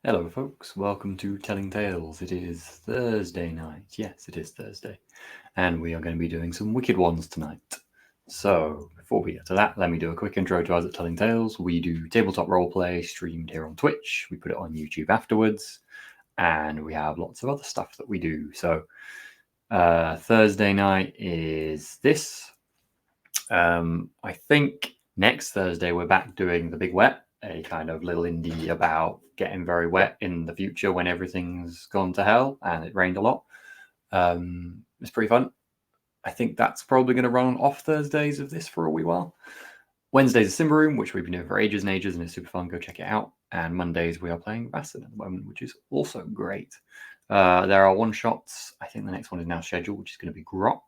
Hello, folks. Welcome to Telling Tales. It is Thursday night. Yes, it is Thursday. And we are going to be doing some Wicked Ones tonight. So, before we get to that, let me do a quick intro to us at Telling Tales. We do tabletop roleplay streamed here on Twitch. We put it on YouTube afterwards. And we have lots of other stuff that we do. So, Thursday night is this. I think next Thursday we're back doing The Big Wet, a kind of little indie about getting very wet in the future when everything's gone to hell and it rained a lot. It's pretty fun. I think that's probably going to run on off Thursdays of this for a wee while. Wednesdays is Simba Room, which we've been doing for ages and ages, and it's super fun. Go check it out. And Mondays we are playing Bassin at the moment, which is also great. There are one-shots. I think the next one is now scheduled, which is going to be Grok,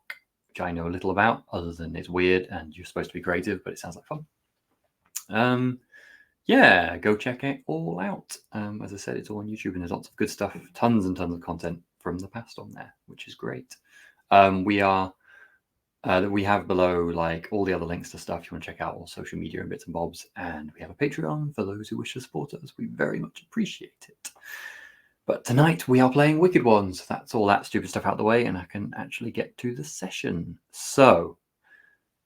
which I know a little about, other than it's weird and you're supposed to be creative, but it sounds like fun. Yeah, go check it all out. As I said, it's all on YouTube and there's lots of good stuff, tons and tons of content from the past on there, which is great. We have below like all the other links to stuff you want to check out, all social media and bits and bobs, and we have a Patreon for those who wish to support us. We very much appreciate it. But tonight we are playing Wicked Ones. That's all that stupid stuff out the way, and I can actually get to the session. So,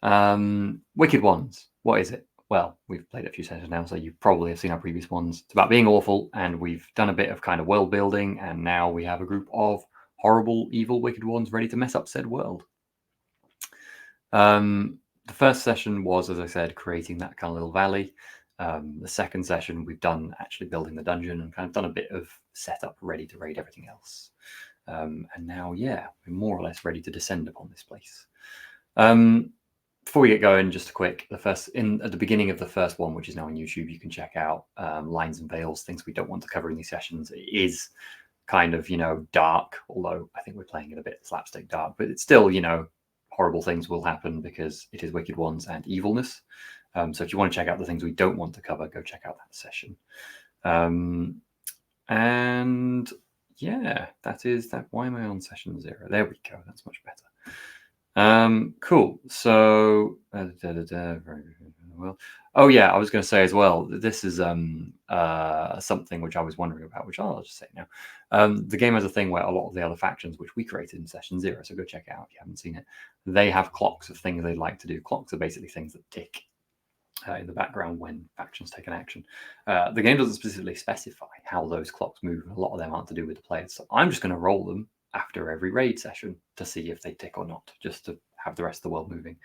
Wicked Ones, what is it? Well, we've played a few sessions now, so you probably have seen our previous ones. It's about being awful, and we've done a bit of kind of world building, and now we have a group of horrible, evil, wicked ones ready to mess up said world. The first session was, as I said, creating that kind of little valley. The second session, we've done actually building the dungeon and kind of done a bit of setup ready to raid everything else. And now, yeah, we're more or less ready to descend upon this place. Before we get going, just a quick, at the beginning of the first one, which is now on YouTube, you can check out lines and veils, things we don't want to cover in these sessions. It is kind of, dark, although I think we're playing it a bit slapstick dark, but it's still, horrible things will happen because it is Wicked Ones and evilness. So if you want to check out the things we don't want to cover, go check out that session. And yeah, that is that. Why am I on session 0? There we go. That's much better. Cool. So, very well. Oh yeah, I was going to say as well. This is something which I was wondering about, which I'll just say now. The game has a thing where a lot of the other factions, which we created in session 0, so go check it out if you haven't seen it. They have clocks of things they'd like to do. Clocks are basically things that tick in the background when factions take an action. The game doesn't specifically specify how those clocks move. A lot of them aren't to do with the players. So I'm just going to roll them after every raid session to see if they tick or not, just to have the rest of the world moving.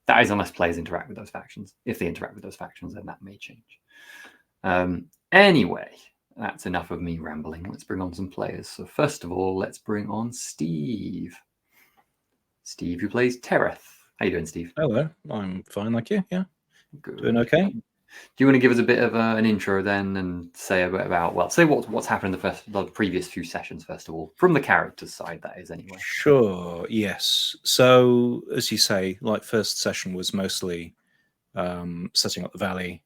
That is unless players interact with those factions. If they interact with those factions, then that may change. Anyway, that's enough of me rambling. Let's bring on some players. So first of all, let's bring on Steve. Steve, who plays Tereth. How you doing, Steve? Hello, I'm fine, thank you. Yeah, good. Doing okay. Do you want to give us a bit of an intro then, and say a bit about, say what's happened in the previous few sessions first of all, from the character's side, that is, anyway. Sure. Yes. So as you say, like first session was mostly setting up the valley.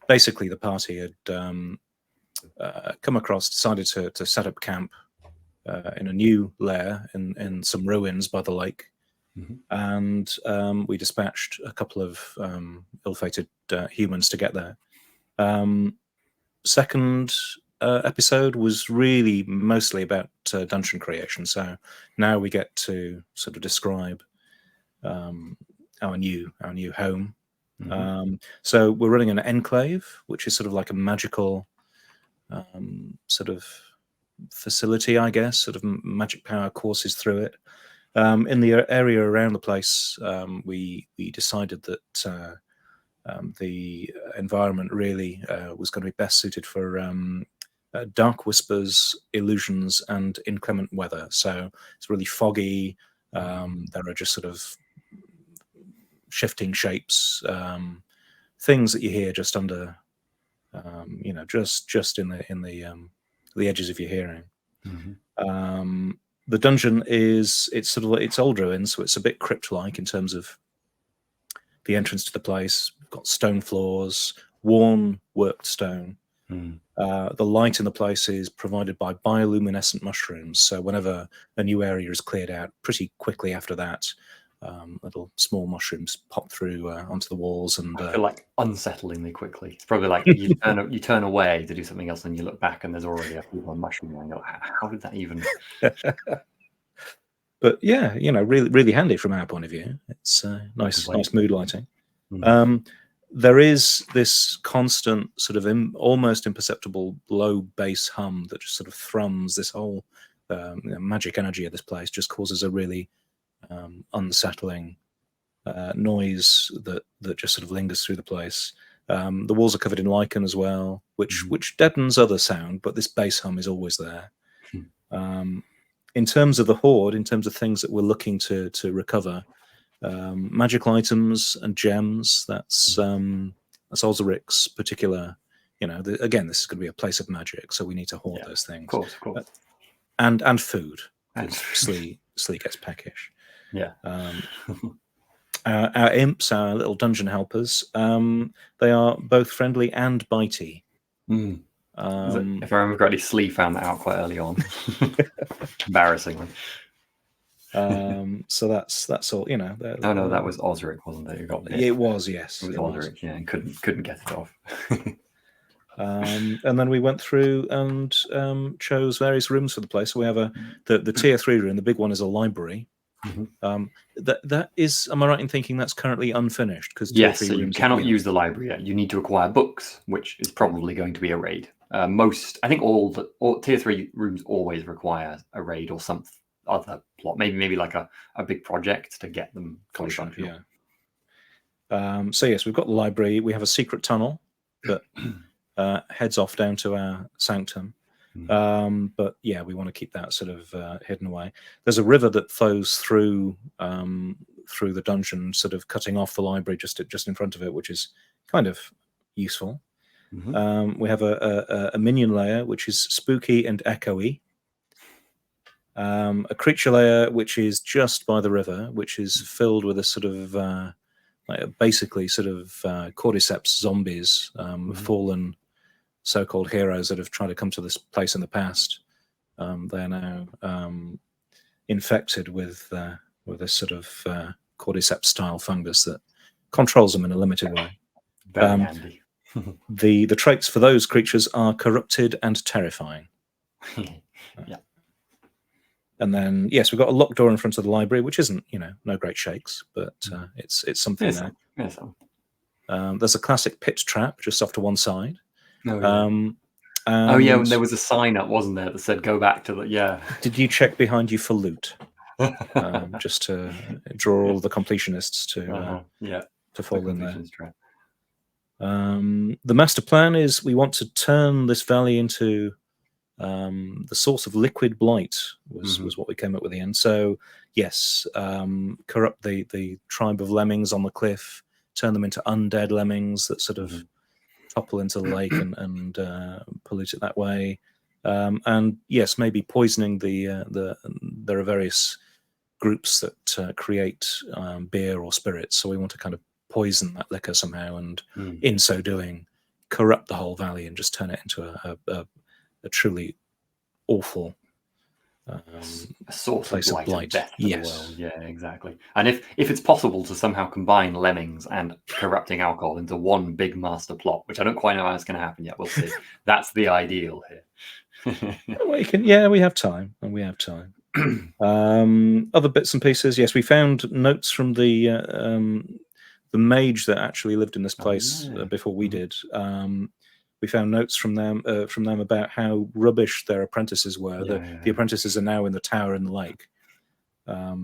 Basically, the party had come across, decided to set up camp in a new lair in some ruins by the lake. Mm-hmm. And we dispatched a couple of ill-fated humans to get there. Second episode was really mostly about dungeon creation. So now we get to sort of describe our new home. Mm-hmm. So we're running an enclave, which is sort of like a magical sort of facility, I guess. Sort of magic power courses through it. In the area around the place, we decided that the environment really was going to be best suited for dark whispers, illusions, and inclement weather. So it's really foggy. There are just sort of shifting shapes, things that you hear just under, just in the edges of your hearing. Mm-hmm. The dungeon it's old ruins, so it's a bit crypt-like in terms of the entrance to the place. We've got stone floors, worn worked stone. Mm. The light in the place is provided by bioluminescent mushrooms. So whenever a new area is cleared out, pretty quickly after that, little small mushrooms pop through onto the walls, and I feel like unsettlingly quickly. It's probably like you turn away to do something else, and you look back, and there's already a full-on mushroom there. And you're like, how did that even? But yeah, really, really handy from our point of view. It's nice mood lighting. There is this constant sort of almost imperceptible low bass hum that just sort of thrums. This whole magic energy of this place just causes a really unsettling noise that just sort of lingers through the place. The walls are covered in lichen as well, which deadens other sound, but this bass hum is always there. In terms of the hoard, in terms of things that we're looking to recover, magical items and gems, that's Osric's particular, again, this is going to be a place of magic, so we need to hoard those things. Of course. And food, because Slee gets peckish. Yeah. Our imps, our little dungeon helpers, they are both friendly and bitey. If I remember correctly, Slee found that out quite early on. Embarrassingly. So that's all. No, that was Osric, wasn't it? Who got hit? It was, yes. It was Osric, yeah, and couldn't get it off. And then we went through and chose various rooms for the place. So we have the tier 3 room. The big one is a library. That is, am I right in thinking that's currently unfinished? Because yes, so you cannot use the library yet. You need to acquire books, which is probably going to be a raid. I think all tier 3 rooms always require a raid or some other plot, maybe like a big project to get them fully functional. Yeah. So yes, we've got the library. We have a secret tunnel that heads off down to our sanctum. But yeah, we want to keep that sort of hidden away. There's a river that flows through the dungeon, sort of cutting off the library just in front of it, which is kind of useful. We have a minion layer, which is spooky and echoey. A creature layer, which is just by the river, which is filled with a sort of basically sort of cordyceps zombies, fallen so-called heroes that have tried to come to this place in the past. They are now infected with this sort of cordyceps-style fungus that controls them in a limited way. Very handy. The traits for those creatures are corrupted and terrifying. Yeah. And then, yes, we've got a locked door in front of the library, which isn't, no great shakes, but it's something there. Yes. There's a classic pit trap just off to one side. And there was a sign up, wasn't there, that said "Go back to the." Yeah. Did you check behind you for loot? Just to draw all the completionists to fall in there. The master plan is we want to turn this valley into the source of liquid blight was what we came up with at the end. So yes, corrupt the tribe of lemmings on the cliff, turn them into undead lemmings that sort of topple into the lake and pollute it that way. And yes, maybe poisoning there are various groups that create beer or spirits, so we want to kind of poison that liquor somehow, and in so doing corrupt the whole valley and just turn it into a truly awful a source place of of blight. Death for the world. Yeah, exactly. And if it's possible to somehow combine lemmings and corrupting alcohol into one big master plot, which I don't quite know how it's going to happen yet, we'll see. That's the ideal here. We have time, and we have time. Other bits and pieces. Yes, we found notes from the mage that actually lived in this place before we did. We found notes from them about how rubbish their apprentices were. The apprentices are now in the tower in the lake.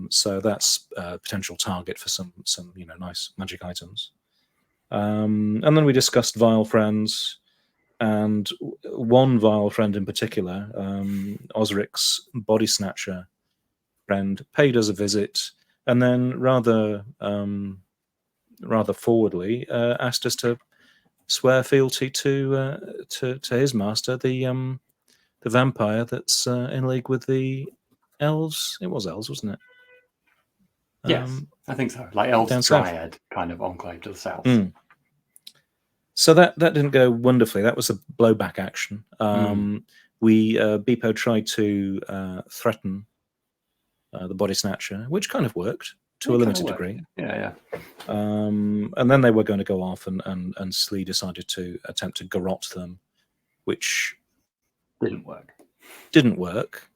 So that's a potential target for some nice magic items. And then we discussed vile friends, and one vile friend in particular, Osric's body snatcher friend, paid us a visit, and then rather forwardly asked us to swear fealty to his master, the vampire that's in league with the elves. It was elves, wasn't it? Yes, I think so. Like elves triad kind of enclave to the south. So that didn't go wonderfully. That was a blowback action. Beepo tried to threaten the body snatcher, which kind of worked. to a limited degree. Yeah. And then they were going to go off, and Slee decided to attempt to garrote them, which didn't work.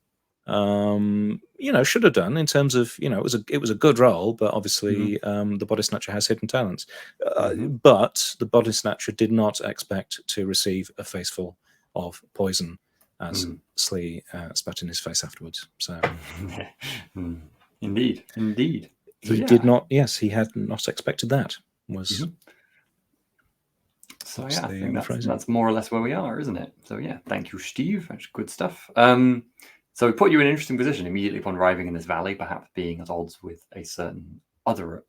Should have done in terms of, it was a good role, but obviously the body snatcher has hidden talents. But the body snatcher did not expect to receive a faceful of poison, as Slee spat in his face afterwards. So, indeed. So, he did not. Yes, he had not expected that. So yeah, I think that's more or less where we are, isn't it? So yeah, thank you, Steve. That's good stuff. So we put you in an interesting position immediately upon arriving in this valley, perhaps being at odds with a certain other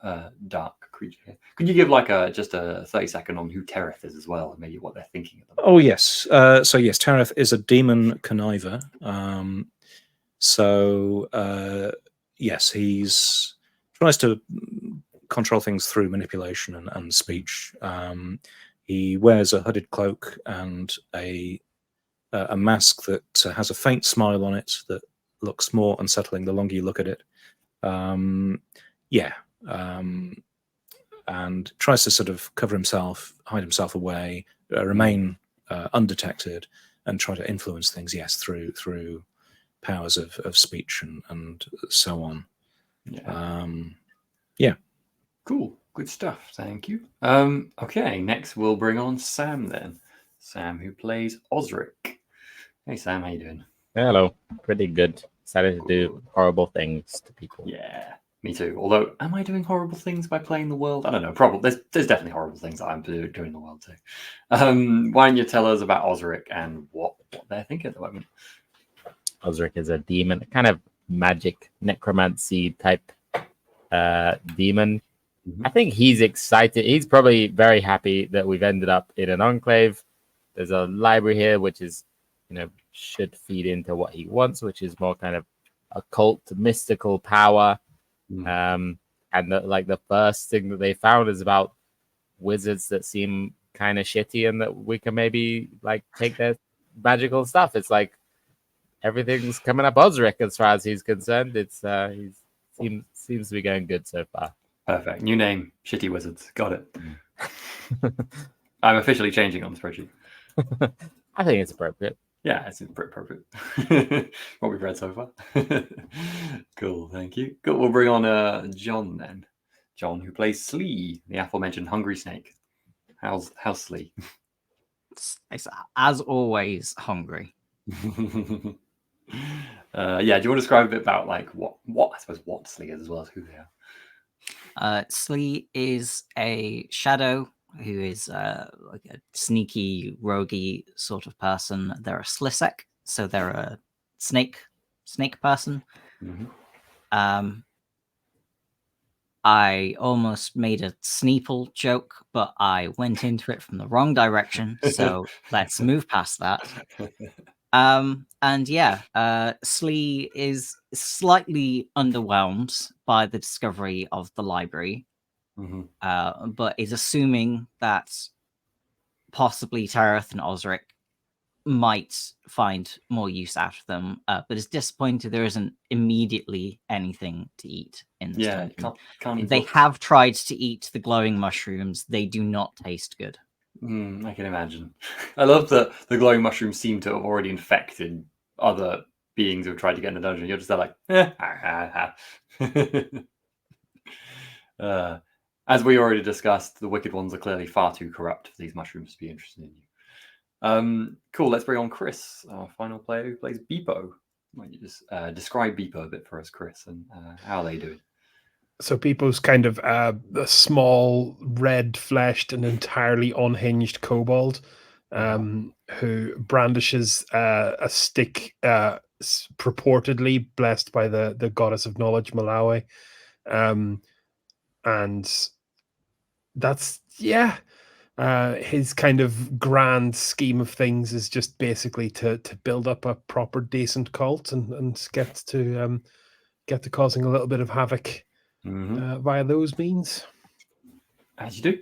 dark creature. Could you give just a 30-second on who Tereth is as well, and maybe what they're thinking at the moment? Oh yes. So yes, Tereth is a demon conniver. Yes, he's tries to control things through manipulation and speech. He wears a hooded cloak and a mask that has a faint smile on it that looks more unsettling the longer you look at it. And tries to sort of cover himself, hide himself away, remain undetected, and try to influence things. Yes, through powers of speech and so on. Cool, good stuff. Thank you. Okay, next we'll bring on Sam then. Sam, who plays Osric. Hey Sam, how you doing? Hello, pretty good. Decided to do horrible things to people. Yeah, me too. Although, am I doing horrible things by playing the world? I don't know. Probably. There's definitely horrible things that I'm doing in the world too. Why don't you tell us about Osric and what they're thinking at the moment? Osric is a demon, kind of magic necromancy type demon. I think he's excited. He's probably very happy that we've ended up in an enclave. There's a library here, which is, should feed into what he wants, which is more kind of occult, mystical power. And the first thing that they found is about wizards that seem kind of shitty, and that we can maybe take their magical stuff. It's like everything's coming up Osric as far as he's concerned. It's he seems to be going good so far. Perfect. New name, Shitty Wizards. Got it. I'm officially changing on the spreadsheet. I think it's appropriate. Yeah, it's pretty appropriate. What we've read so far. Cool, thank you. Good. We'll bring on John then. John, who plays Slee, the aforementioned hungry snake. How's Slee? It's as always hungry. Do you want to describe a bit about what I suppose what Slee is as well as who they are? Slee is a shadow who is like a sneaky, roguey sort of person. They're a Slisek, so they're a snake person. I almost made a Sneeple joke, but I went into it from the wrong direction, so let's move past that. Slee is slightly underwhelmed by the discovery of the library, but is assuming that possibly Tereth and Osric might find more use out of them, but is disappointed there isn't immediately anything to eat in this dungeon. Can't eat they books. have tried to eat the glowing mushrooms. They do not taste good. I can imagine. I love that the glowing mushrooms seem to have already infected other beings who have tried to get in the dungeon. You're just there as we already discussed, the wicked ones are clearly far too corrupt for these mushrooms to be interested in you. Cool. Let's bring on Chris, our final player who plays Beepo. Why don't you just describe Beepo a bit for us, Chris, and how are they doing? So Beepo's kind of a small, red-fleshed and entirely unhinged kobold who brandishes a stick purportedly blessed by the goddess of knowledge, Malawi. And that's, his kind of grand scheme of things is just basically to build up a proper, decent cult and get to causing a little bit of havoc via those means. As you do.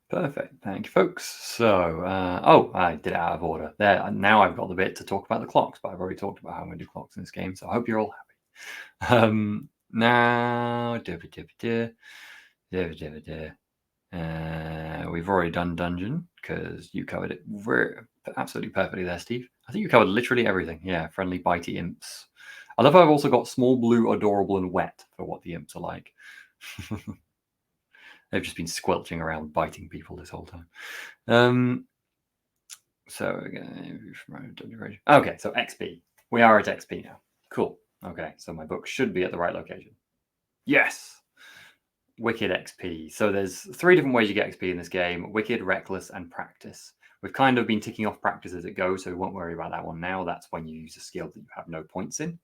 Perfect. Thank you, folks. So, I did it out of order. There. Now I've got the bit to talk about the clocks, but I've already talked about how I'm going to do clocks in this game, so I hope you're all happy. Now, we've already done dungeon because you covered it absolutely perfectly there, Steve. I think you covered literally everything. Yeah, friendly, bitey imps. I love how I've also got small, blue, adorable, and wet for what the imps are like. They've just been squelching around, biting people this whole time. So okay, so XP. We are at XP now. Cool. Okay, so my book should be at the right location. Yes. Wicked XP. So there's 3 different ways you get XP in this game: Wicked, Reckless, and Practice. We've kind of been ticking off Practice as it goes, so we won't worry about that one now. That's when you use a skill that you have no points in.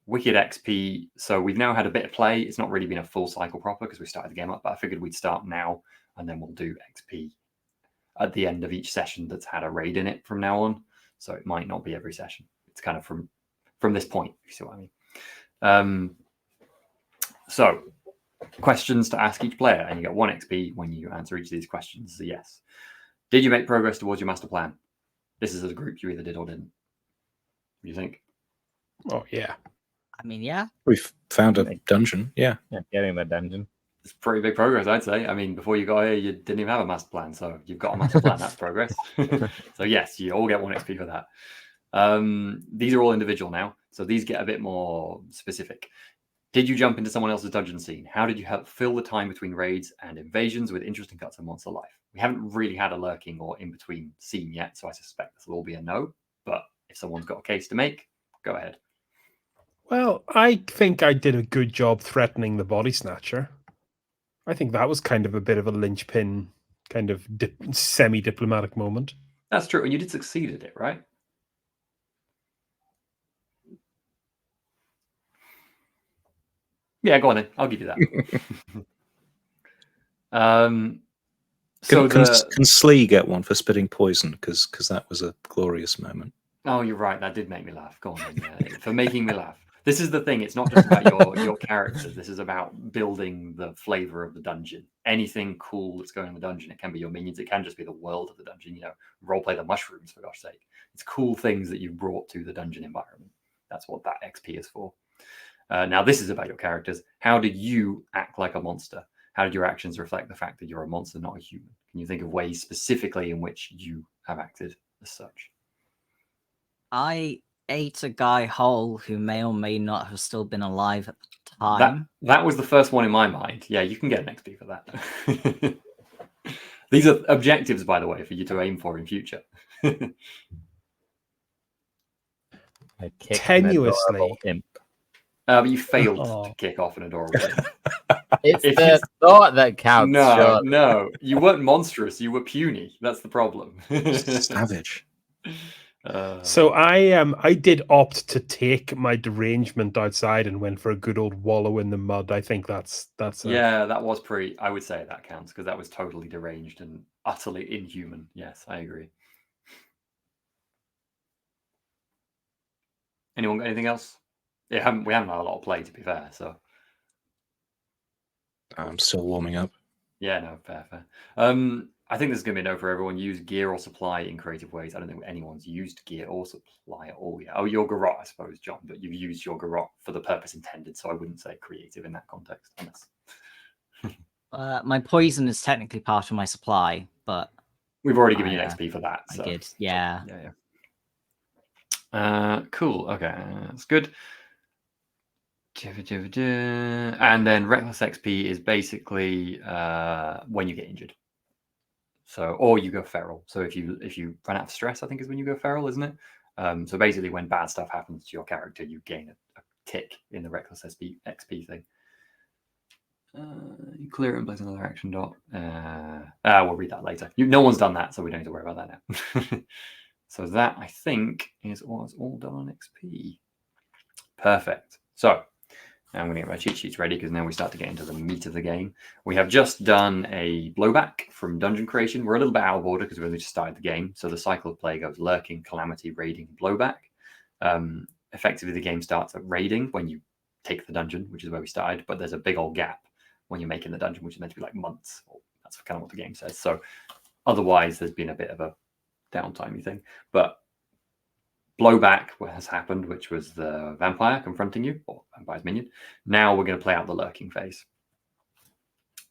Wicked XP. So we've now had a bit of play. It's not really been a full cycle proper because we started the game up, but I figured we'd start now and then we'll do XP at the end of each session that's had a raid in it from now on. So it might not be every session. It's kind of from this point, if you see what I mean. So questions to ask each player, and you get 1 XP when you answer each of these questions. So yes. Did you make progress towards your master plan? This is as a group you either did or didn't. What do you think? Oh, yeah. I mean, yeah. We've found a dungeon. Yeah. Yeah, getting the dungeon. It's pretty big progress, I'd say. I mean, before you got here, you didn't even have a master plan. So you've got a master plan. That's progress. So yes, you all get 1 XP for that. These are all individual now. So these get a bit more specific. Did you jump into someone else's dungeon scene? How did you help fill the time between raids and invasions with interesting cuts of monster life? We haven't really had a lurking or in-between scene yet, so I suspect this will all be a no. But if someone's got a case to make, go ahead. Well, I think I did a good job threatening the body snatcher. I think that was kind of a bit of a linchpin, kind of semi-diplomatic moment. That's true, and you did succeed at it, right? Yeah, go on then. I'll give you that. Can Slee get one for spitting poison? Because that was a glorious moment. Oh, you're right. That did make me laugh. Go on then. For making me laugh. This is the thing. It's not just about your characters. This is about building the flavor of the dungeon. Anything cool that's going in the dungeon. It can be your minions. It can just be the world of the dungeon. Roleplay the mushrooms, for gosh sake. It's cool things that you've brought to the dungeon environment. That's what that XP is for. Now, this is about your characters. How did you act like a monster? How did your actions reflect the fact that you're a monster, not a human? Can you think of ways specifically in which you have acted as such? I ate a guy whole who may or may not have still been alive at the time. That was the first one in my mind. Yeah, you can get an XP for that. These are objectives, by the way, for you to aim for in future. Tenuously. But you failed to kick off an adorable imp. It's the thought that counts. No, you weren't monstrous. You were puny. That's the problem. Savage. So I did opt to take my derangement outside and went for a good old wallow in the mud. I think that's yeah, that was pretty. I would say that counts because that was totally deranged and utterly inhuman. Yes, I agree. Anyone got anything else? We haven't had a lot of play, to be fair. So I'm still warming up. Yeah, no, fair. I think this is going to be a no for everyone. Use gear or supply in creative ways. I don't think anyone's used gear or supply at all yet. Oh, your garrote, I suppose, John, but you've used your garrote for the purpose intended, so I wouldn't say creative in that context. My poison is technically part of my supply, but we've already given you an XP for that. I did, yeah. Cool. Okay, that's good. And then reckless XP is basically when you get injured. So, or you go feral. So if you run out of stress, I think is when you go feral, isn't it? So basically, when bad stuff happens to your character, you gain a tick in the reckless XP thing. You clear it and place another action dot. We'll read that later. No one's done that, so we don't need to worry about that now. So that, I think, is all done on XP. Perfect. So I'm going to get my cheat sheets ready because now we start to get into the meat of the game. We have just done a blowback from dungeon creation. We're a little bit out of order because we only just started the game. So the cycle of play goes lurking, calamity, raiding, blowback. Effectively, the game starts at raiding when you take the dungeon, which is where we started. But there's a big old gap when you're making the dungeon, which is meant to be like months. That's kind of what the game says. So otherwise, there's been a bit of a downtime thing. But blowback has happened, which was the vampire confronting you, or vampire's minion. Now we're going to play out the lurking phase.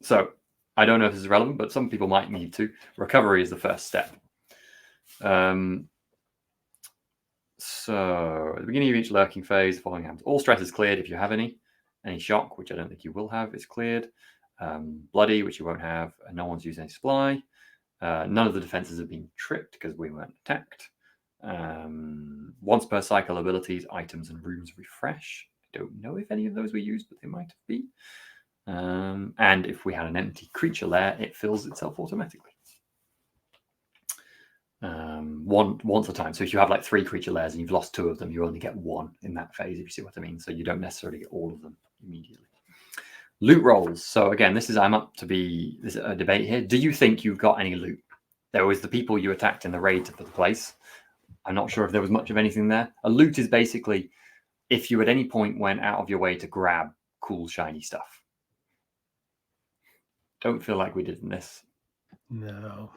So I don't know if this is relevant, but some people might need to. Recovery is the first step. So at the beginning of each lurking phase, the following happens. All stress is cleared if you have any. Any shock, which I don't think you will have, is cleared. Bloody, which you won't have. And no one's used any supply. None of the defenses have been tripped because we weren't attacked. Once per cycle, abilities, items, and rooms refresh. I don't know if any of those were used, but they might have been. And if we had an empty creature lair, it fills itself automatically. Once a time. So if you have like 3 creature lairs and you've lost 2 of them, you only get 1 in that phase, if you see what I mean. So you don't necessarily get all of them immediately. Loot rolls. So again, I'm up to be a debate here. Do you think you've got any loot? There was the people you attacked in the raid to the place. I'm not sure if there was much of anything there. A loot is basically if you at any point went out of your way to grab cool, shiny stuff. Don't feel like we did in this. No.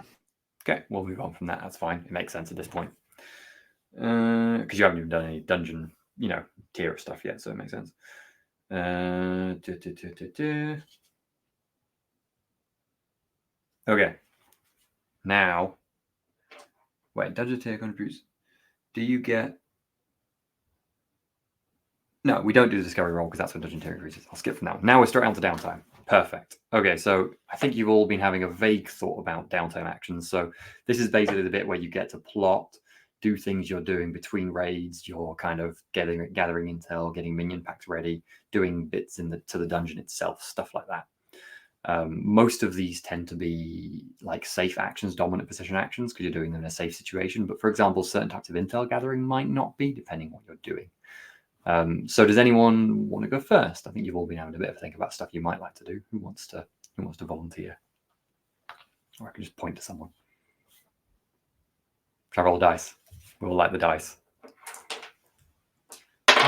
Okay, we'll move on from that. That's fine. It makes sense at this point. Because you haven't even done any dungeon, tier of stuff yet, so it makes sense. Okay. Now, wait, dungeon tier contributes. Do you get... No, we don't do the discovery roll because that's when dungeon tier increases. I'll skip from that one. Now we're straight on to downtime. Perfect. Okay, so I think you've all been having a vague thought about downtime actions. So this is basically the bit where you get to plot, do things you're doing between raids. You're kind of gathering intel, getting minion packs ready, doing bits to the dungeon itself, stuff like that. Most of these tend to be like safe actions, dominant position actions, because you're doing them in a safe situation. But for example, certain types of intel gathering might not be, depending on what you're doing. So does anyone want to go first? I think you've all been having a bit of a think about stuff you might like to do. Who wants to volunteer? Or I can just point to someone. Try roll a dice. We all like the dice.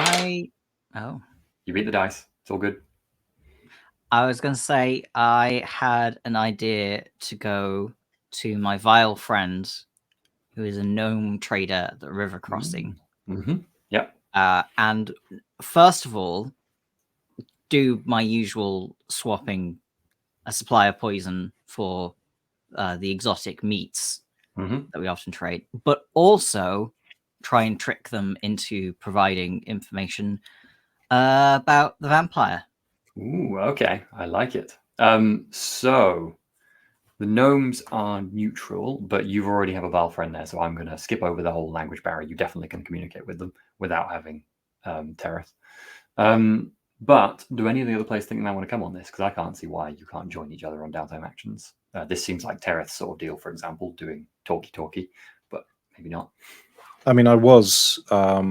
You beat the dice. It's all good. I was going to say I had an idea to go to my vile friend, who is a gnome trader at the river crossing. Mm-hmm. Yep. And first of all, do my usual swapping a supply of poison for the exotic meats that we often trade, but also try and trick them into providing information about the vampire. Ooh, okay. I like it. So the gnomes are neutral, but you already have a vile friend there, so I'm going to skip over the whole language barrier. You definitely can communicate with them without having Terrace. But do any of the other players think they want to come on this? Because I can't see why you can't join each other on downtime actions. This seems like Terrace sort of deal, for example, doing talkie, but maybe not. I mean, I was for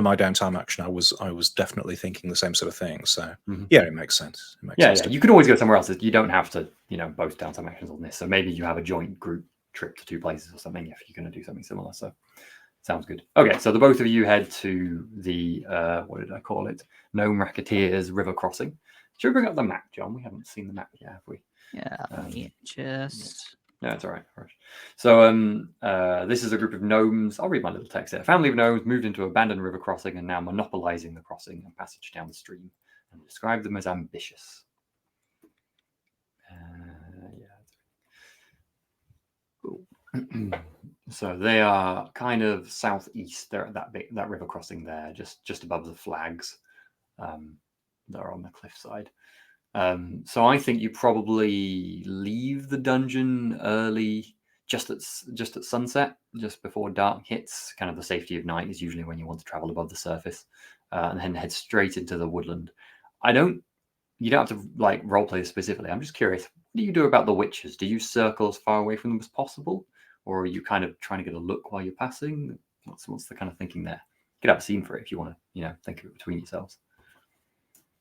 my downtime action. I was definitely thinking the same sort of thing. So yeah, it makes sense. Yeah. You could always go somewhere else. You don't have to, both downtime actions on this. So maybe you have a joint group trip to 2 places or something if you're going to do something similar. So sounds good. Okay, so the both of you head to the what did I call it? Gnome Racketeers River Crossing. Should we bring up the map, John? We haven't seen the map yet, have we? Yeah, just... No, it's all right. So this is a group of gnomes. I'll read my little text here. A family of gnomes moved into an abandoned river crossing and now monopolizing the crossing and passage down the stream, and describe them as ambitious. So they are kind of southeast. They're at that river crossing there, just above the flags that are on the cliffside. So I think you probably leave the dungeon early, just at sunset, just before dark hits. Kind of the safety of night is usually when you want to travel above the surface, and then head straight into the woodland. You don't have to like roleplay specifically. I'm just curious, what do you do about the witches? Do you circle as far away from them as possible, or are you kind of trying to get a look while you're passing? What's the kind of thinking there? You could have a scene for it if you want to, think of it between yourselves.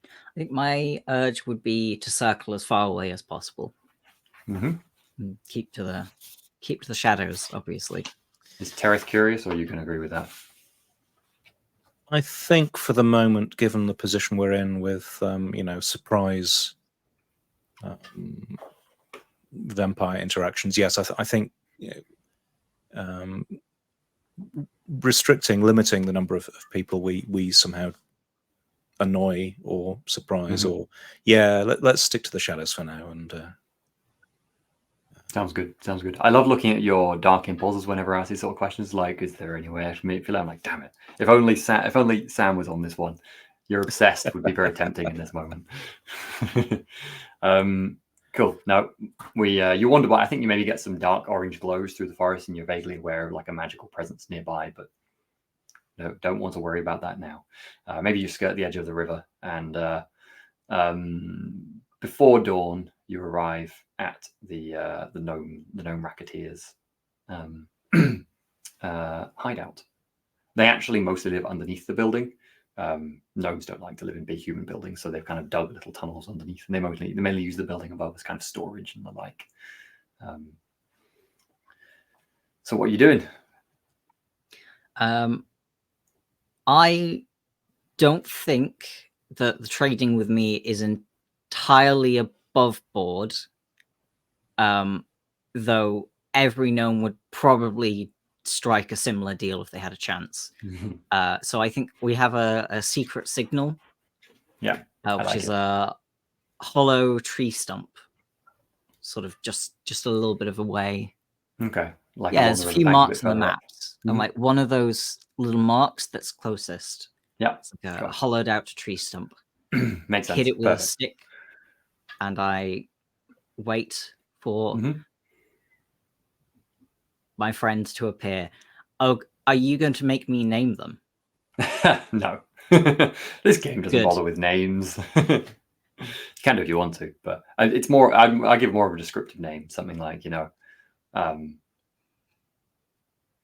I think my urge would be to circle as far away as possible. Mm-hmm. And keep to the shadows, obviously. Is Terrace curious, or you can agree with that? I think for the moment, given the position we're in with, surprise vampire interactions, yes, I think limiting the number of people we somehow annoy or surprise, or let's stick to the shadows for now. And sounds good. Sounds good. I love looking at your dark impulses whenever I ask these sort of questions. Like, is there any way I should make it feel? I'm like, damn it! If only Sam was on this one. You're obsessed would be very tempting in this moment. Cool. Now you wander by. I think you maybe get some dark orange glows through the forest, and you're vaguely aware of like a magical presence nearby, but no, don't want to worry about that now. Maybe you skirt the edge of the river, and before dawn, you arrive at the gnome racketeers hideout. They actually mostly live underneath the building. Gnomes don't like to live in big human buildings, so they've kind of dug little tunnels underneath, and they mainly use the building above as kind of storage and the like. So what are you doing? I don't think that the trading with me is entirely above board, though every gnome would probably strike a similar deal if they had a chance. So I think we have a secret signal, which is a hollow tree stump, sort of just a little bit of a way. Okay. Like there's a few marks on the maps, and like one of those little marks that's closest. Yeah, it's like a hollowed out tree stump. Makes sense. Hit it with a stick, and I wait for my friends to appear. Oh, are you going to make me name them? No. This game doesn't bother with names. You can do if you want to, but it's more. I give more of a descriptive name, something like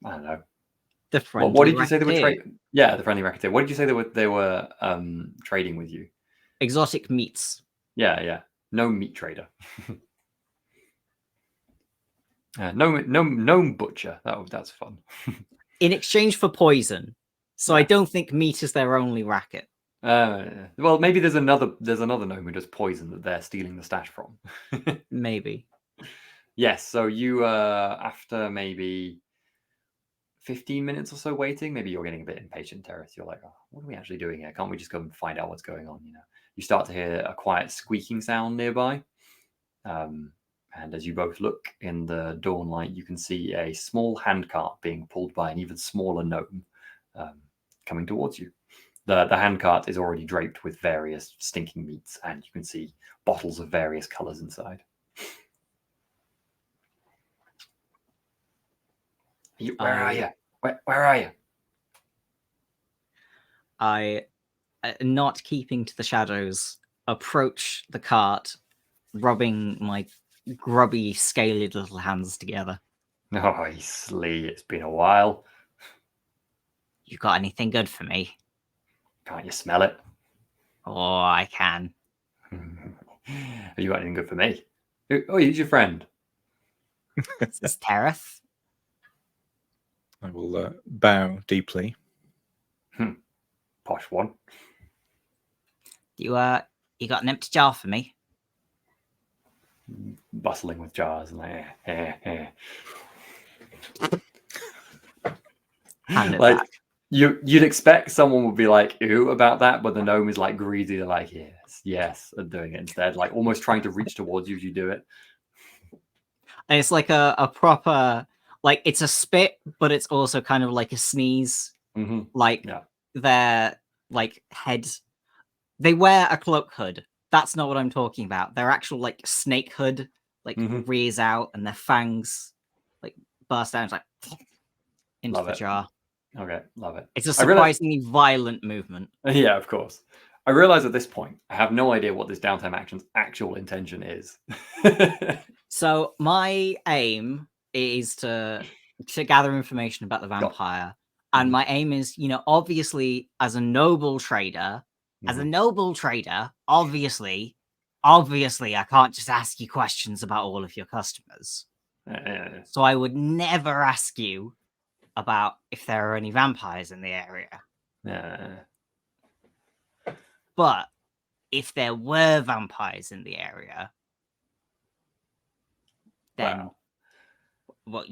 I don't know. The friendly what did you say they were trading? Yeah, the friendly racketeer. What did you say they were trading with you? Exotic meats. Yeah. No meat trader. No butcher. That's fun. In exchange for poison. So I don't think meat is their only racket. Well, maybe there's another gnome who does poison that they're stealing the stash from. Maybe. Yes. So you after maybe 15 minutes or so waiting, maybe you're getting a bit impatient, Terrace. You're like, oh, what are we actually doing here? Can't we just go and find out what's going on? You start to hear a quiet squeaking sound nearby. And as you both look in the dawn light, you can see a small handcart being pulled by an even smaller gnome coming towards you. The handcart is already draped with various stinking meats, and you can see bottles of various colors inside. Where are you? Where are you? I, not keeping to the shadows, approach the cart, rubbing my grubby, scaly little hands together. Nicely, it's been a while. You got anything good for me? Can't you smell it? Oh, I can. Have you got anything good for me? Oh, he's your friend. Is this Terrace? I will bow deeply. Posh one. You got an empty jar for me? Bustling with jars and like, Hand it like back. you'd expect someone would be like, ew, about that, but the gnome is like greedy. They're like, yes, and doing it instead, like almost trying to reach towards you as you do it. And it's like a proper, like it's a spit, but it's also kind of like a sneeze. Like their like heads. They wear a cloak hood. That's not what I'm talking about. Their actual like snake hood like rears out, and their fangs like burst out like into the jar. Okay, love it. It's a surprisingly violent movement. Yeah, of course. I realize at this point I have no idea what this downtime action's actual intention is. So my aim is to gather information about the vampire. And my aim is, obviously as a noble trader, obviously, I can't just ask you questions about all of your customers. So I would never ask you about if there are any vampires in the area. But if there were vampires in the area, then what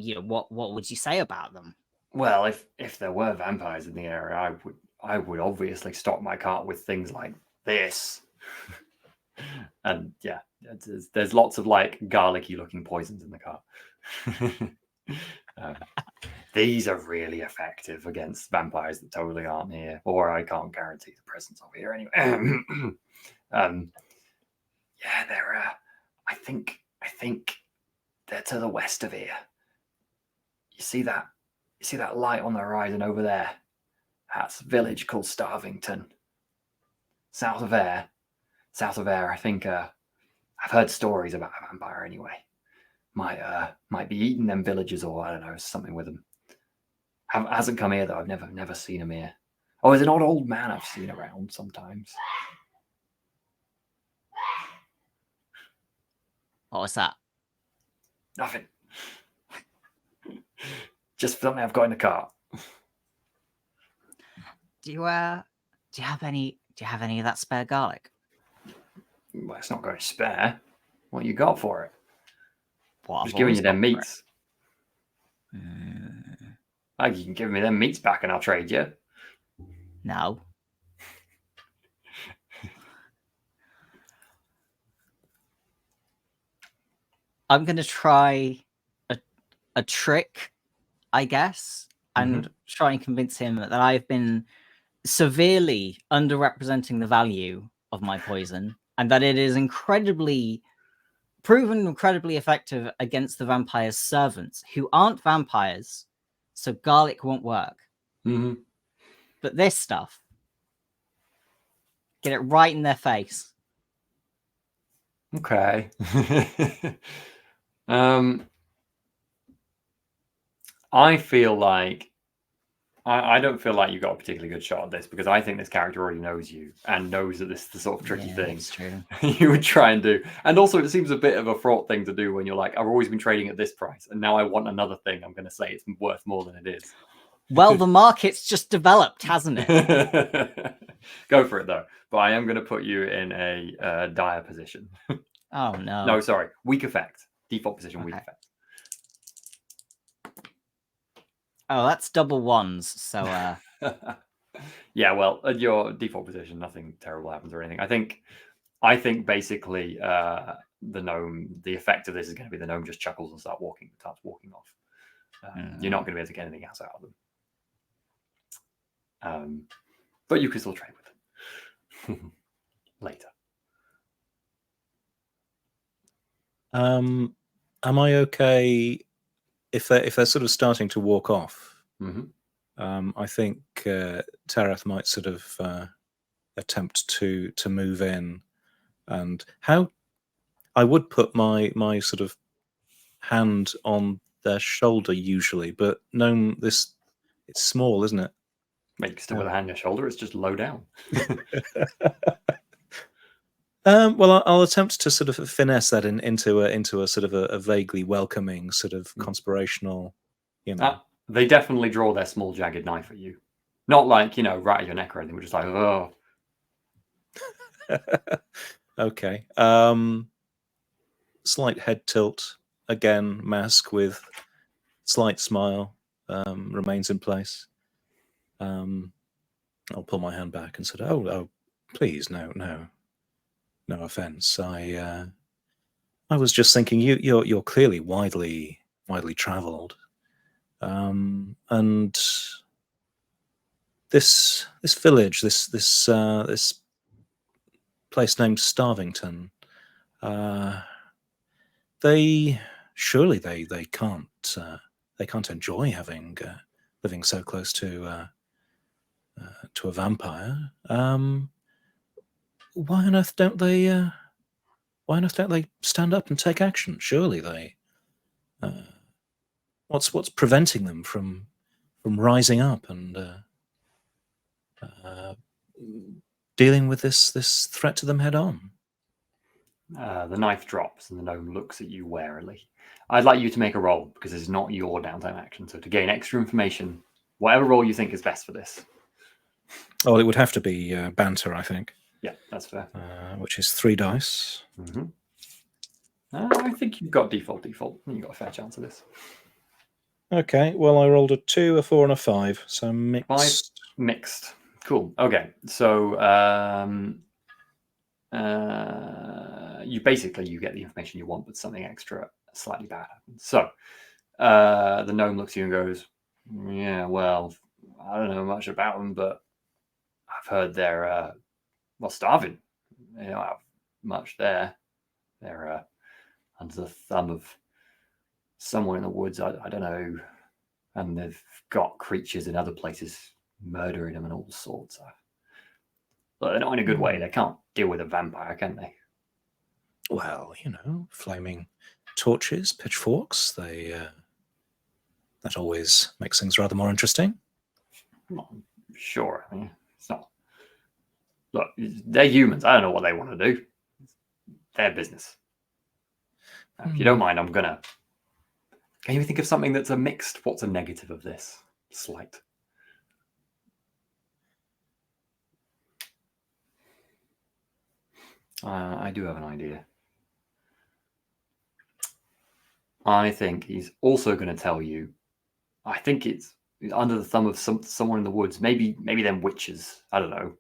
would you say about them? Well, if there were vampires in the area, I would obviously stock my cart with things like this. And yeah, there's lots of like garlicky looking poisons in the cart. These are really effective against vampires that totally aren't here, or I can't guarantee the presence of here anyway. Yeah, they're. I think they're to the west of here. You see that? You see that light on the horizon over there? That's a village called Starvington. South of there, I think I've heard stories about a vampire anyway. Might be eating them villagers, or I don't know, something with them. Hasn't come here though. I've never seen him here. Oh, there's an old man I've seen around sometimes. What was that? Nothing. Just something I've got in the cart. Do you have any of that spare garlic? Well, it's not going to spare. What you got for it? What, Just I've giving always you them got for it. meats. Like, you can give me them meats back and I'll trade you. No. I'm going to try a trick, I guess, and try and convince him that I've been severely underrepresenting the value of my poison and that it is proven incredibly effective against the vampire's servants, who aren't vampires, so garlic won't work. But this stuff, get it right in their face. Okay. I feel like I don't feel like you got a particularly good shot at this, because I think this character already knows you and knows that this is the sort of tricky thing That's true. you would try and do. And also, it seems a bit of a fraught thing to do when you're like, I've always been trading at this price, and now I want another thing. I'm going to say it's worth more than it is. Well, the market's just developed, hasn't it? Go for it, though. But I am going to put you in a dire position. Oh, no. No, sorry. Weak effect. Default position, weak effect. Oh, that's double ones. So, yeah, well, at your default position, nothing terrible happens or anything. I think basically the gnome, the effect of this is going to be the gnome just chuckles and starts walking off. You're not going to be able to get anything else out of them. But you can still trade with them later. Am I okay if they're sort of starting to walk off? I think Tarath might sort of attempt to move in, and how I would put my sort of hand on their shoulder usually, but gnome, it's small, isn't it? You can still put a hand on your shoulder. It's just low down. Well, I'll attempt to sort of finesse that into a sort of a vaguely welcoming sort of conspirational, you know. They definitely draw their small jagged knife at you. Not like, right at your neck or anything. We're just like, oh. Okay. Slight head tilt. Again, mask with slight smile remains in place. I'll pull my hand back and say, oh, please, no offense. I was just thinking you're clearly widely traveled. And this village, this place named Starvington, they can't enjoy having living so close to a vampire. Why on earth don't they stand up and take action? Surely they. What's preventing them from rising up and dealing with this threat to them head on? The knife drops and the gnome looks at you warily. I'd like you to make a roll, because it's not your downtime action. So to gain extra information, whatever roll you think is best for this. Oh, it would have to be banter, I think. Yeah, that's fair. Which is 3 dice. I think you've got default. You've got a fair chance of this. Okay, well, I rolled a 2, a 4, and a 5, so mixed. 5 mixed. Cool. Okay, so you get the information you want, but something extra, slightly bad happens. So the gnome looks at you and goes, "Yeah, well, I don't know much about them, but I've heard they're starving. They don't have much there. They're under the thumb of someone in the woods. I don't know, and they've got creatures in other places murdering them and all sorts. But they're not in a good way. They can't deal with a vampire, can they?" Well, flaming torches, pitchforks, that always makes things rather more interesting. Well, sure. I mean, it's not. Look, they're humans. I don't know what they want to do. Their business. If you don't mind, I'm gonna. Can you think of something that's a mixed? What's a negative of this? Slight. I do have an idea. I think he's also going to tell you. I think it's under the thumb of someone in the woods. Maybe them witches. I don't know.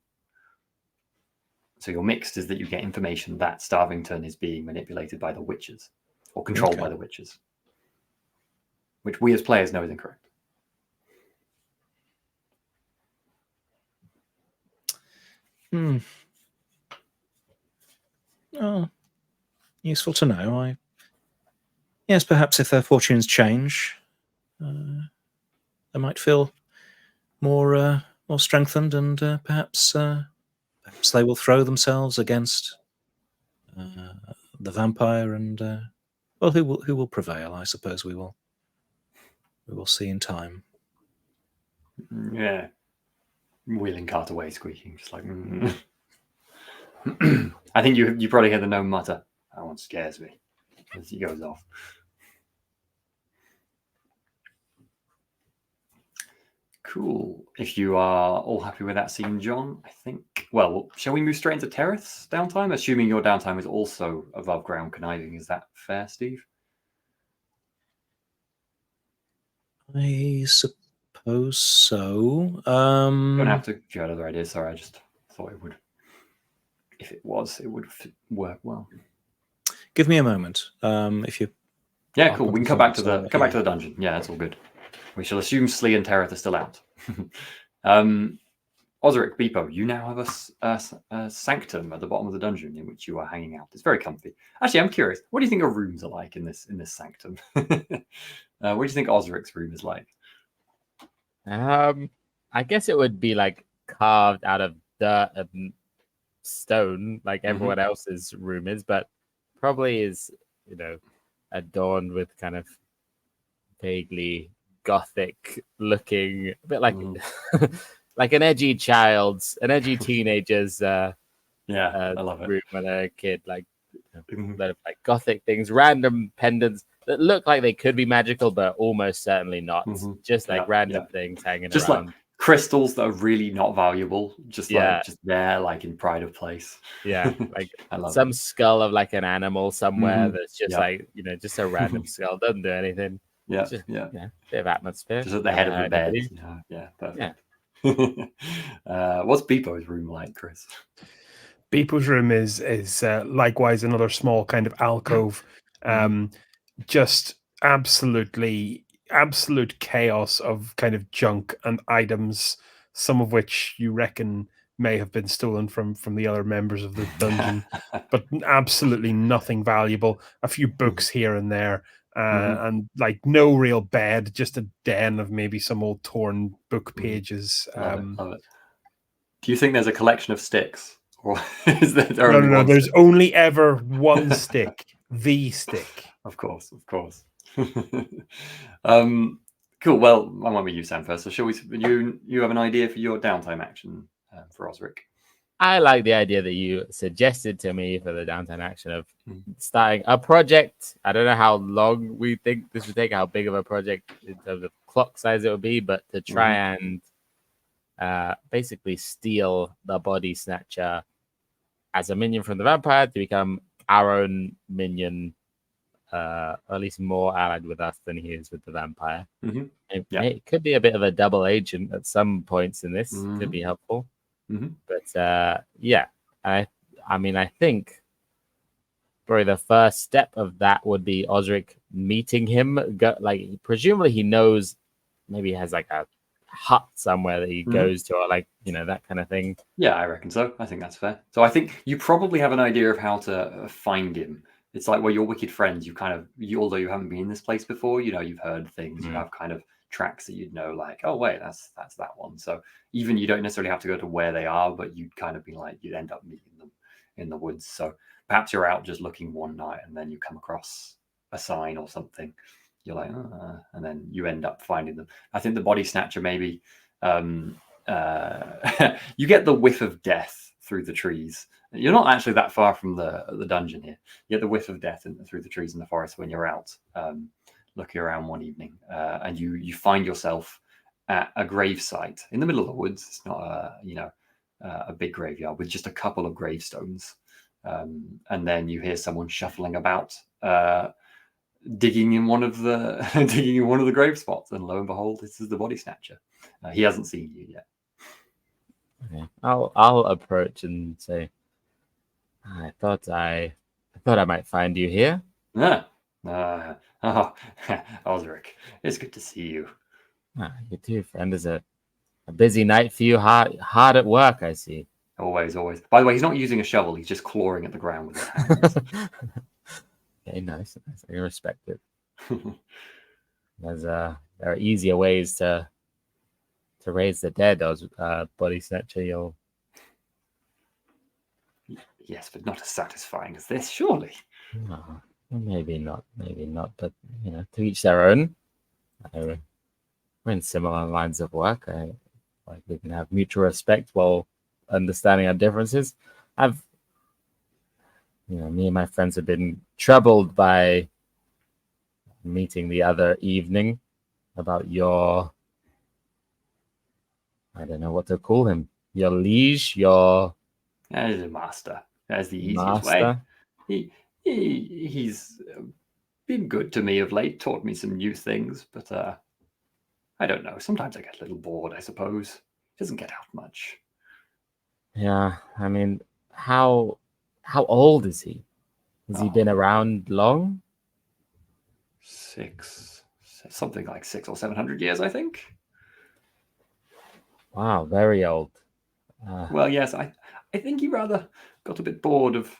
So your mixed is that you get information that Starvington is being manipulated by the witches or controlled by the witches, which we as players know is incorrect. Oh, useful to know. Yes, perhaps if their fortunes change, they might feel more strengthened, and perhaps they will throw themselves against the vampire, and who will prevail? I suppose we will see in time. Yeah, wheeling cart away, squeaking, just like. I think you probably hear the gnome mutter. That one scares me as he goes off. Cool. If you are all happy with that scene, John, I think. Well, shall we move straight into Terrace downtime? Assuming your downtime is also above ground conniving. Is that fair, Steve? I suppose so. You don't have to. If you had other ideas, sorry, I just thought it would. If it was, it would work well. Give me a moment. If you. Yeah, cool. We can come back to the dungeon. Yeah, that's all good. We shall assume Slee and Tereth are still out. Osric, Beepo, you now have a sanctum at the bottom of the dungeon in which you are hanging out. It's very comfy. Actually, I'm curious. What do you think your rooms are like in this sanctum? What do you think Osric's room is like? I guess it would be like carved out of dirt and stone, like everyone else's room is, but probably is adorned with kind of vaguely gothic looking, a bit like like an edgy teenager's I love it. room when they're a kid, like lot of like gothic things, random pendants that look like they could be magical but almost certainly not. Just like random things hanging just around. Like crystals that are really not valuable, just there, like in pride of place. Yeah, like some skull of like an animal somewhere that's just like just a random skull, doesn't do anything. Bit of atmosphere. Just at the head of the bed. Perfect. What's Beepo's room like, Chris? Beepo's room is likewise another small kind of alcove. Just absolute chaos of kind of junk and items, some of which you reckon may have been stolen from the other members of the dungeon, but absolutely nothing valuable. A few books here and there, and like no real bed, just a den of maybe some old torn book pages. Love it. Do you think there's a collection of sticks, or is there? No. There's only ever one stick. The stick. Of course. Cool. Well, I want you, Sam, first. So, shall we? You have an idea for your downtime action for Osric? I like the idea that you suggested to me for the downtime action of starting a project. I don't know how long we think this would take, how big of a project in terms of clock size it would be, but to try and basically steal the body snatcher as a minion from the vampire to become our own minion or at least more allied with us than he is with the vampire. Mhm. It could be a bit of a double agent at some points in this. Could be helpful. But yeah, I mean, I think probably the first step of that would be Osric meeting him. Like, presumably he knows, maybe he has like a hut somewhere that he goes to, or like, that kind of thing. Yeah, I reckon so. I think that's fair. So I think you probably have an idea of how to find him. It's like, well, you're wicked friends. Although you haven't been in this place before, you've heard things. You have kind of tracks that you'd know, like, oh wait, that's that one. So even you don't necessarily have to go to where they are, but you'd kind of be like, you'd end up meeting them in the woods. So perhaps you're out just looking one night, and then you come across a sign or something. You're like, and then you end up finding them. I think the body snatcher maybe. You get the whiff of death through the trees. You're not actually that far from the dungeon here. You get the whiff of death through the trees in the forest when you're out looking around one evening, and you find yourself at a grave site in the middle of the woods. It's not a big graveyard with just a couple of gravestones, and then you hear someone shuffling about, digging in one of the grave spots, and lo and behold, this is the body snatcher. He hasn't seen you yet. Okay. I'll approach and say, I thought I might find you here. Osric, it's good to see you. You too, friend. Is a busy night for you. Hard at work, I see. Always. By the way, he's not using a shovel. He's just clawing at the ground with his hands. Okay, nice. I respect it. There are easier ways to raise the dead, body snatcher. Yes, but not as satisfying as this, surely. No, maybe not. But to each their own. We're in similar lines of work. Like we can have mutual respect while understanding our differences. Me and my friends have been troubled by meeting the other evening about your, I don't know what to call him, your liege, your... He's a master. That's the easiest master. way. He's been good to me of late, taught me some new things, but I don't know. Sometimes I get a little bored, I suppose. He doesn't get out much. Yeah, I mean, how old is he? Has he been around long? Something like 600 or 700 years, I think. Wow, very old. Well, yes, I think he rather got a bit bored of,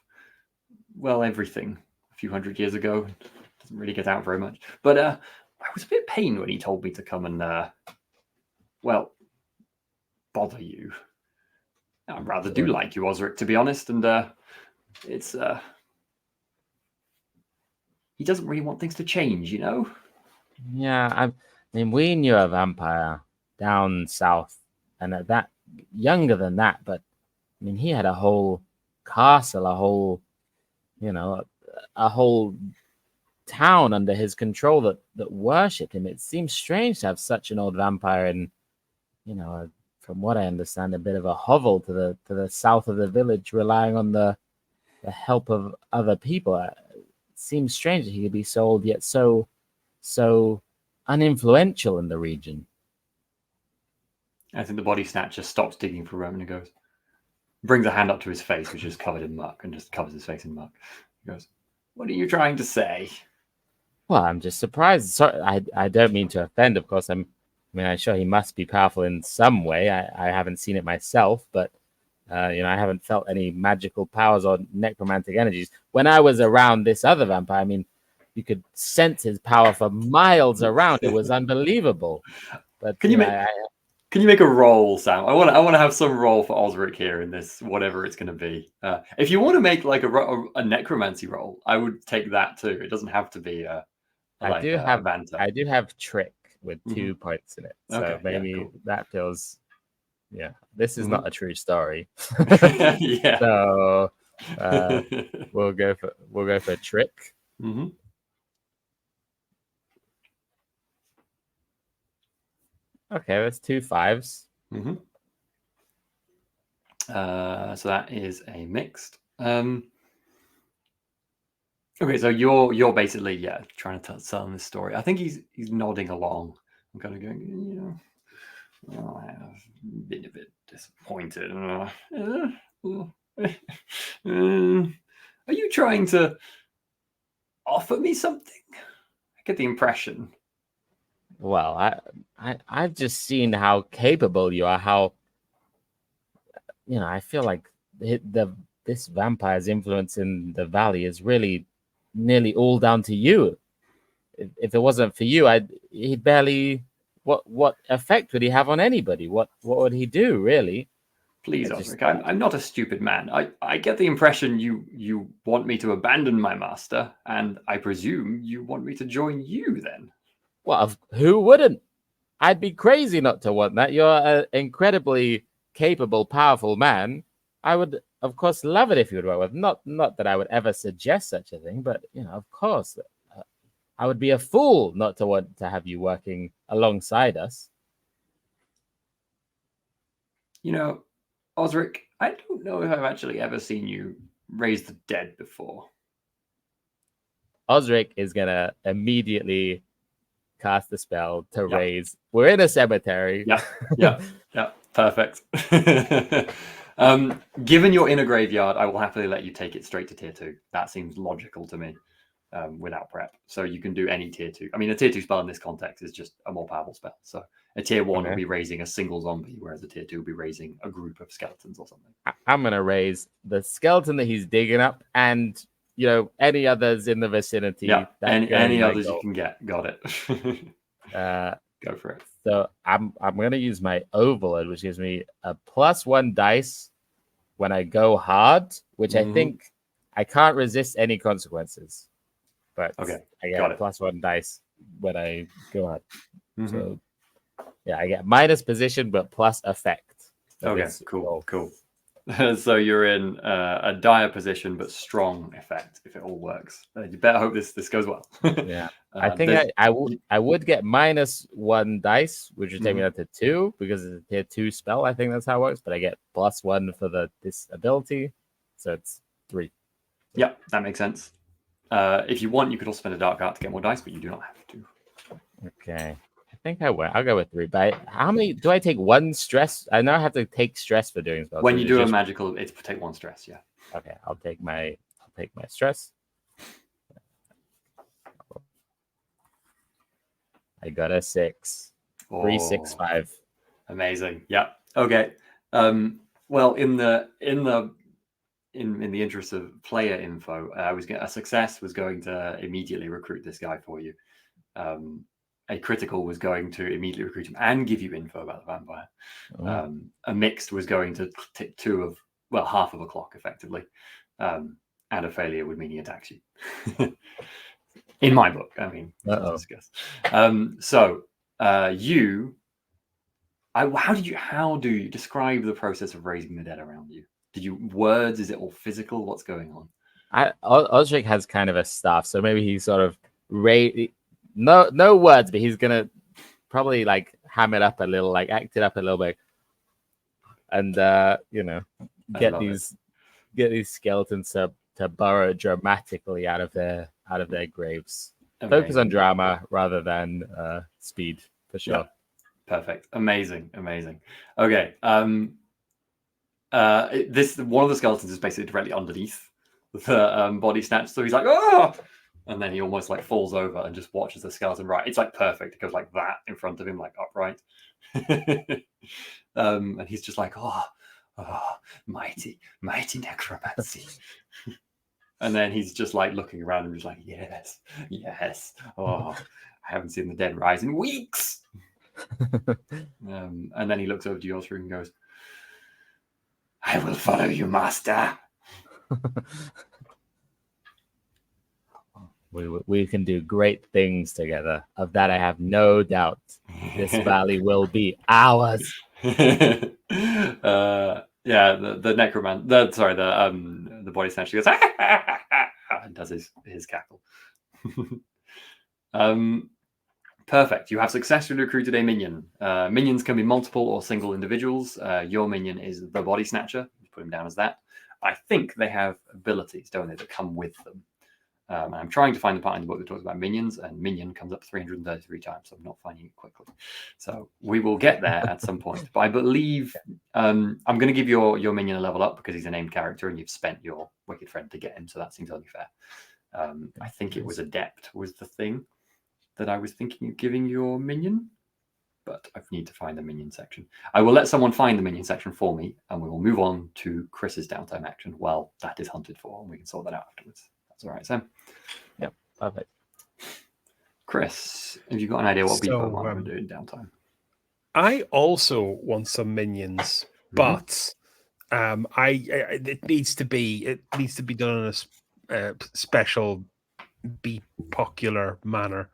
everything a few hundred years ago. Doesn't really get out very much. But I was a bit pained when he told me to come and, bother you. I rather do like you, Osric, to be honest, and it's... he doesn't really want things to change, Yeah, I mean, we knew a vampire down south, and at that, younger than that, but I mean, he had a whole castle, a whole town under his control that worshipped him. It seems strange to have such an old vampire in, from what I understand, a bit of a hovel to the south of the village, relying on the help of other people. It seems strange that he could be so old yet so uninfluential in the region. I think the body snatcher stops digging for a moment and goes, brings a hand up to his face, which is covered in muck, and just covers his face in muck. He goes, "What are you trying to say?" Well, I'm just surprised. Sorry, I don't mean to offend, of course. I'm sure he must be powerful in some way. I haven't seen it myself, but I haven't felt any magical powers or necromantic energies. When I was around this other vampire, I mean, you could sense his power for miles around. It was unbelievable. But Can you make a roll, Sam? I want to have some roll for Osric here in this, whatever it's going to be. If you want to make like a necromancy roll, I would take that too. It doesn't have to be I do have trick with 2 points in it, so maybe that feels. Yeah, this is not a true story. Yeah. So we'll go for trick. Mm-hmm. Okay, that's 2 5s. Mm-hmm. So that is a mixed. Okay, so you're basically trying to tell him this story. I think he's nodding along. I'm kind of going, I have been a bit disappointed. Are you trying to offer me something? I get the impression. Well, I've just seen how capable you are. How I feel like this vampire's influence in the valley is really nearly all down to you. If it wasn't for you, he barely. What effect would he have on anybody? What would he do, really? Please, Osric, I'm not a stupid man. I get the impression you want me to abandon my master, and I presume you want me to join you then. Well, who wouldn't? I'd be crazy not to want that. You're an incredibly capable, powerful man. I would, of course, love it if you would work with. Not that I would ever suggest such a thing, but of course, I would be a fool not to want to have you working alongside us. Osric, I don't know if I've actually ever seen you raise the dead before. Osric is gonna immediately cast a spell to raise. We're in a cemetery. Yeah, perfect. Given you're in a graveyard, I will happily let you take it straight to tier 2. That seems logical to me, without prep. So you can do any tier 2. I mean, a tier 2 spell in this context is just a more powerful spell. So a tier 1 will be raising a single zombie, whereas a tier 2 will be raising a group of skeletons or something. I'm gonna raise the skeleton that he's digging up, and any others in the vicinity. Yeah, any others you can get. Got it. Go for it. So I'm gonna use my overload, which gives me a +1 dice when I go hard, which I think I can't resist any consequences. But I get a +1 dice when I go hard. So I get minus position but plus effect. Okay, cool. So you're in a dire position but strong effect if it all works. You better hope this goes well. Yeah, I think I would get -1 dice, which would take me up to 2 because it's a tier 2 spell. I think that's how it works. But I get +1 for this ability, so it's 3. Yeah, that makes sense. If you want, you could also spend a dark art to get more dice, but you do not have to. Okay. I think I will. I'll go with 3. But how many do I take? 1 stress? I know I have to take stress for doing spells. When you do a magical, it's take 1 stress. Yeah. Okay, I'll take my stress. I got a 6. 3, 6, 5. Amazing. Yeah. Okay. Well, in the interest of player info, a success was going to immediately recruit this guy for you. A critical was going to immediately recruit him and give you info about the vampire. A mixed was going to tick half of a clock effectively, and a failure would mean he attacks you. In my book, I mean, discuss. How do you describe the process of raising the dead around you? Words? Is it all physical? What's going on? Osric has kind of a staff, so maybe he sort of no words, but he's gonna probably like ham it up a little, like act it up a little bit, and get these skeletons to burrow dramatically out of their graves. Amazing. Focus on drama rather than speed for sure. Yeah. Perfect. Amazing. Okay. This one of the skeletons is basically directly underneath the body snatch, so he's like, oh, and then he almost like falls over and just watches the skeleton. Right, it's like perfect. It goes like that in front of him, like upright, and he's just like, oh, mighty necromancy. And then he's just like looking around and just like, yes. Oh, I haven't seen the dead rise in weeks. And then he looks over to Osric and goes, I will follow you, master. We can do great things together. Of that, I have no doubt. This valley will be ours. The body snatcher goes and does his cackle. Perfect. You have successfully recruited a minion. Minions can be multiple or single individuals. Your minion is the body snatcher. You put him down as that. I think they have abilities, don't they, that come with them. And I'm trying to find the part in the book that talks about minions, and minion comes up 333 times, so I'm not finding it quickly. So we will get there at some point. But I believe I'm going to give your minion a level up because he's a named character and you've spent your wicked friend to get him, so that seems only fair. I think it was adept was the thing that I was thinking of giving your minion, but I need to find the minion section. I will let someone find the minion section for me, and we will move on to Chris's downtime action while that is hunted for, and we can sort that out afterwards. That's all right, Sam. Yep, perfect. Chris, have you got an idea what people want to do in downtime? I also want some minions, but it needs to be done in a special, be popular manner.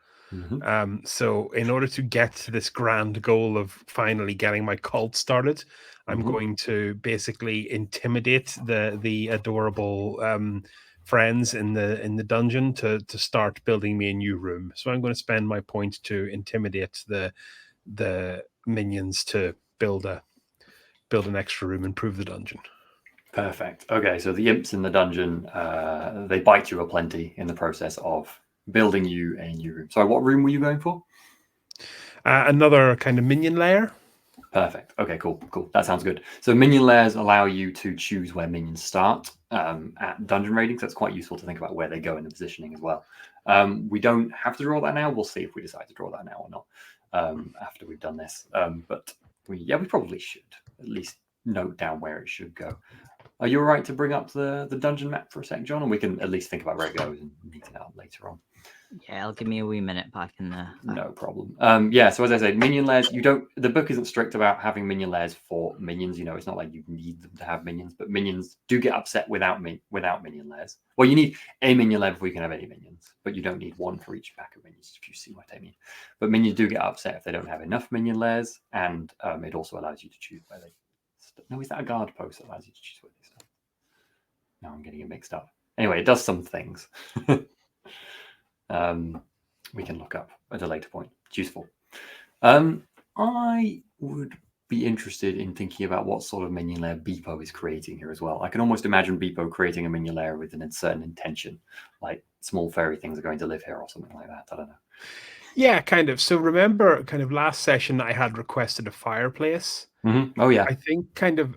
So in order to get to this grand goal of finally getting my cult started, I'm going to basically intimidate the adorable friends in the dungeon to start building me a new room. So I'm going to spend my point to intimidate the minions to build an extra room, improve the dungeon. Perfect. Okay, so the imps in the dungeon, they bite you aplenty in the process of building you a new room. So what room were you going for? Another kind of minion layer. Perfect. Okay, cool. That sounds good. So minion layers allow you to choose where minions start at dungeon raiding. So it's quite useful to think about where they go in the positioning as well. We don't have to draw that now. We'll see if we decide to draw that now or not after we've done this. But we probably should at least note down where it should go. Are you all right to bring up the dungeon map for a sec, John? And we can at least think about where it goes and neat it out later on. Yeah, it'll give me a wee minute, but I can. No problem. So as I said, minion layers. The book isn't strict about having minion layers for minions. You know, it's not like you need them to have minions, but minions do get upset without minion layers. Well, you need a minion layer before you can have any minions, but you don't need one for each pack of minions. If you see what I mean. But minions do get upset if they don't have enough minion layers, and it also allows you to choose where they. No, is that a guard post that allows you to choose where they start? No, I'm getting it mixed up. Anyway, it does some things. We can look up at a later point. It's useful. I would be interested in thinking about what sort of minion layer Beepo is creating here as well. I can almost imagine Beepo creating a minion layer with a certain intention, like small fairy things are going to live here or something like that. I don't know. Yeah, kind of. So remember, kind of last session, I had requested a fireplace. Oh yeah. I think kind of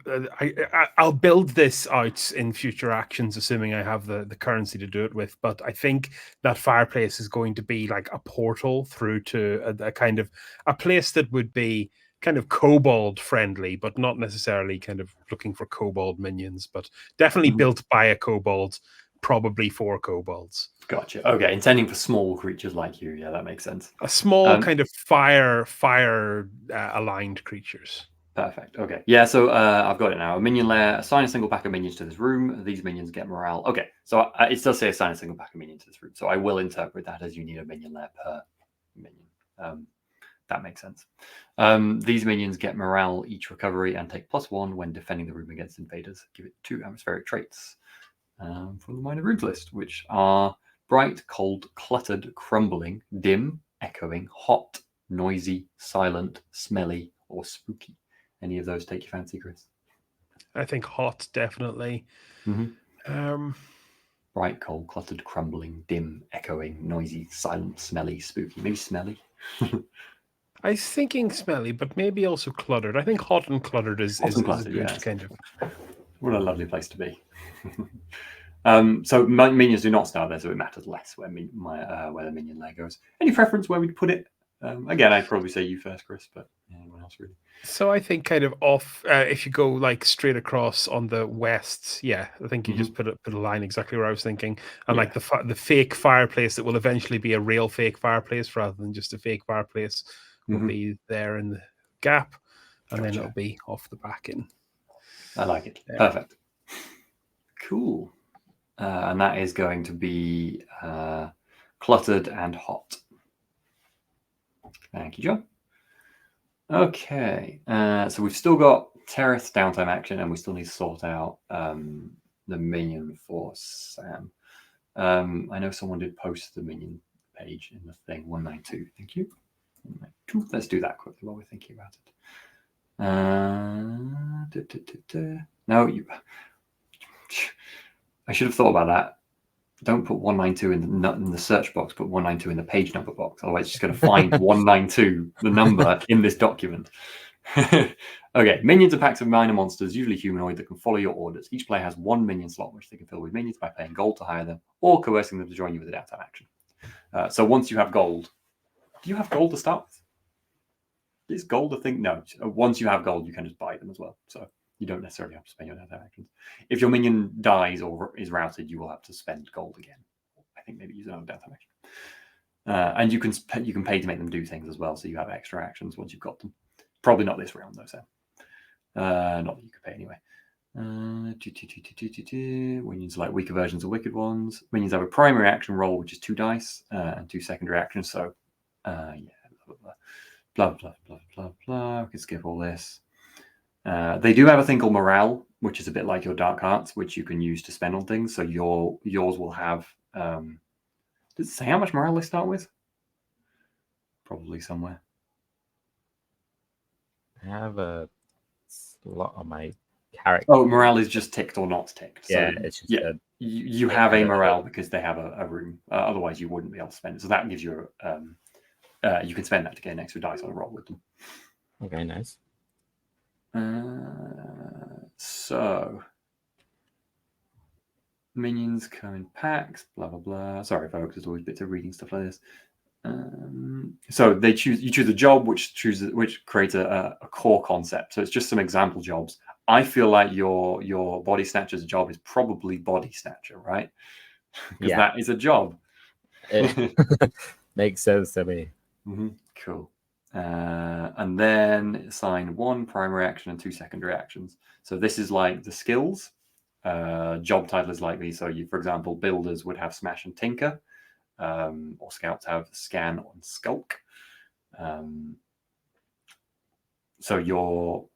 I'll build this out in future actions, assuming I have the currency to do it with. But I think that fireplace is going to be like a portal through to a kind of a place that would be kind of kobold friendly, but not necessarily kind of looking for kobold minions, but definitely built by a kobold, probably for kobolds. Gotcha. Okay, intending for small creatures like you. Yeah, that makes sense. A small kind of fire aligned creatures. Perfect. Okay. Yeah, so I've got it now. A minion layer. Assign a single pack of minions to this room. These minions get morale. Okay, so it does say assign a single pack of minions to this room. So I will interpret that as you need a minion layer per minion. That makes sense. These minions get morale each recovery and take +1 when defending the room against invaders. Give it 2 atmospheric traits from the minor runes list, which are bright, cold, cluttered, crumbling, dim, echoing, hot, noisy, silent, smelly, or spooky. Any of those take your fancy, Chris? I think hot, definitely. Bright, cold, cluttered, crumbling, dim, echoing, noisy, silent, smelly, spooky. Maybe smelly. I was thinking smelly, but maybe also cluttered. I think hot and cluttered is cluttered, good, kind of. What a lovely place to be. So minions do not start there, so it matters less where the minion layer goes. Any preference where we'd put it? Again, I'd probably say you first, Chris, but anyone else really? So I think kind of off, if you go like straight across on the west, yeah, I think you just put a line exactly where I was thinking, and like the fake fireplace that will eventually be a real fake fireplace rather than just a fake fireplace will be there in the gap, and then it'll be off the back in. I like it. There. Perfect. Cool. And that is going to be cluttered and hot. Thank you, John. Okay, so we've still got Terrace downtime action, and we still need to sort out the minion for Sam. I know someone did post the minion page in the thing, 192. Thank you. 192. Let's do that quickly while we're thinking about it. No, I should have thought about that. Don't put 192 in the search box. Put 192 in the page number box. Otherwise, it's just going to find 192, the number in this document. Okay, minions are packs of minor monsters, usually humanoid, that can follow your orders. Each player has 1 minion slot, which they can fill with minions by paying gold to hire them, or coercing them to join you with a downtime action. So once you have gold, do you have gold to start with? Is gold a thing? No. Once you have gold, you can just buy them as well. So you don't necessarily have to spend your downtime actions. If your minion dies or is routed, you will have to spend gold again. I think maybe use another downtime action. And you can pay to make them do things as well, so you have extra actions once you've got them. Probably not this round though, so not that you could pay anyway. Minions are like weaker versions of wicked ones. Minions have a primary action roll, which is 2 dice, and 2 secondary actions. So yeah, blah blah blah blah blah. We can skip all this. They do have a thing called morale, which is a bit like your dark arts, which you can use to spend on things. So yours will have. Does it say how much morale they start with? Probably somewhere. I have a slot on my character. Oh, morale is just ticked or not ticked. So, Yeah, it's just yeah. You have a morale because they have a room. Otherwise, you wouldn't be able to spend it. So that gives you you can spend that to get an extra dice on a roll with them. Okay, nice. So minions come in packs. Blah blah blah. Sorry, folks. There's always bits of reading stuff like this. So you choose a job which creates a core concept. So it's just some example jobs. I feel like your body snatcher's job is probably body snatcher, right? Because that is a job. It makes sense to me. Mm-hmm. Cool. And then assign 1 primary action and 2 secondary actions. So this is like the skills. Job title is like these. So for example, builders would have smash and tinker. Or scouts have scan and skulk. So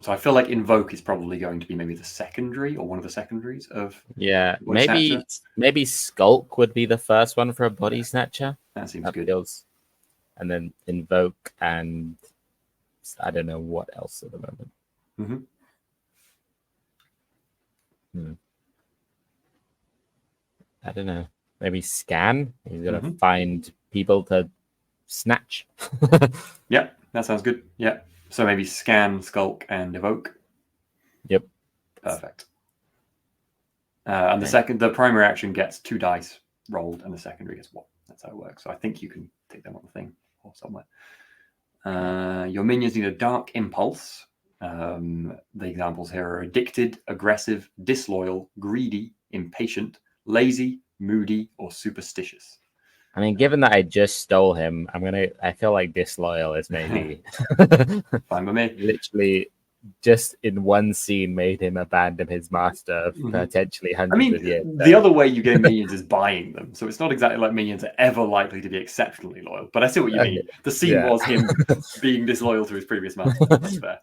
I feel like invoke is probably going to be maybe the secondary or one of the secondaries of maybe skulk would be the first one for a body snatcher. That seems good. And then invoke, and I don't know what else at the moment. I don't know. Maybe scan. He's gonna find people to snatch. Yeah, that sounds good. Yeah. So maybe scan, skulk, and evoke. Yep. Perfect. And the primary action gets 2 dice rolled, and the secondary gets 1. That's how it works. So I think you can take them on the thing or somewhere. Your minions need a dark impulse. The examples here are addicted, aggressive, disloyal, greedy, impatient, lazy, moody, or superstitious. I mean, given that I just stole him, I feel like disloyal is maybe fine by me. Literally, just in one scene, made him abandon his master of potentially hundreds of years. The other way you gain minions is buying them, so it's not exactly like minions are ever likely to be exceptionally loyal. But I see what you mean. The scene was him being disloyal to his previous master. That's fair.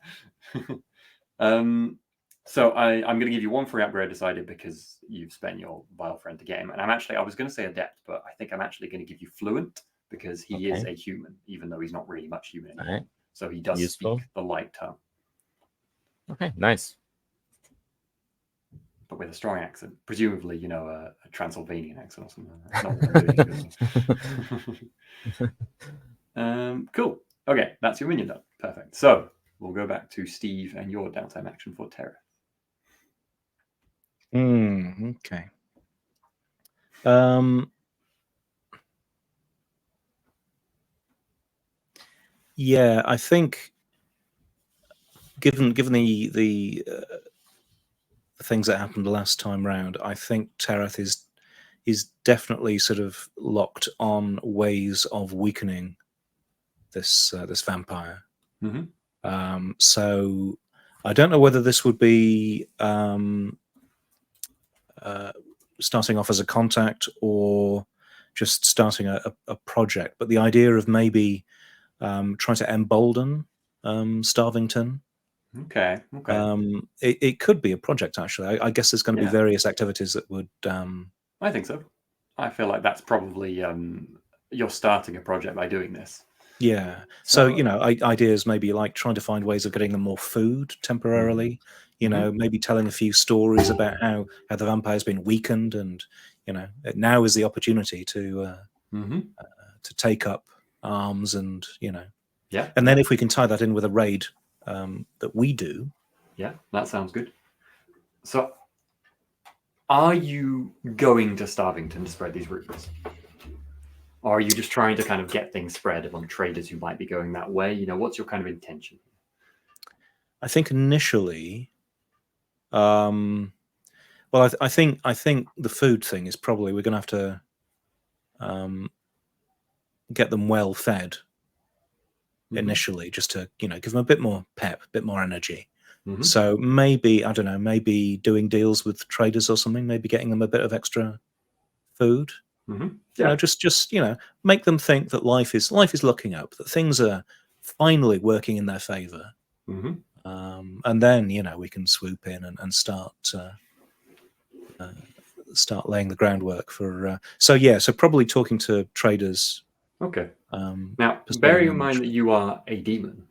So I'm going to give you 1 free upgrade decided because you've spent your vile friend to get him. And I was going to say adept, but I think I'm actually going to give you fluent because he is a human, even though he's not really much human anymore. Right. So he does speak the light tongue. Okay, nice. But with a strong accent, presumably, a Transylvanian accent or something. Not what cool. Okay, that's your minion done. Perfect. So we'll go back to Steve and your downtime action for Terra. Okay. Yeah, I think given the things that happened last time round, I think Terath is definitely sort of locked on ways of weakening this vampire. So I don't know whether this would be starting off as a contact or just starting a project, but the idea of maybe trying to embolden Starvington. Okay. It could be a project, actually. I guess there's going to be various activities that would... I think so. I feel like that's probably... you're starting a project by doing this. Yeah. So ideas maybe like trying to find ways of getting them more food temporarily, You know, maybe telling a few stories about how the vampire's been weakened, and now is the opportunity to take up arms, and and then if we can tie that in with a raid that we do. Yeah, that sounds good. So, are you going to Starvington to spread these rumors? Or are you just trying to kind of get things spread among traders who might be going that way? What's your kind of intention? I think initially, well, I think the food thing is probably we're going to have to get them well fed initially, just to give them a bit more pep, a bit more energy. So maybe, I don't know, maybe doing deals with traders or something, maybe getting them a bit of extra food. Just make them think that life is looking up, that things are finally working in their favor. And then we can swoop in and start laying the groundwork for. So probably talking to traders. Okay. Now, bearing in mind that you are a demon,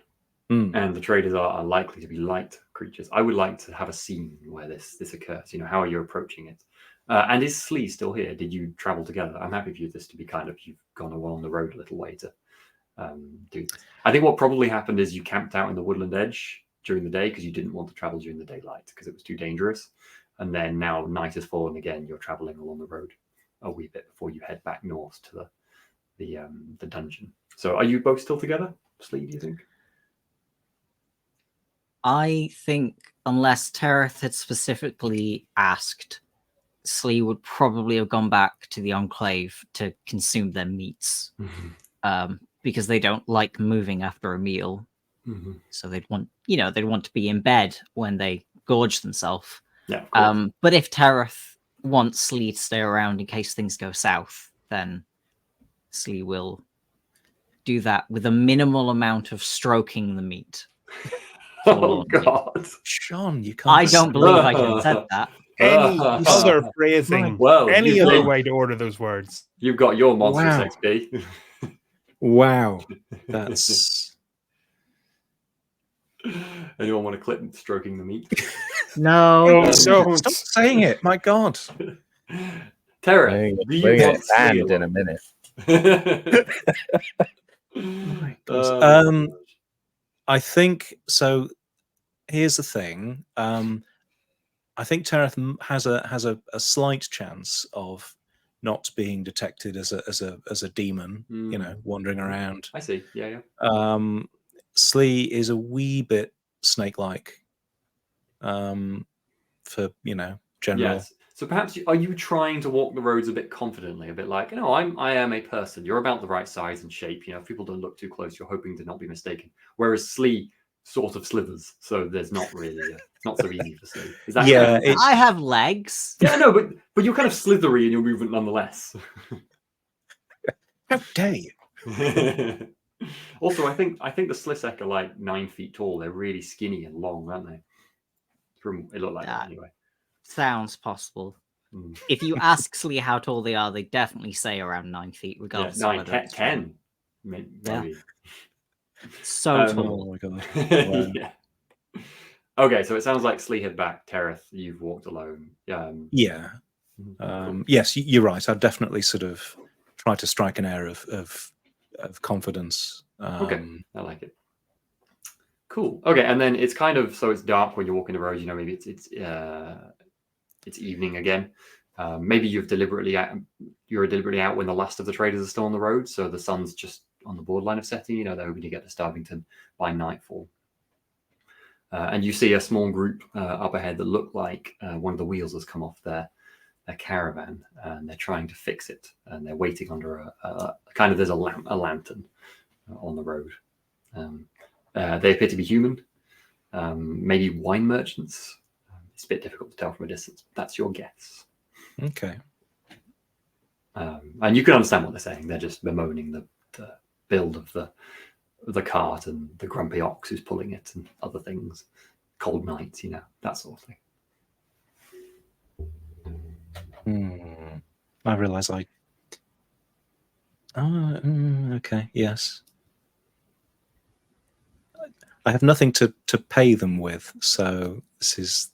and the traders are likely to be light creatures, I would like to have a scene where this occurs. How are you approaching it? And is Slee still here? Did you travel together? I'm happy for this to be kind of, you've gone along the road a little way to do this. I think what probably happened is you camped out in the woodland edge during the day because you didn't want to travel during the daylight because it was too dangerous. And then now night has fallen again, you're traveling along the road a wee bit before you head back north to the dungeon. So are you both still together, Slee, do you think? I think unless Tereth had specifically asked, Slee would probably have gone back to the Enclave to consume their meats, because they don't like moving after a meal. So they'd want to be in bed when they gorge themselves. Yeah. But if Tereth wants Slee to stay around in case things go south, then Slee will do that with a minimal amount of stroking the meat. Oh God, Sean, you can't. I don't believe I could have said that. Any other phrasing? Well, any other way to order those words? You've got your monstrous XP. Wow, that's. Anyone want to clip stroking the meat? No, Stop saying it. My God. Tara, do you want banned in a minute? My God. I think so. Here's the thing. I think Tereth has a slight chance of not being detected as a demon, wandering around. I see. Yeah. Slee is a wee bit snake-like. For general. Yes. So perhaps are you trying to walk the roads a bit confidently, a bit like, I am a person. You're about the right size and shape. If people don't look too close, you're hoping to not be mistaken. Whereas Slee sort of slithers, so there's not really not so easy for Slee. Is that I have legs. Yeah, no, but you're kind of slithery in your movement nonetheless. How dare you? Also, I think the Slisek are like 9 feet tall. They're really skinny and long, aren't they? It looked like that anyway. Sounds possible. If you ask Slee how tall they are, they definitely say around 9 feet, regardless of whether it's 10. Maybe. Yeah. So tall. Oh my God. Wow. Yeah. Okay, so it sounds like Slee head back. Tereth, you've walked alone. Yeah. Yes, you're right. I'd definitely sort of try to strike an air of confidence. Okay, I like it. Cool. Okay, and then it's kind of it's dark when you're walking the road. Maybe it's evening again. Maybe you're deliberately out when the last of the traders are still on the road, so the sun's just on the borderline of setting. They're hoping to get to Starvington by nightfall. And you see a small group up ahead that look like one of the wheels has come off their caravan, and they're trying to fix it, and they're waiting under there's a lantern on the road. They appear to be human, maybe wine merchants. It's a bit difficult to tell from a distance, but that's your guess. Okay. And you can understand what they're saying. They're just bemoaning the build of the cart and the grumpy ox who's pulling it and other things. Cold nights, that sort of thing. I realise okay, yes. I have nothing to pay them with, so this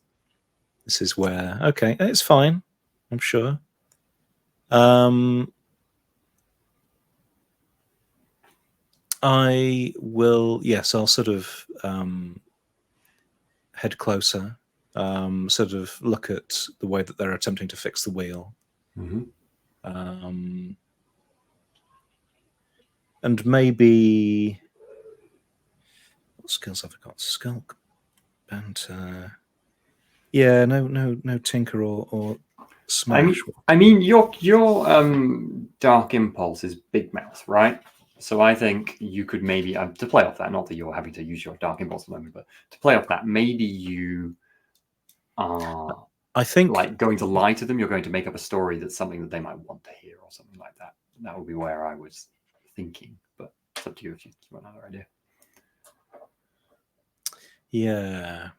is where, okay, it's fine, I'm sure. I will, yes, I'll sort of head closer, sort of look at the way that they're attempting to fix the wheel. And maybe, what skills have I got? Skulk, banter. Yeah, no tinker or smash. I mean, your dark impulse is big mouth, right? So I think you could maybe to play off that. Not that you're having to use your dark impulse at the moment, but to play off that, maybe you are. I think, like, going to lie to them. You're going to make up a story that's something that they might want to hear, or something like that. That would be where I was thinking, but it's up to you if you want another idea. Yeah.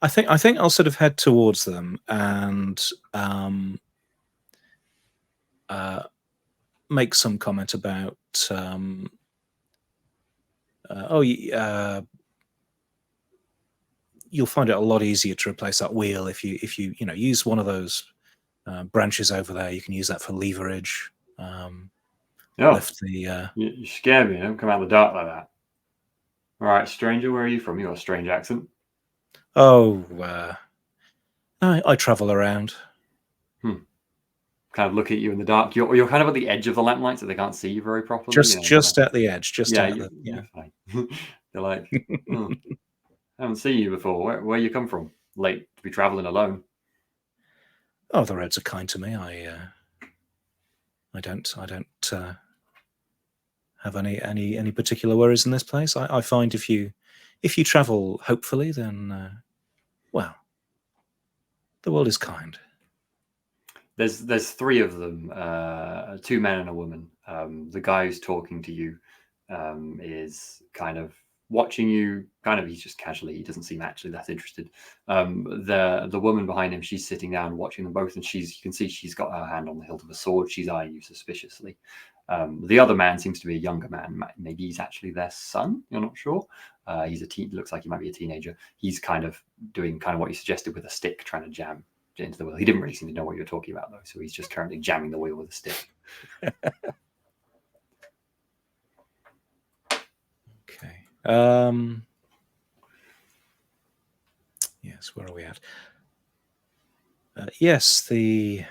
I think I'll sort of head towards them and make some comment about you'll find it a lot easier to replace that wheel if you use one of those branches over there. You can use that for leverage. Lift the. You scare me. Don't come out of the dark like that. All right, stranger, where are you from? You got a strange accent. Oh, I travel around. Kind of look at you in the dark. You're kind of at the edge of the lamplight, so they can't see you very properly. Just at the edge. You're fine. They're like, I haven't seen you before. Where you come from? Late to be traveling alone. Oh, the roads are kind to me. I don't have any particular worries in this place. I find if you travel hopefully, then well, the world is kind. There's three of them, 2 men and a woman. The guy who's talking to you is kind of watching you. He's just casually. He doesn't seem actually that interested. The woman behind him, she's sitting down watching them both, and you can see she's got her hand on the hilt of a sword. She's eyeing you suspiciously. The other man seems to be a younger man. Maybe he's actually their son. You're not sure. He's looks like he might be a teenager. He's kind of doing what you suggested with a stick, trying to jam into the wheel. He didn't really seem to know what you were talking about, though, so he's just currently jamming the wheel with a stick. Okay. Yes, where are we at? Yes, the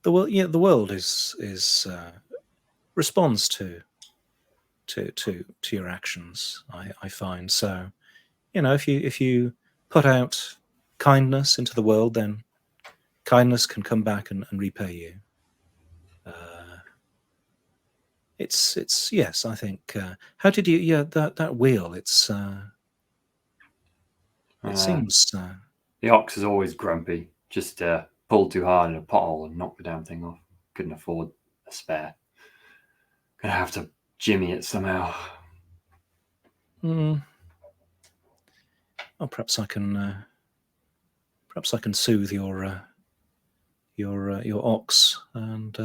world. Yeah, the world is responds to your actions. I find so. If you put out kindness into the world, then kindness can come back and repay you. It's yes, I think. How did you? Yeah, that wheel. It seems. The ox is always grumpy. Just pulled too hard in a pothole and knocked the damn thing off. Couldn't afford a spare. Gonna have to jimmy it somehow. Well, perhaps I can soothe your ox, and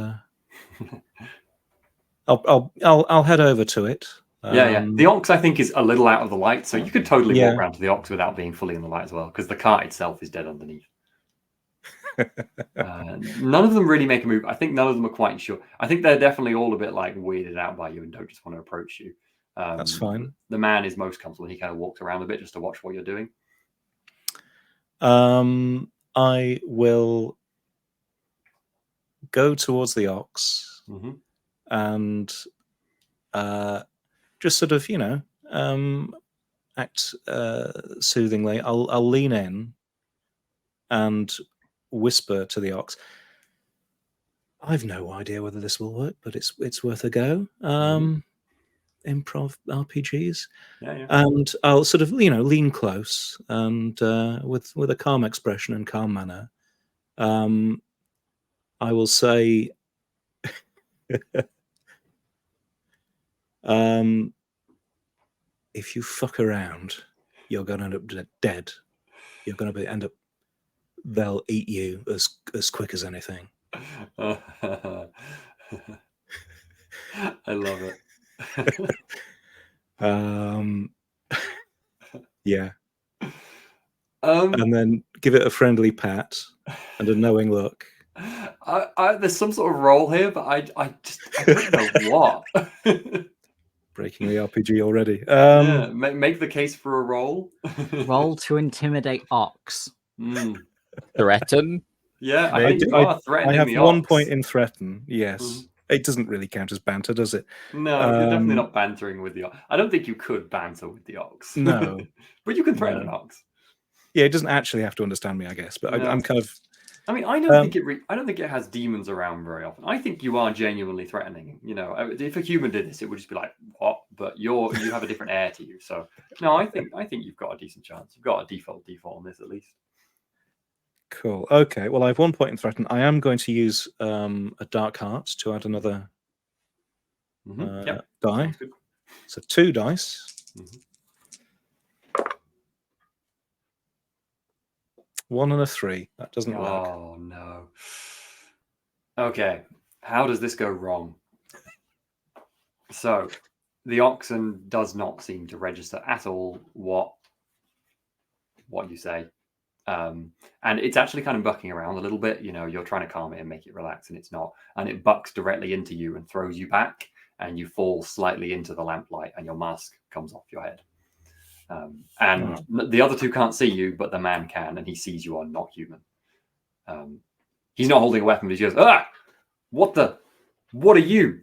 I'll head over to it. Yeah. The ox, I think, is a little out of the light, so you could totally walk around to the ox without being fully in the light as well, because the cart itself is dead underneath. None of them really make a move. I think none of them are quite sure. I think they're definitely all a bit weirded out by you and don't just want to approach you. That's fine. The man is most comfortable. He kind of walks around a bit just to watch what you're doing. I will go towards the ox and just sort of, act soothingly. I'll lean in and whisper to the ox. I've no idea whether this will work, but it's worth a go. Improv RPGs. Yeah. And I'll sort of, lean close and with a calm expression and calm manner, I will say, if you fuck around, you're going to end up dead. You're going to end up. They'll eat you as quick as anything. I love it. Yeah. And then give it a friendly pat and a knowing look. There's some sort of roll here, but I don't know what. Breaking the RPG already. Yeah, make the case for a roll. Roll to intimidate Ox. Threaten? Yeah, I think you are threatening I have the 1 Ox. point in threaten. Yes. It doesn't really count as banter, does it? No, you're definitely not bantering with the Ox. I don't think you could banter with the Ox. No. But you can threaten an Ox. Yeah, it doesn't actually have to understand me, I guess. But No. I'm kind of... I mean, I don't think it has demons around very often. I think you are genuinely threatening. You know, if a human did this, it would just be like, what? But you have a different air to you. So no, I think you've got a decent chance. You've got a default on this at least. Cool. Okay. Well, I have 1 point in threaten. I am going to use a dark heart to add another die. So 2 dice. 1 and a 3. That doesn't work. Oh no. Okay. How does this go wrong? So the oxen does not seem to register at all what you say. And it's actually kind of bucking around a little bit. You know, you're trying to calm it and make it relax, and it's not. And it bucks directly into you and throws you back, and you fall slightly into the lamplight, and your mask comes off your head. And the other two can't see you, but the man can, and he sees you are not human. He's not holding a weapon, but he goes, what are you?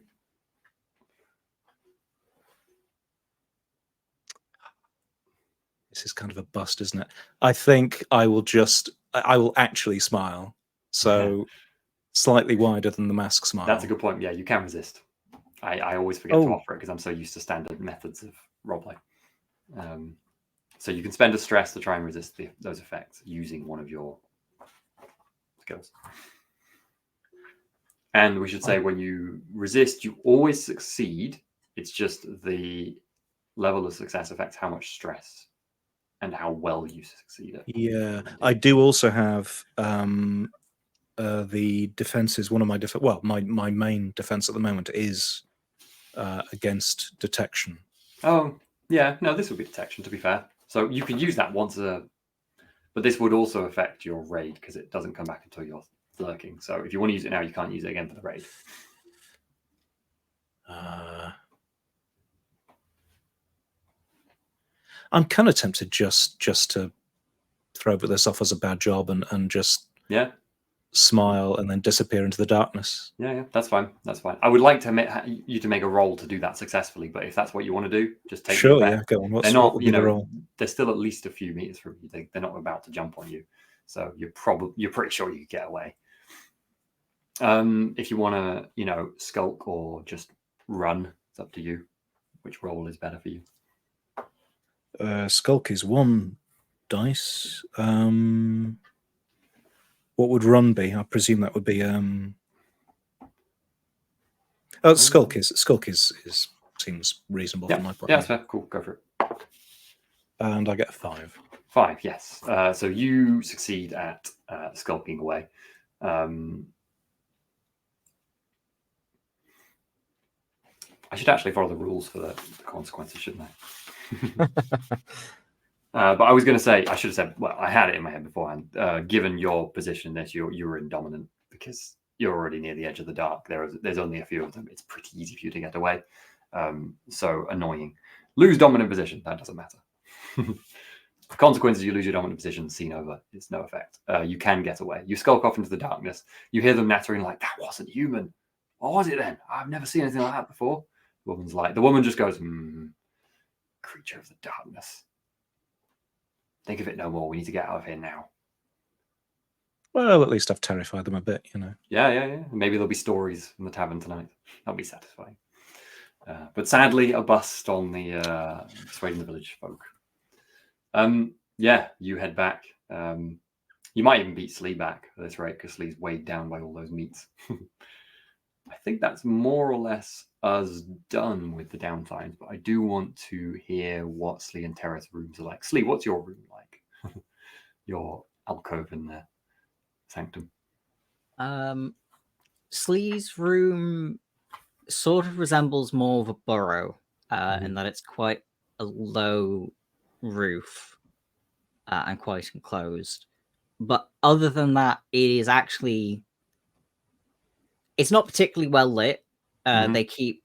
This is kind of a bust, isn't it? I think I will actually smile. So slightly wider than the mask smile. That's a good point. Yeah, you can resist. I always forget to offer it because I'm so used to standard methods of roleplay. So you can spend a stress to try and resist those effects using one of your skills. And we should say when you resist, you always succeed. It's just the level of success affects how much stress and how well you succeed it. Yeah, I do also have the defenses. One of my my main defense at the moment is against detection. Oh, yeah. No, this would be detection, to be fair. So you could use that once but this would also affect your raid because it doesn't come back until you're lurking. So if you want to use it now, you can't use it again for the raid. I'm kind of tempted just to throw this off as a bad job and just smile and then disappear into the darkness. Yeah, that's fine. That's fine. I would like to you to make a roll to do that successful, but if that's what you want to do, just take it back. Yeah, go on. They're not, you know, they're still at least a few meters from you. They're not about to jump on you, so you're pretty sure you could get away. If you want to, you know, skulk or just run, it's up to you. Which roll is better for you? Skulk is 1 dice. What would run be? I presume that would be skulk is seems reasonable from my point. Yeah, that's fair. Cool, go for it. And I get a 5. 5, yes. So you succeed at skulking away. I should actually follow the rules for the consequences, shouldn't I? But I was going to say, I should have said, well, I had it in my head beforehand. Given your position in this, you were indominant because you're already near the edge of the dark. There's only a few of them. It's pretty easy for you to get away. So annoying. Lose dominant position. That doesn't matter. Consequences, you lose your dominant position, scene over. It's no effect. You can get away. You skulk off into the darkness. You hear them nattering like, that wasn't human. What was it then? I've never seen anything like that before. The woman just goes, creature of the darkness. Think of it no more. We need to get out of here now. Well, at least I've terrified them a bit, you know. Yeah. Maybe there'll be stories in the tavern tonight. That'll be satisfying. But sadly, a bust on the persuading the village folk. You head back. You might even beat Slee back at this rate because Slee's weighed down by all those meats. I think that's more or less us done with the downtimes, but I do want to hear what Slee and Terra's rooms are like. Slee, what's your room like? Your alcove in the sanctum. Slee's room sort of resembles more of a burrow in that it's quite a low roof and quite enclosed. But other than that, it's not particularly well lit. They keep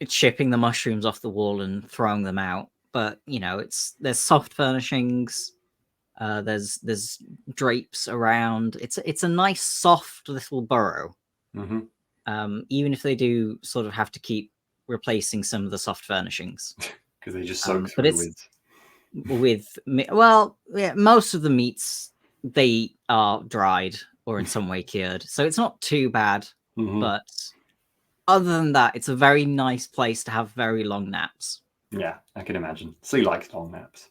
chipping the mushrooms off the wall and throwing them out. But there's soft furnishings. There's drapes around. It's a nice soft little burrow. Even if they do sort of have to keep replacing some of the soft furnishings because they just soak but through it's with most of the meats, they are dried or in some way cured, so it's not too bad. But other than that, it's a very nice place to have very long naps. Yeah, I can imagine. Slee likes long naps.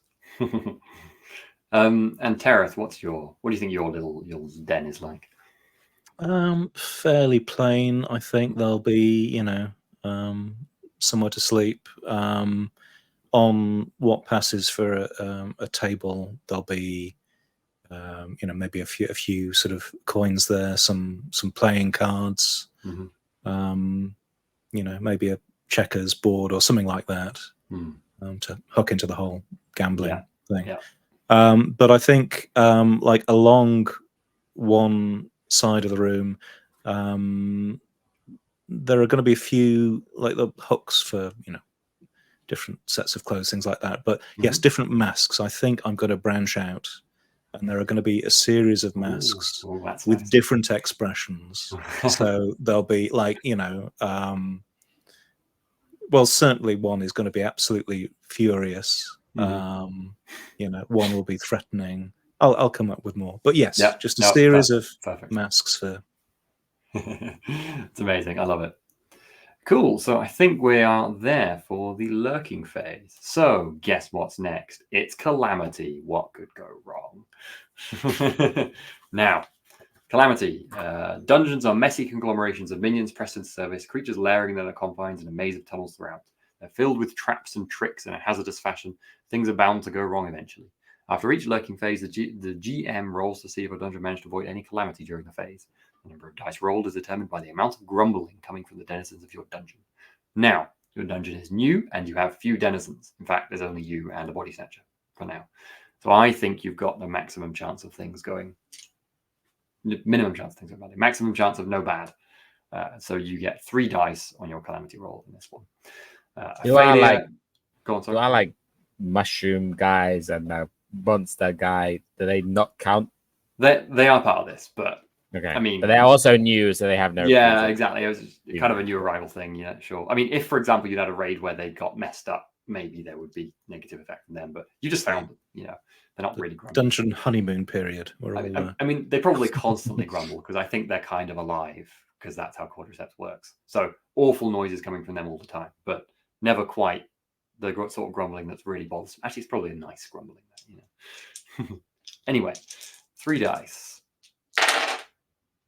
And Tereth, what do you think your den is like? Fairly plain. I think there'll be, somewhere to sleep. On what passes for a table, there'll be, maybe a few sort of coins there, some playing cards, maybe a checkers board or something like that, to hook into the whole gambling thing. Yeah. But I think, like along one side of the room, there are going to be a few like the hooks for different sets of clothes, things like that. But yes, different masks. I think I'm going to branch out, and there are going to be a series of masks with nice. different expressions. So there'll be like well, certainly one is going to be absolutely furious. One will be threatening. I'll come up with more, but yes, just a series of masks for. It's amazing. I love it. Cool. So I think we are there for the lurking phase. So guess what's next? It's Calamity. What could go wrong? Now, Calamity. Dungeons are messy conglomerations of minions pressed into service, creatures layering in their confines in a maze of tunnels throughout. They're filled with traps and tricks in a hazardous fashion. Things are bound to go wrong eventually. After each lurking phase, the GM rolls to see if a dungeon managed to avoid any calamity during the phase. The number of dice rolled is determined by the amount of grumbling coming from the denizens of your dungeon. Now, your dungeon is new and you have few denizens. In fact, there's only you and a body snatcher for now. So I think you've got the maximum chance of things going... Minimum chance of things going bad. Maximum chance of no bad. So you get 3 dice on your calamity roll in this one. Do I like mushroom guys and monster guy? Do they not count? They are part of this, but okay. I mean, but they're also new, so they have no. Yeah, exactly. It was kind of a new arrival thing. Yeah, sure. I mean, if for example you'd had a raid where they got messed up, maybe there would be negative effect from them. But you just found them. They're not really grumbling. Dungeon honeymoon period. I mean, they probably constantly grumble because I think they're kind of alive because that's how Quadriceps works. So awful noises coming from them all the time, but never quite the sort of grumbling that's really bothersome. Actually, it's probably a nice grumbling. Anyway, 3 dice.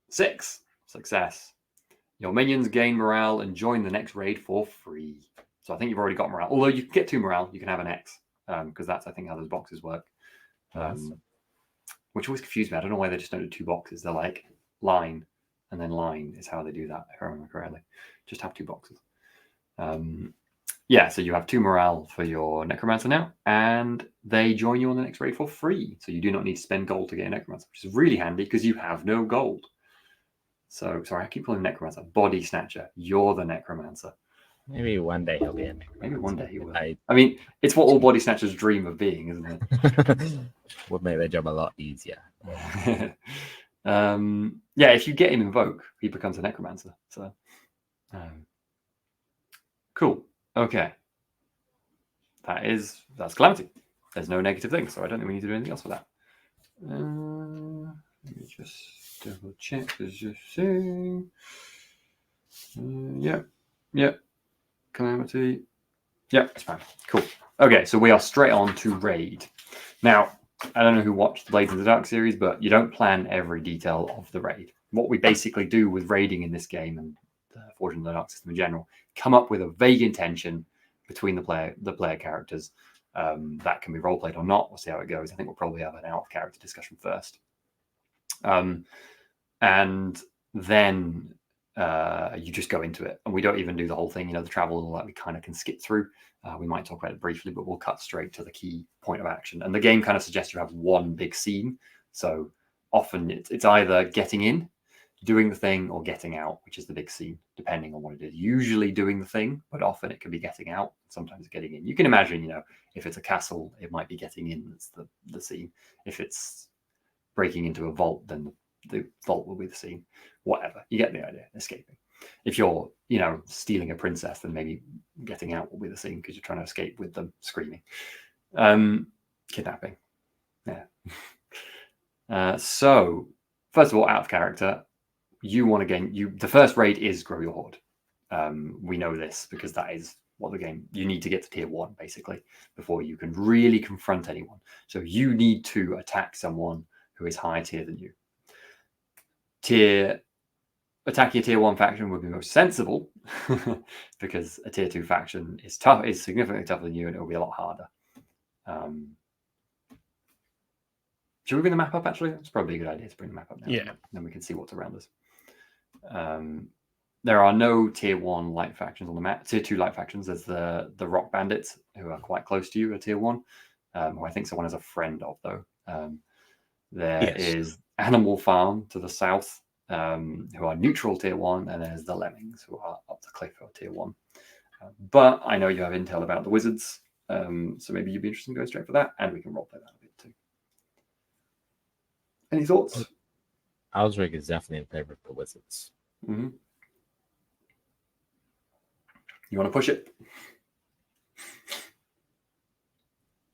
6. Success. Your minions gain morale and join the next raid for free. So I think you've already got morale. Although you can get 2 morale, you can have an X because that's, I think, how those boxes work. Which always confused me. I don't know why they just don't do 2 boxes. They're like line and then line is how they do that, if I remember correctly. Just have 2 boxes. So you have 2 morale for your necromancer now, and they join you on the next raid for free. So you do not need to spend gold to get a necromancer, which is really handy because you have no gold. So, sorry, I keep calling him necromancer. Body snatcher. You're the necromancer. Maybe one day he'll be a necromancer. Maybe one day he will. I mean, it's what all body snatchers dream of being, isn't it? Would make their job a lot easier. If you get him invoke, he becomes a necromancer. So, cool. Okay. That's Calamity. There's no negative thing, so I don't think we need to do anything else for that. Let me just double check. As you see. Calamity. It's fine. Cool. Okay, so we are straight on to raid. Now, I don't know who watched Blades in the Dark series, but you don't plan every detail of the raid. What we basically do with raiding in this game and the Forge in the Dark system in general, come up with a vague intention between the player characters. That can be roleplayed or not. We'll see how it goes. I think we'll probably have an out-of-character discussion first. And then you just go into it, and we don't even do the whole thing. The travel that we kind of can skip through. We might talk about it briefly, but we'll cut straight to the key point of action. And the game kind of suggests you have one big scene. So often it's either getting in, doing the thing, or getting out, which is the big scene, depending on what it is. Usually doing the thing, but often it can be getting out, sometimes getting in. You can imagine, if it's a castle, it might be getting in. That's the scene. If it's breaking into a vault, then the vault will be the scene. Whatever. You get the idea. Escaping. If you're, stealing a princess, then maybe getting out will be the scene because you're trying to escape with them screaming. Kidnapping. Yeah. So, first of all, out of character, you want to gain... The first raid is grow your horde. We know this because that is what the game... You need to get to tier 1, basically, before you can really confront anyone. So you need to attack someone who is higher tier than you. Attacking a tier 1 faction would be most sensible because a tier 2 faction is significantly tougher than you, and it will be a lot harder. Should we bring the map up, actually? It's probably a good idea to bring the map up now. Yeah. Then we can see what's around us. There are no tier 1 light factions on the map. Tier 2 light factions. There's the rock bandits, who are quite close to you, a tier 1, who I think someone is a friend of, though. There is Animal Farm to the south, who are neutral tier 1, and there's the Lemmings, who are up the cliff or tier 1. But I know you have intel about the wizards, so maybe you'd be interested in going straight for that, and we can roleplay that a bit too. Any thoughts? Osric is definitely in favor of the wizards. Mm-hmm. You want to push it?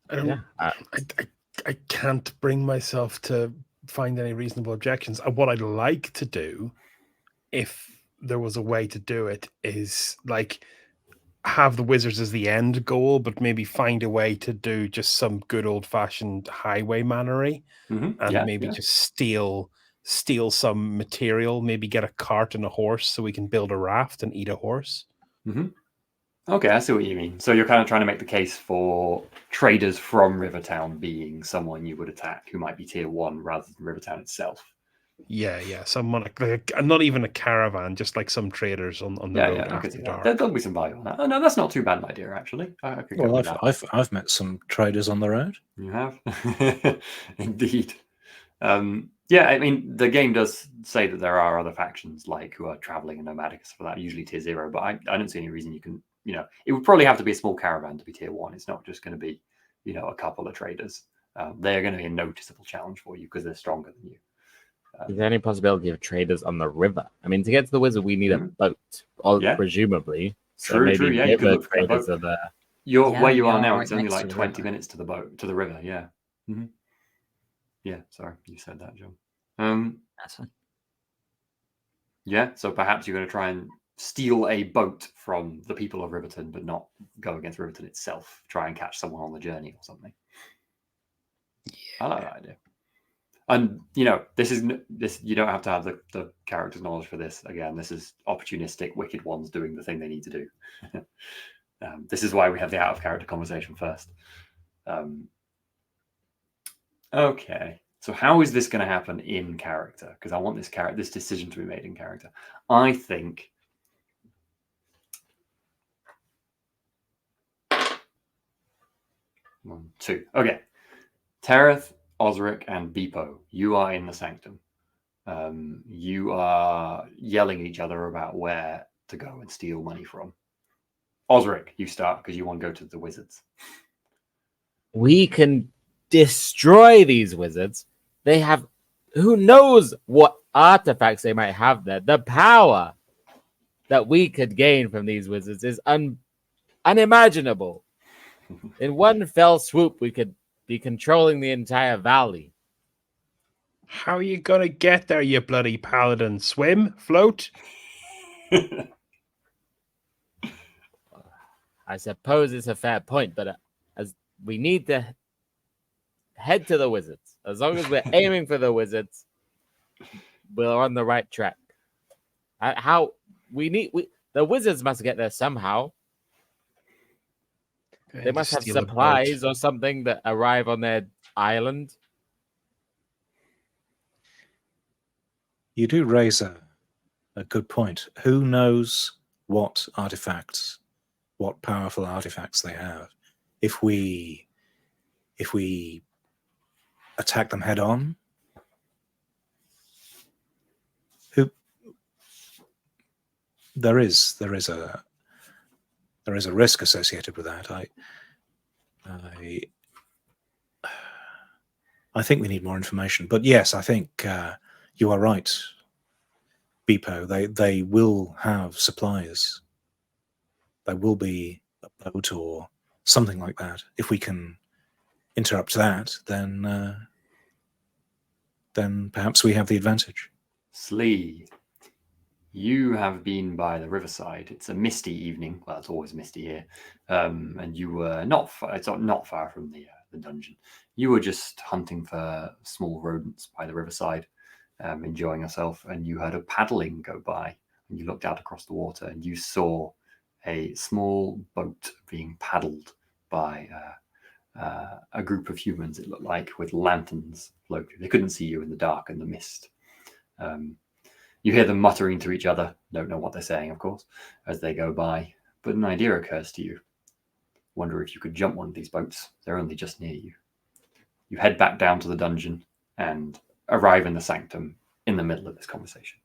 I can't bring myself to find any reasonable objections. What I'd like to do, if there was a way to do it, is have the wizards as the end goal, but maybe find a way to do just some good old-fashioned highwaymanery, and just steal some material, maybe get a cart and a horse so we can build a raft and eat a horse. Mm-hmm. Okay, I see what you mean. So you're kind of trying to make the case for traders from Rivertown being someone you would attack who might be tier 1 rather than Rivertown itself. Yeah. Someone not even a caravan, just some traders on the road after dark. There'll be some value on that. Oh no, that's not too bad an idea, actually. I could go with that. I've met some traders on the road. You have? Indeed. I mean, the game does say that there are other factions who are traveling and nomadic for that, usually tier 0, but I don't see any reason you can, it would probably have to be a small caravan to be tier 1. It's not just going to be, a couple of traders. They're going to be a noticeable challenge for you because they're stronger than you. Is there any possibility of traders on the river? I mean, to get to the wizard, we need a boat, presumably. True. Yeah, you could look for a boat. Are there. Where you are now, it's only 20 minutes to the river. Yeah. Mm-hmm. Yeah. Sorry, you said that, John. That's fine. Yeah. So perhaps you're going to try and steal a boat from the people of Riverton, but not go against Riverton itself. Try and catch someone on the journey or something. Yeah. I like that idea. And this you don't have to have the character's knowledge for this. Again, this is opportunistic wicked ones doing the thing they need to do. This is why we have the out of character conversation first. Okay, so how is this going to happen in character? Because I want this decision to be made in character. I think one, two. Okay, Tereth, Osric, and Beepo, you are in the sanctum. You are yelling at each other about where to go and steal money from. Osric, you start because you want to go to the wizards. We can destroy these wizards. They have, who knows what artifacts they might have there. The power that we could gain from these wizards is unimaginable. In one fell swoop, we could be controlling the entire valley. How are you gonna get there, you bloody paladin? Swim? Float? I suppose it's a fair point, but as we need to head to the wizards. As long as we're aiming for the wizards, we're on the right track. The wizards must get there somehow. They must have supplies or something that arrive on their island. You do raise a a good point. Who knows what powerful artifacts they have? If we attack them head on, there is a risk associated with that. I think we need more information. But yes, I think you are right, Beepo. They will have supplies. There will be a boat or something like that. If we can interrupt that, then perhaps we have the advantage. Slee, you have been by the riverside. It's a misty evening. Well, it's always misty here. And you were not far, it's not far from the dungeon. You were just hunting for small rodents by the riverside, enjoying yourself, and you heard a paddling go by. And you looked out across the water and you saw a small boat being paddled by a group of humans, it looked like, with lanterns floating. They couldn't see you in the dark and the mist. You hear them muttering to each other. Don't know what they're saying, of course, as they go by. But an idea occurs to you. Wonder if you could jump one of these boats. They're only just near you. You head back down to the dungeon and arrive in the sanctum in the middle of this conversation.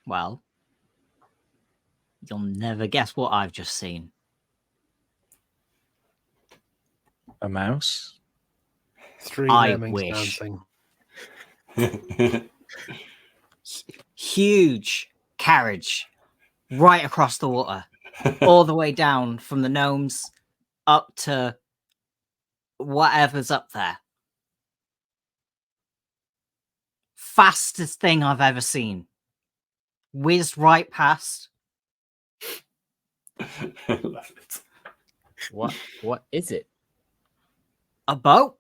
Well, you'll never guess what I've just seen. A mouse? 3 I lemmings wish. dancing. Huge carriage right across the water, all the way down from the gnomes up to whatever's up there. Fastest thing I've ever seen. Whizzed right past. Love it. What is it? A boat?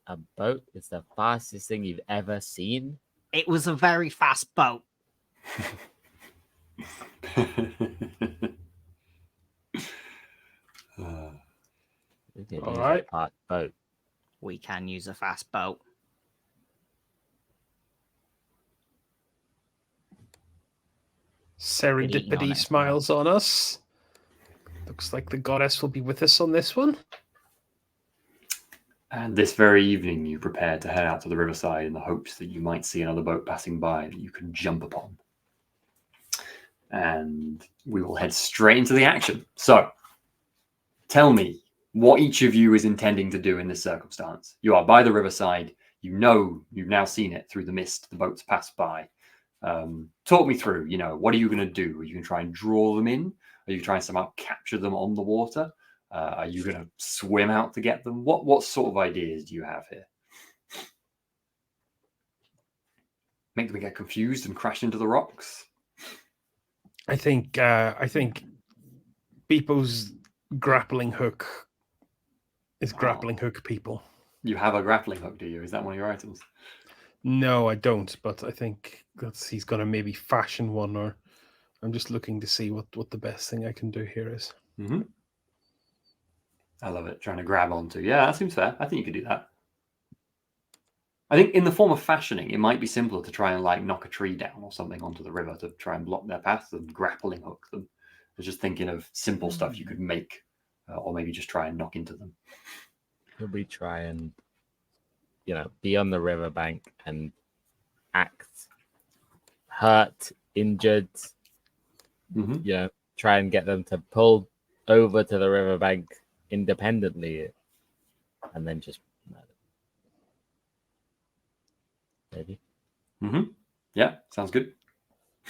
A boat is the fastest thing you've ever seen? It was a very fast boat. We could All use right. a fast boat. We can use a fast boat. Serendipity it. smiles on us. Looks like the goddess will be with us on this one. And this very evening, you prepare to head out to the riverside in the hopes that you might see another boat passing by that you can jump upon. And we will head straight into the action. So, tell me what each of you is intending to do in this circumstance. You are by the riverside. You know you've now seen it through the mist. The boats pass by. Talk me through, what are you going to do? Are you going to try and draw them in? Are you trying to somehow capture them on the water? Are you going to swim out to get them? What sort of ideas do you have here? Make them get confused and crash into the rocks? I think Beepo's grappling hook is grappling hook people. You have a grappling hook, do you? Is that one of your items? No, I don't, but I think he's going to maybe fashion one, or I'm just looking to see what the best thing I can do here is. Mm-hmm. I love it. Trying to grab onto. Yeah, that seems fair. I think you could do that. I think in the form of fashioning, it might be simpler to try and knock a tree down or something onto the river to try and block their path than grappling hook them. I was just thinking of simple stuff you could make, or maybe just try and knock into them. Could we try and, be on the riverbank and act hurt, injured, try and get them to pull over to the riverbank independently and then just maybe. Yeah, sounds good.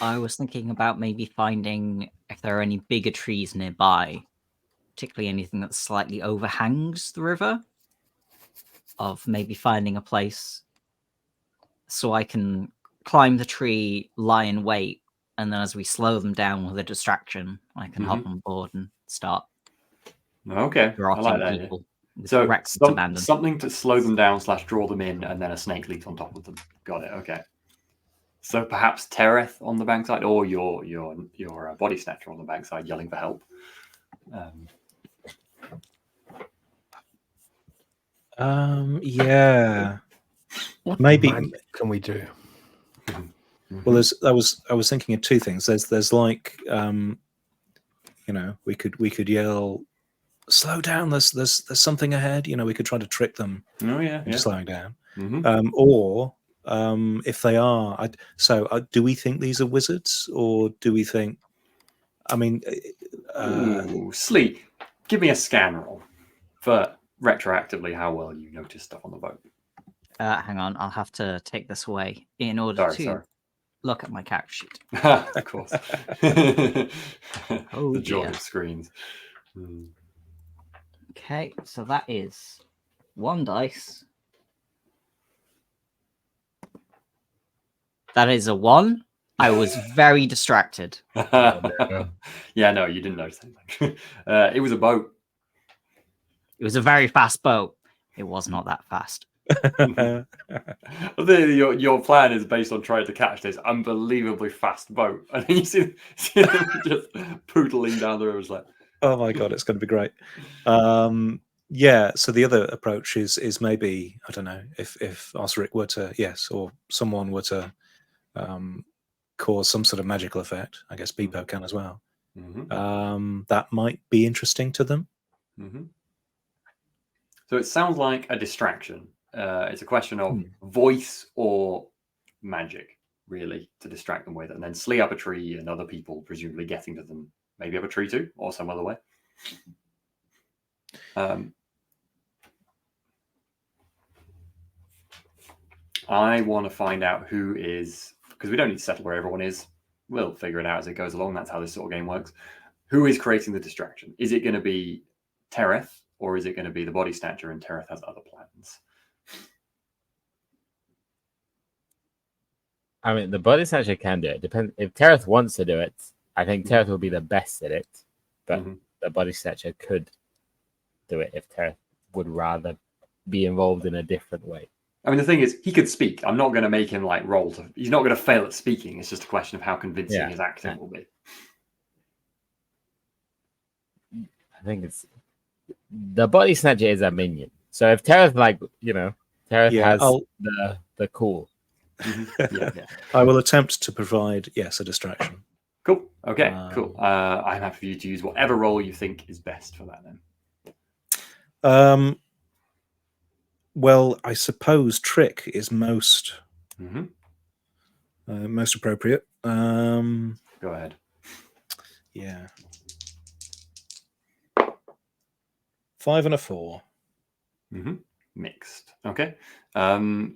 I was thinking about maybe finding if there are any bigger trees nearby, particularly anything that slightly overhangs the river, of maybe finding a place so I can climb the tree, lie in wait, and then as we slow them down with a distraction, I can hop on board and start Okay, I like that. people. So abandon. something to slow them down / draw them in, and then a snake leaps on top of them. Got it. Okay. So perhaps Tereth on the bankside, or your body snatcher on the bankside yelling for help. Yeah. What Maybe. magic can we do? Well, I was thinking of two things. There's like, we could yell, "Slow down! There's something ahead." We could try to trick them Oh yeah, into slowing down. Mm-hmm. If they are, do we think these are wizards, or do we think? I mean, Sleek, give me a scan roll for retroactively how well you notice stuff on the boat. Hang on, I'll have to take this away in order to look at my character sheet. Of course. Oh, the joy dear. of screens. Okay, so that is 1 dice. That is a 1. I was very distracted. Yeah, no, you didn't notice anything. It was a boat. It was a very fast boat. It was not that fast. Your plan is based on trying to catch this unbelievably fast boat, and then you see them just poodling down the river. It's like, oh my god, it's going to be great. Yeah. So the other approach is maybe, I don't know, if Osric were to, or someone were to cause some sort of magical effect. I guess Beepo can as well. That might be interesting to them. So it sounds like a distraction. It's a question of voice or magic, really, to distract them with, and then slee up a tree and other people presumably getting to them, maybe up a tree too, or some other way. I want to find out who is, because we don't need to settle where everyone is. We'll figure it out as it goes along. That's how this sort of game works. Who is creating the distraction? Is it going to be Tereth, or is it going to be the body snatcher and Tereth has other plans? I mean, the body snatcher can do it. Depends if Tereth wants to do it. I think Tereth will be the best at it, but the body snatcher could do it if Tereth would rather be involved in a different way. I mean, the thing is, he could speak. I'm not going to make him roll to. He's not going to fail at speaking. It's just a question of how convincing his acting will be. I think it's the body snatcher is a minion. So if Tereth, Tereth has the cool. I will attempt to provide a distraction. Cool. Okay. Cool. I'm happy for you to use whatever role you think is best for that. Then. Well, I suppose trick is most appropriate. Go ahead. Yeah. 5 and a 4. Mixed. Okay. Yell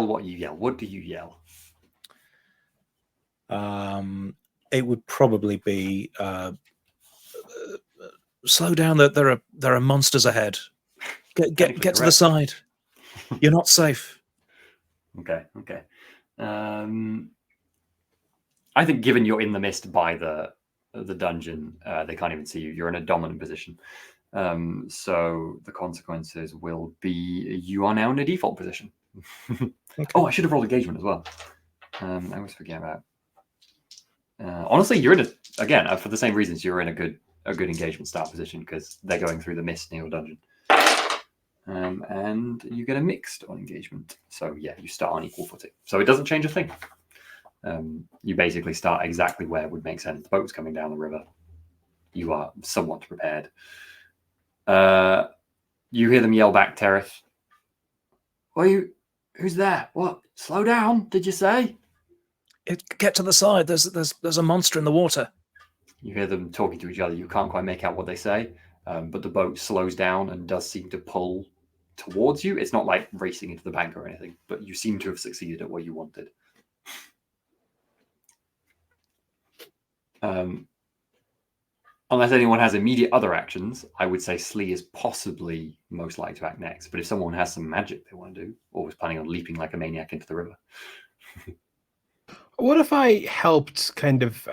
what you yell. What do you yell? It would probably be slow down. That there are monsters ahead. Get to the side. You're not safe. Okay. I think given you're in the mist by the dungeon, they can't even see you. You're in a dominant position. So the consequences will be you are now in a default position. Okay. Oh, I should have rolled engagement as well. I always forget about. Honestly, you're in again for the same reasons. You're in a good engagement start position because they're going through the mist in your dungeon. And you get a mixed on engagement. So yeah, you start on equal footing. So it doesn't change a thing. You basically start exactly where it would make sense. The boat's coming down the river. You are somewhat prepared. You hear them yell back, Tereth. Who's there? What? Slow down, did you say? Get to the side. There's a monster in the water. You hear them talking to each other. You can't quite make out what they say, but the boat slows down and does seem to pull towards you. It's not like racing into the bank or anything, but you seem to have succeeded at what you wanted. Unless anyone has immediate other actions, I would say Slee is possibly most likely to act next. But if someone has some magic they want to do, or was planning on leaping like a maniac into the river. What if I helped kind of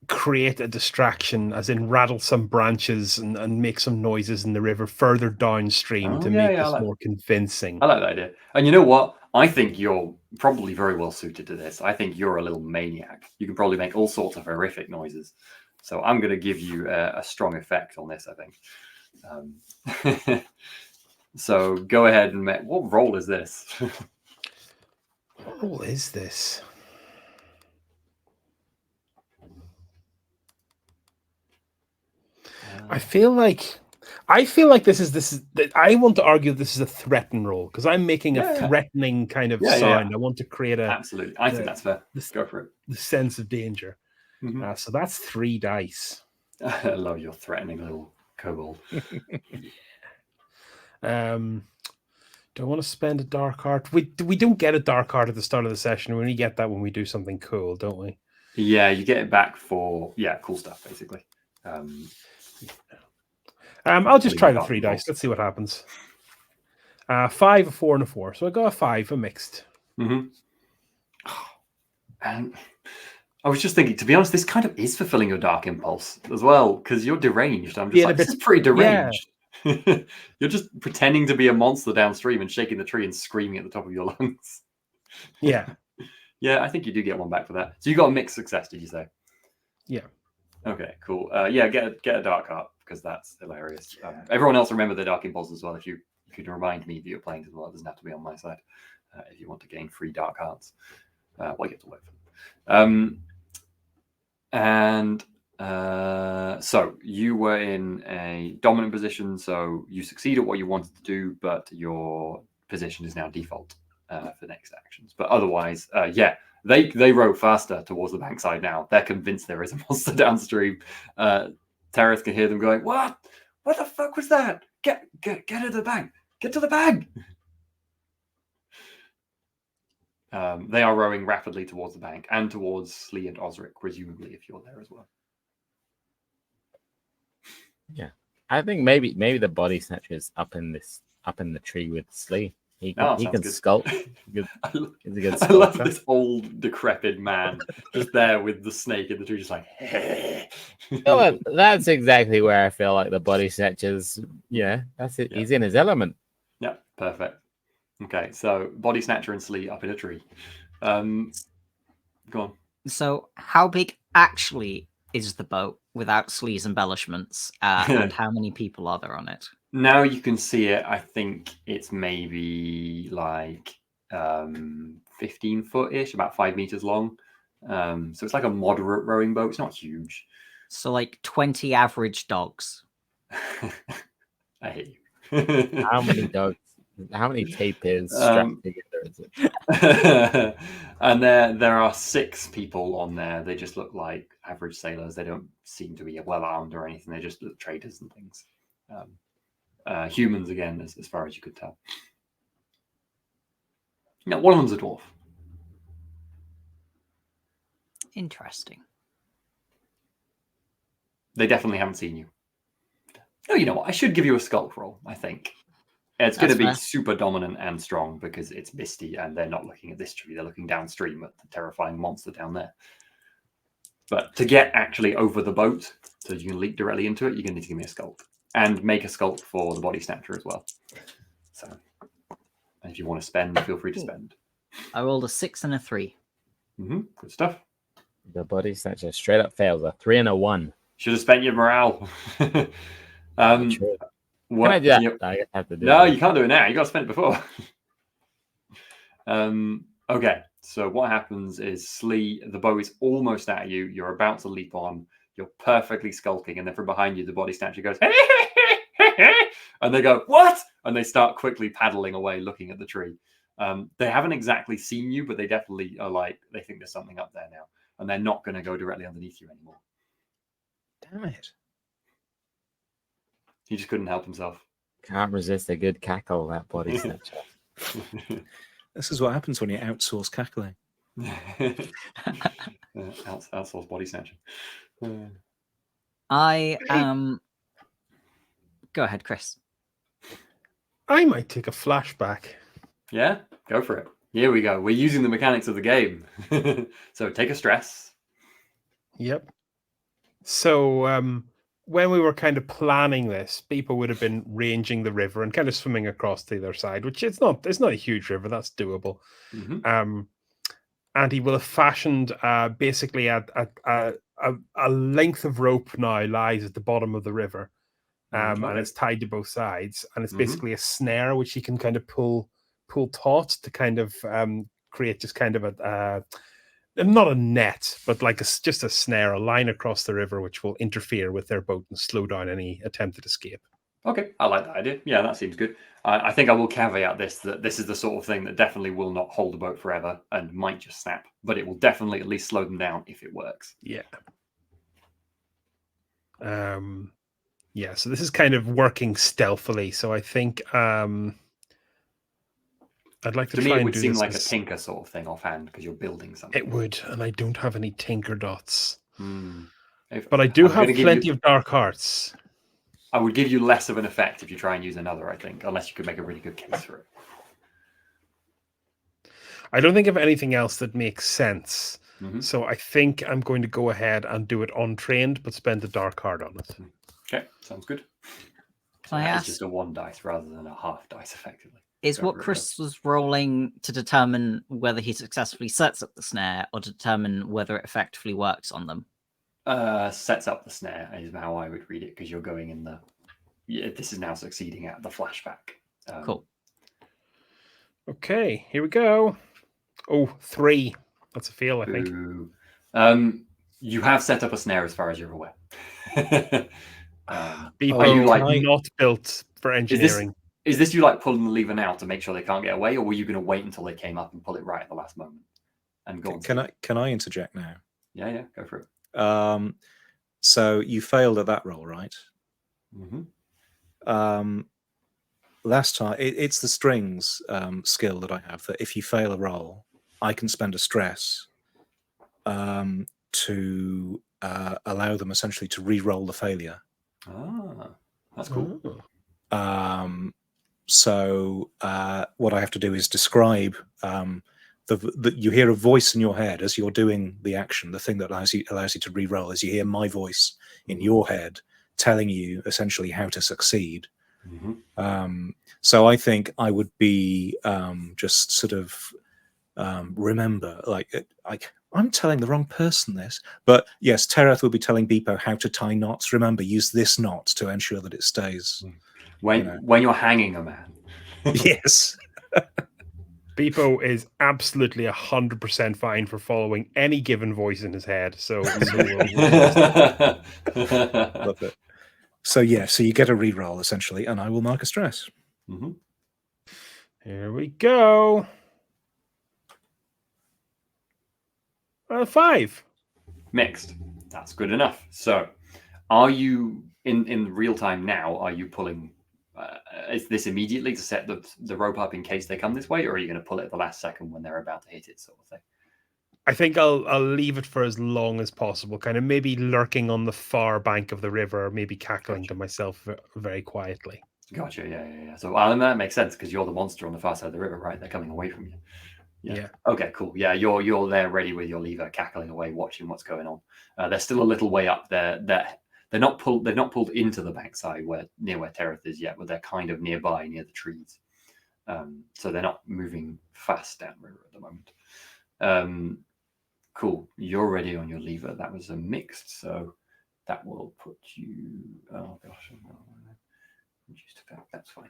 create a distraction, as in rattle some branches and make some noises in the river further downstream to make this more convincing? I like that idea. And you know what? I think you're probably very well suited to this. I think you're a little maniac. You can probably make all sorts of horrific noises. So I'm going to give you a strong effect on this, I think. So go ahead and make... What roll is this? What role is this? I feel like I want to argue this is a threaten roll because I'm making a threatening kind of sound. I want to create a absolutely. I think that's fair. Go for it. The sense of danger. So that's 3 dice. I love your threatening little kobold. Do I want to spend a dark art? We don't get a dark art at the start of the session. We only get that when we do something cool, don't we? Yeah, you get it back for cool stuff basically. I'll just try the 3 dice. Let's see what happens. 5, a 4, and a 4. So I got a 5, a mixed. And I was just thinking, to be honest, this kind of is fulfilling your dark impulse as well, because you're deranged. I'm just this is pretty deranged. Yeah. You're just pretending to be a monster downstream and shaking the tree and screaming at the top of your lungs. Yeah. Yeah, I think you do get one back for that. So you got a mixed success, did you say? Yeah. Okay, cool. Yeah, get a dark art because that's hilarious. Everyone else remember their dark impulse as well. If you could remind me that you're playing as well, it doesn't have to be on my side. If you want to gain free dark arts, well, you have to work for them. So you were in a dominant position, so you succeed at what you wanted to do, but your position is now default for next actions. But otherwise, they row faster towards the bankside now. They're convinced there is a monster downstream. Terrace can hear them going, "What? What the fuck was that? Get to the bank! Get to the bank!" They are rowing rapidly towards the bank and towards Slee and Osric, presumably, if you're there as well. Yeah, I think maybe the body snatcher's up in the tree with Slee. He can sculpt. I love this old decrepit man just there with the snake in the tree, just like. Well, that's exactly where I feel like the body snatcher's. Yeah, that's it. Yeah. He's in his element. Yeah, perfect. Okay, so body snatcher and Slee up in a tree. Go on. So, how big actually is the boat without Slee's embellishments, and how many people are there on it? Now you can see it. I think it's maybe like 15 foot-ish, about 5 meters long. So it's like a moderate rowing boat. It's not huge. So like 20 average dogs. I hate you. How many dogs? How many tapirs strapped together is it? And there are 6 people on there. They just look like average sailors. They don't seem to be well armed or anything. They just look traders and things. Humans again, as far as you could tell. Yeah, one of them's a dwarf. Interesting. They definitely haven't seen you. No, you know what? I should give you a sculpt roll, I think. It's going to be super dominant and strong because it's misty and they're not looking at this tree. They're looking downstream at the terrifying monster down there. But to get actually over the boat, so you can leap directly into it, you're going to need to give me a sculpt. And make a sculpt for the body snatcher as well. So, if you want to spend, feel free to spend. I rolled a 6 and a 3. Good stuff. The body snatcher straight up fails. A 3 and a 1. Should have spent your morale. Can I do that? I have to do no, you can't do it now. You got to spend it before. Okay, so what happens is Slee, the bow is almost at you. You're about to leap on. You're perfectly skulking, and then from behind you, the body snatcher goes, and they go, "What?" And they start quickly paddling away, looking at the tree. They haven't exactly seen you, but they definitely are like, they think there's something up there now, and they're not going to go directly underneath you anymore. Damn it. He just couldn't help himself. Can't resist a good cackle, that body snatcher. This is what happens when you outsource cackling. Outsource body snatcher. Go ahead, Chris. I might take a flashback. Yeah, go for it. Here we go. We're using the mechanics of the game. So take a stress. Yep. So when we were kind of planning this, people would have been ranging the river and kind of swimming across to the other side, which it's not a huge river, that's doable. And he will have fashioned basically a length of rope now lies at the bottom of the river. And it's tied to both sides, and it's basically a snare which he can kind of pull taut to kind of create just kind of a not a net, but like just a snare, a line across the river which will interfere with their boat and slow down any attempted escape. Okay, I like that idea. Yeah, that seems good. I think I will caveat this, that this is the sort of thing that definitely will not hold a boat forever and might just snap, but it will definitely at least slow them down if it works. Yeah. Yeah, so this is kind of working stealthily. So I think I'd like to me, try it and would do seem this like a tinker sort of thing offhand because you're building something. It would, and I don't have any tinker dots. But I do have plenty of dark hearts. I would give you less of an effect if you try and use another, I think, unless you could make a really good case for it. I don't think of anything else that makes sense. So I think I'm going to go ahead and do it untrained, but spend a dark heart on it. Okay, sounds good. Can I ask? It's just a 1 dice rather than a half dice, effectively. Is what Chris was rolling to determine whether he successfully sets up the snare or to determine whether it effectively works on them? Sets up the snare is how I would read it, because you're going in the... Yeah, this is now succeeding at the flashback. Cool. Okay, here we go. Oh, 3. That's a fail, I think. You have set up a snare as far as you're aware. Are you not built for engineering? Is this you like pulling the lever now to make sure they can't get away, or were you going to wait until they came up and pull it right at the last moment? And go Can I interject now? Yeah, go for it. So you failed at that roll, right? Last time, it's the strings skill that I have, that if you fail a roll, I can spend a stress to allow them essentially to re-roll the failure. That's cool. So what I have to do is describe you hear a voice in your head as you're doing the action. The thing that allows you to re-roll is you hear my voice in your head telling you essentially how to succeed. So I think I would be just sort of remember, like I'm telling the wrong person this, but yes, Tereth will be telling Beepo how to tie knots. Remember, use this knot to ensure that it stays. When you're hanging a man. Yes. Beepo is absolutely 100% fine for following any given voice in his head. So Love it. So you get a re-roll essentially, and I will mark a stress. Here we go. 5. Mixed. That's good enough. So, are you in real time now? Are you pulling? Is this immediately to set the rope up in case they come this way, or are you going to pull it at the last second when they're about to hit it, sort of thing? I think I'll leave it for as long as possible, kind of maybe lurking on the far bank of the river, maybe cackling to myself very quietly. Gotcha. Yeah. So that makes sense because you're the monster on the far side of the river, right? They're coming away from you. Yeah. Okay, cool. Yeah, you're there ready with your lever, cackling away, watching what's going on. They're still a little way up there. They're not pulled into the bankside near where Tereth is yet, but they're kind of nearby, near the trees. So they're not moving fast down the river at the moment. Cool. You're ready on your lever. That was a mixed, so that will put you. Oh gosh, reduced effect. That's fine.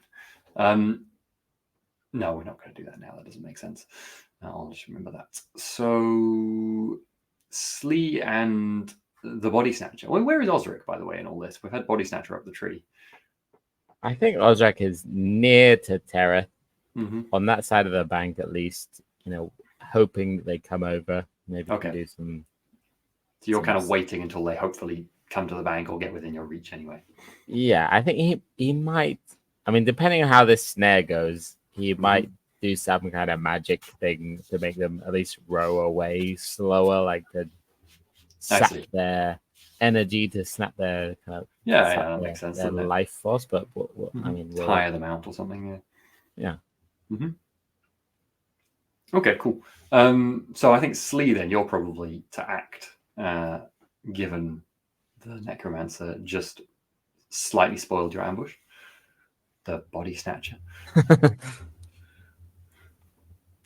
No, we're not going to do that now. That doesn't make sense. I'll just remember that. So, Slee and the Body Snatcher. Well, where is Osric, by the way, in all this? We've had Body Snatcher up the tree. I think Osric is near to Tereth, on that side of the bank at least, hoping that they come over. Maybe we can do some... So you're kind of waiting until they hopefully come to the bank or get within your reach anyway. Yeah, I think he might... I mean, depending on how this snare goes, he might do some kind of magic thing to make them at least row away slower, like to sap their energy, to snap their kind of that makes sense. Their life force. But I mean, tire them out or something. Yeah. Okay, cool. So I think Slee, then you're probably to act, given the necromancer just slightly spoiled your ambush. The body snatcher.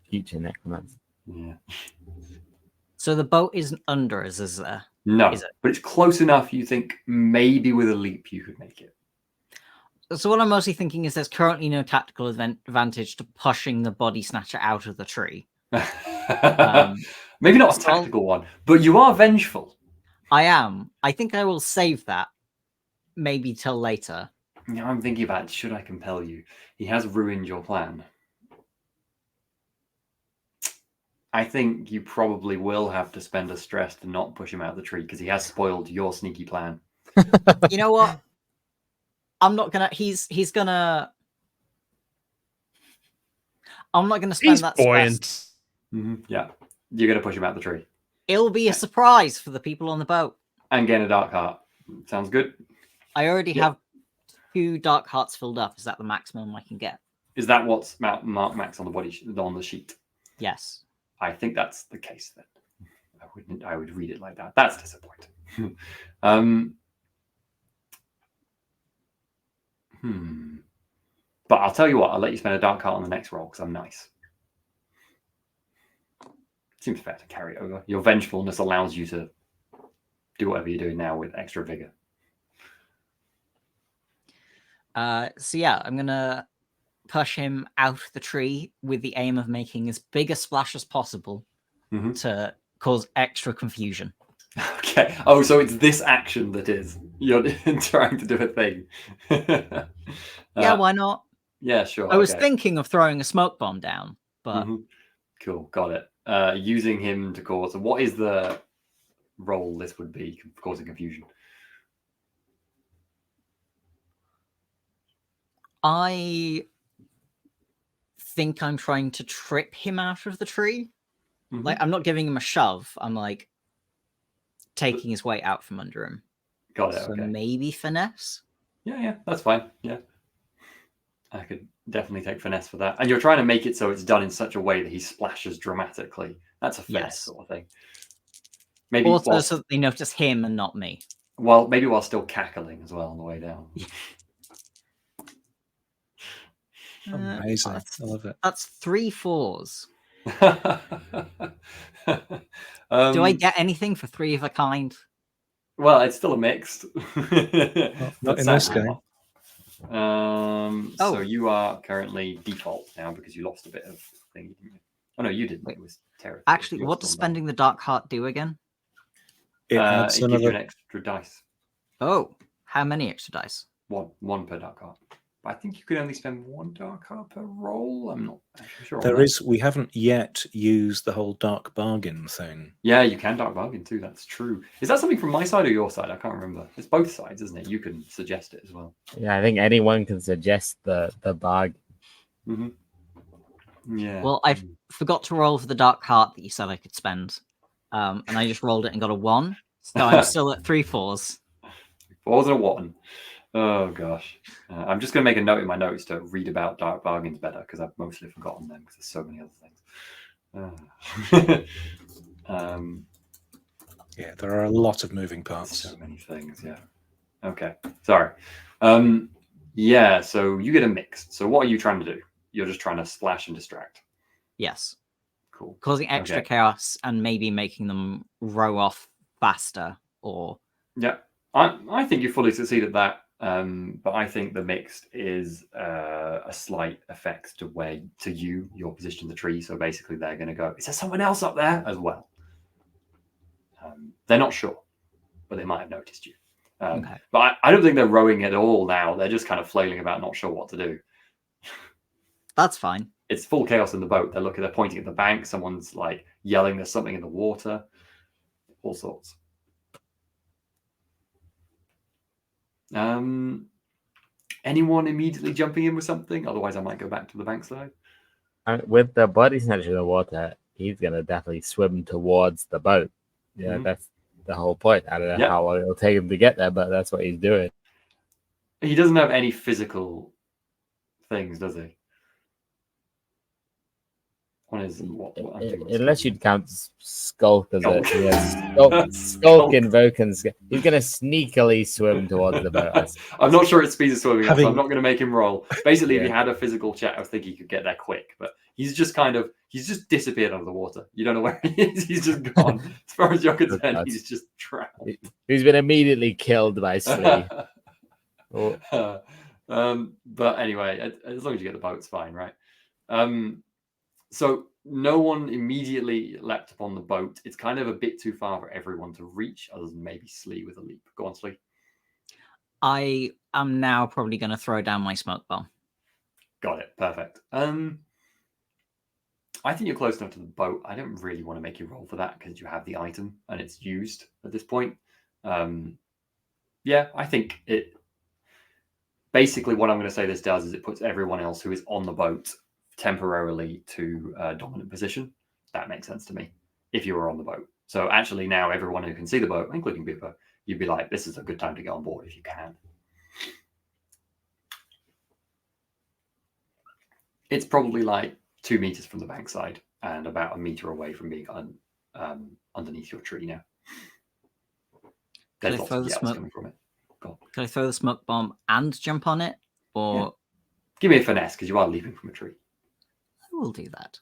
Future necromancer. Yeah. So the boat isn't under us, is there? No, Is it? but it's close enough. You think maybe with a leap you could make it. So what I'm mostly thinking is there's currently no tactical advantage to pushing the body snatcher out of the tree. Maybe not a so I'll- tactical one, but you are vengeful. I am. I think I will save that maybe till later. Now I'm thinking about, should I compel you? He has ruined your plan. I think you probably will have to spend a stress to not push him out of the tree because he has spoiled your sneaky plan. You know what? I'm not gonna. He's gonna. I'm not gonna spend He's that buoyant. stress. Yeah, you're going to push him out of the tree. It'll be a surprise for the people on the boat. And gain a dark heart. Sounds good. I already have 2 dark hearts filled up. Is that the maximum I can get? Is that what's marked max on the on the sheet? Yes. I think that's the case then. I would read it like that. That's disappointing. But I'll tell you what, I'll let you spend a dark heart on the next roll because I'm nice. Seems fair to carry over. Your vengefulness allows you to do whatever you're doing now with extra vigor. So yeah, I'm gonna push him out the tree with the aim of making as big a splash as possible to cause extra confusion. Okay. Oh, so it's this action that is. You're trying to do a thing. Yeah, why not? Yeah, sure. I was thinking of throwing a smoke bomb down, but Cool, got it. Using him to cause. What is the role this would be causing confusion? I think I'm trying to trip him out of the tree. Like, I'm not giving him a shove. I'm like taking his weight out from under him. Got it. So Okay. maybe finesse. Yeah, that's fine. Yeah, I could definitely take finesse for that. And you're trying to make it so it's done in such a way that he splashes dramatically. That's a finesse sort of thing. Maybe also so that they notice him and not me. Well, maybe while still cackling as well on the way down. Amazing. I love it. That's 3 4s. Do I get anything for 3 of a kind? Well, it's still a mixed. Not in this game. So you are currently default now because you lost a bit of thing. Oh no, you didn't. It was terrible. Actually, what does spending the dark heart do again? It gives you an extra dice. Oh, how many extra dice? One per dark heart. But I think you could only spend 1 dark heart per roll. I'm not actually sure. There is. We haven't yet used the whole dark bargain thing. Yeah, you can dark bargain too. That's true. Is that something from my side or your side? I can't remember. It's both sides, isn't it? You can suggest it as well. Yeah, I think anyone can suggest the bargain. Yeah. Well, I forgot to roll for the dark heart that you said I could spend, and I just rolled it and got a 1. So I'm still at 3 4s. 4s and a 1. Oh gosh. I'm just going to make a note in my notes to read about dark bargains better because I've mostly forgotten them because there's so many other things. Yeah, there are a lot of moving parts. So many things. Yeah. Okay. Sorry. Yeah. So you get a mix. So what are you trying to do? You're just trying to splash and distract. Yes. Cool. Causing extra chaos and maybe making them row off faster or. Yeah. I think you fully succeed at that. But I think the mixed is a slight effect to your position in the tree. So basically, they're going to go, is there someone else up there as well? They're not sure, but they might have noticed you. Okay. But I don't think they're rowing at all now. They're just kind of flailing about, not sure what to do. That's fine. It's full chaos in the boat. They're pointing at the bank. Someone's like yelling, there's something in the water. All sorts. Anyone immediately jumping in with something? Otherwise, I might go back to the bank side. With the body snatcher in the water, he's gonna definitely swim towards the boat. Yeah, that's the whole point. I don't know how long it'll take him to get there, but that's what he's doing. He doesn't have any physical things, does he? One is what I'm thinking Unless you'd count Skulk as Skulk. Skulk invokings. He's going to sneakily swim towards the boat. I'm not sure it's speed of swimming, so Having- I'm not going to make him roll. Basically, if Yeah. he had a physical check, I was thinking he could get there quick, but he's just disappeared under the water. You don't know where he is. He's just gone. As far as you're concerned, he's just drowned. He's been immediately killed by Slee. Oh. But anyway, as long as you get the boat, it's fine, right? So no one immediately leapt upon the boat. It's kind of a bit too far for everyone to reach, other than maybe Slee with a leap. Go on, Slee. I am now probably going to throw down my smoke bomb. Got it. Perfect. I think you're close enough to the boat. I don't really want to make you roll for that because you have the item and it's used at this point. Yeah, I think it. Basically, what I'm going to say this does is it puts everyone else who is on the boat temporarily to a dominant position. That makes sense to me if you were on the boat. So actually now everyone who can see the boat, including Bipper, you'd be like, this is a good time to get on board if you can. It's probably like 2 meters from the bankside and about a meter away from being underneath your tree now. There's lots of yells coming from it. Can I throw the smoke bomb and jump on it? Or yeah. Give me a finesse because you are leaping from a tree. I will do that.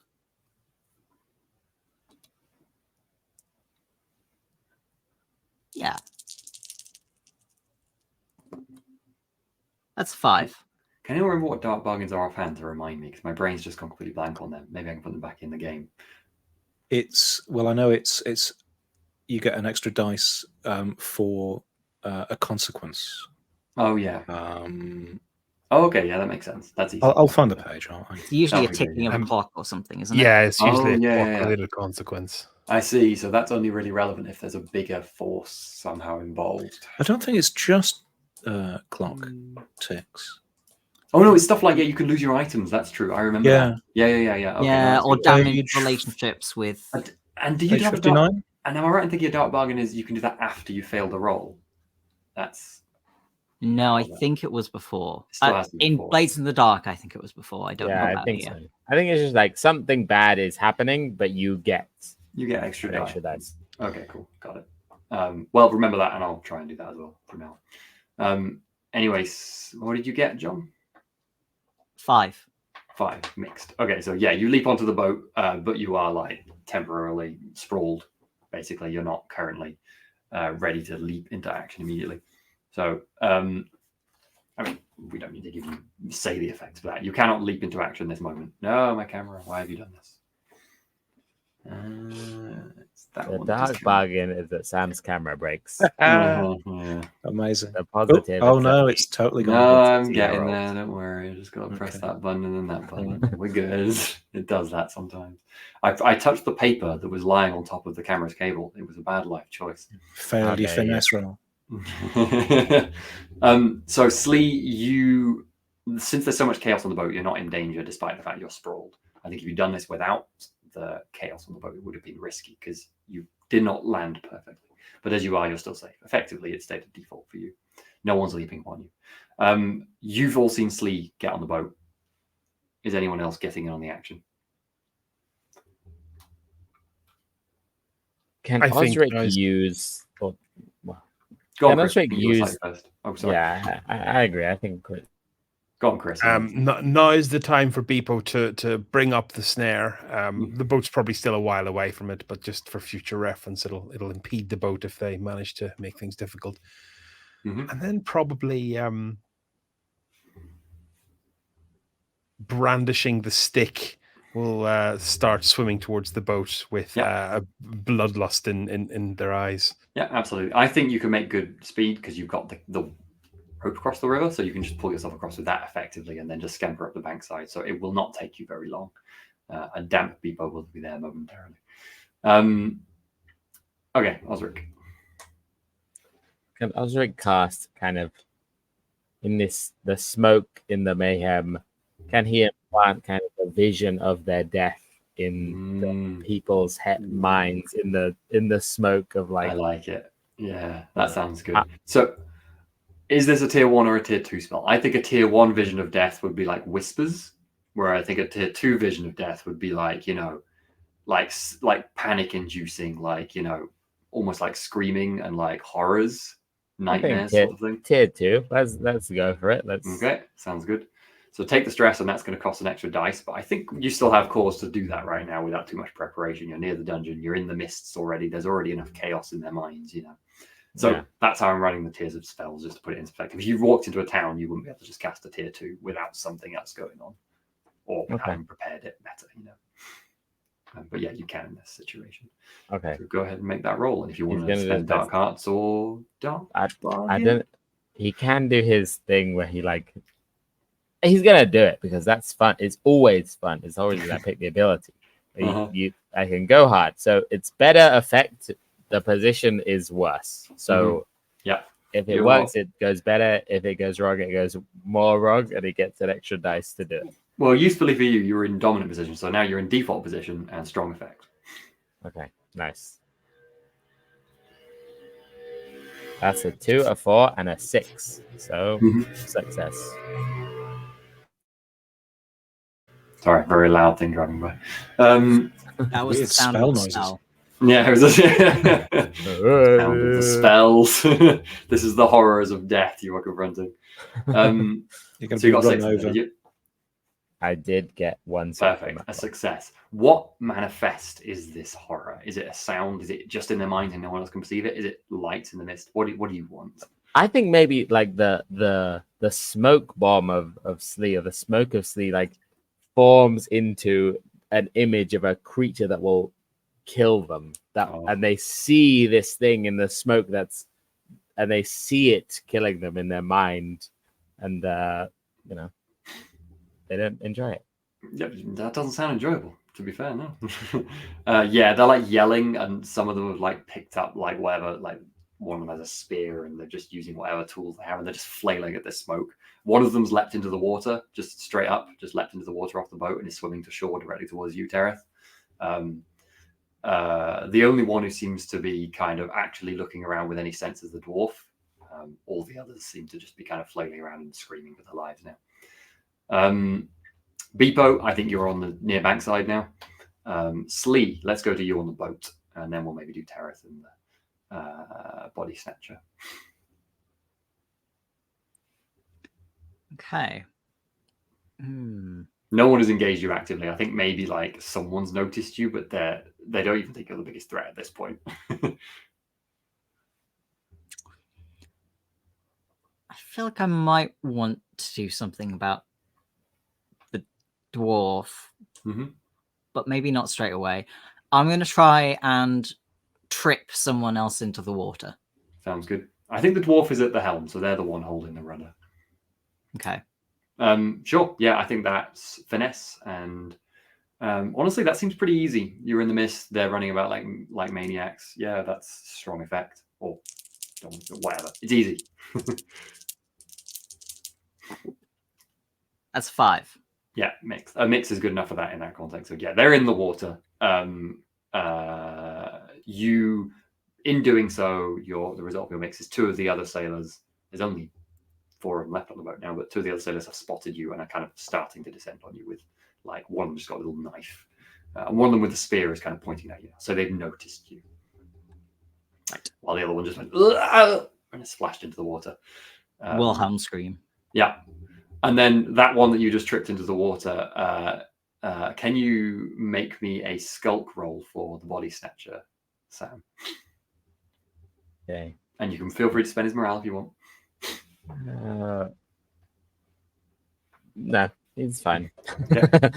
Yeah. That's 5. Can anyone remember what dark bargains are offhand to remind me? Because my brain's just gone completely blank on them. Maybe I can put them back in the game. I know it's you get an extra dice for a consequence. Oh yeah. Oh, okay, yeah, that makes sense. That's easy. I'll find the page. It's usually a ticking of a clock or something, isn't it? Yeah, it's usually a calculated consequence. I see. So that's only really relevant if there's a bigger force somehow involved. I don't think it's just clock ticks. Oh no, it's stuff like you can lose your items. That's true. I remember. Yeah. That. Yeah. Okay, yeah, or good. damage Page- relationships with. And do you Page have a dark? 59? And am I right in thinking a dark bargain is you can do that after you fail the roll? That's No, I think it was before. It still has to be In before. Blades in the Dark, I think it was before. I don't know Yeah, about I think here. so. I think it's just like something bad is happening, but you get extra an extra dice. Okay, cool, got it. Well, remember that, and I'll try and do that as well from now. Anyways, what did you get, John? 5. 5 mixed. Okay, so yeah, you leap onto the boat, but you are like temporarily sprawled. Basically, you're not currently ready to leap into action immediately. So, I mean, we don't need to give you say the effects of that. You cannot leap into action this moment. No, my camera. Why have you done this? It's that The one. dark bargain is that Sam's camera breaks. Yeah. Amazing. The positive. Oh is no, that it's totally No, gone. I'm getting 0. there. Don't worry. I just got to press Okay. that button and then that button. We're good. It does that sometimes. I touched the paper that was lying on top of the camera's cable. It was a bad life choice. Failed your Okay, finesse roll. So Slee, since there's so much chaos on the boat, you're not in danger despite the fact you're sprawled. I think if you'd done this without the chaos on the boat, it would have been risky because you did not land perfectly. But as you are, you're still safe. Effectively, it's state of default for you. No one's leaping upon you. You've all seen Slee get on the boat. Is anyone else getting in on the action? Can I think, Osric guys- use? Or, Go on, Yeah, Chris. that's right, You were use- first. Oh, sorry. yeah, I agree. I think Go on, Chris. Now is the time for Beepo to bring up the snare. The boat's probably still a while away from it, but just for future reference, it'll impede the boat if they manage to make things difficult. Mhm. And then probably brandishing the stick will start swimming towards the boat with a bloodlust in their eyes. Yeah, absolutely. I think you can make good speed because you've got the rope across the river, so you can just pull yourself across with that effectively and then just scamper up the bankside. So it will not take you very long. A damp Beepo will be there momentarily. Okay, Osric. can Osric cast kind of in the smoke in the mayhem? Can he implant kind of a vision of their death in people's minds in the smoke of I like? like it. Yeah, that sounds good. So is this a tier 1 or a tier 2 spell? I think a tier 1 vision of death would be like whispers. Where I think a tier 2 vision of death would be like, like panic-inducing, like, almost like screaming and like horrors, I think nightmares sort of thing. tier 2. Let's go for it. Okay, sounds good. So take the stress, and that's going to cost an extra dice. But I think you still have cause to do that right now without too much preparation. You're near the dungeon. You're in the mists already. There's already enough chaos in their minds, So that's how I'm running the tiers of spells, just to put it in perspective. If you walked into a town, you wouldn't be able to just cast a tier 2 without something else going on, or having prepared it better, But yeah, you can in this situation. Okay. So go ahead and make that roll. And if you want to spend dark arts or dark, I don't. He can do his thing where he's gonna do it because that's fun. It's always fun. It's always gonna pick the ability. I can go hard, so it's better effect. The position is worse. So if it works, it goes better. If it goes wrong, it goes more wrong, and he gets an extra dice to do it. Well, usefully for you, you were in dominant position, so now you're in default position and strong effect. Okay, nice. That's a 2, a 4, and a 6. So success. Sorry, very loud thing driving by. That was the sound of the spell. Yeah, it was the sound of the spells. This is the horrors of death you are confronting. You're going to so you got 6 over. I did get 1. Perfect, a success. What manifest is this horror? Is it a sound? Is it just in their mind and no one else can perceive it? Is it light in the mist? What do you want? I think maybe like the smoke bomb of Slee, or the smoke of Slee, like forms into an image of a creature that will kill them. And they see this thing in the smoke and they see it killing them in their mind, and they don't enjoy it. Yeah, that doesn't sound enjoyable, to be fair. No. They're like yelling, and some of them have like picked up like whatever, like one of them has a spear, and they're just using whatever tools they have, and they're just flailing at this smoke. One of them's leapt into the water, just straight up, just leapt into the water off the boat, and is swimming to shore directly towards you, Tereth. The only one who seems to be kind of actually looking around with any sense is the dwarf. All the others seem to just be kind of flailing around and screaming for their lives now. Beepo, I think you're on the near bank side now. Slee, let's go to you on the boat, and then we'll maybe do Tereth and the body snatcher. Okay. No one has engaged you actively. I think maybe like someone's noticed you, but they don't even think you're the biggest threat at this point. I feel like I might want to do something about the dwarf, but maybe not straight away. I'm going to try and trip someone else into the water. Sounds good. I think the dwarf is at the helm, so they're the one holding the rudder. Okay. Sure. Yeah, I think that's finesse, and honestly, that seems pretty easy. You're in the mist; they're running about like maniacs. Yeah, that's strong effect, or whatever. It's easy. That's 5. Yeah, mix. A mix is good enough for that in that context. So yeah, they're in the water. You, in doing so, the result of your mix is 2 of the other sailors. There's only 4 of them left on the boat now, but 2 of the other sailors have spotted you and are kind of starting to descend on you with, like, one of them just got a little knife, and one of them with a spear is kind of pointing at you. So they've noticed you. Right. While the other one just went and splashed into the water. Wilhelm scream. Yeah. And then that one that you just tripped into the water, can you make me a skulk roll for the body snatcher, Sam? Okay. And you can feel free to spend his morale if you want. No, it's fine. Yeah.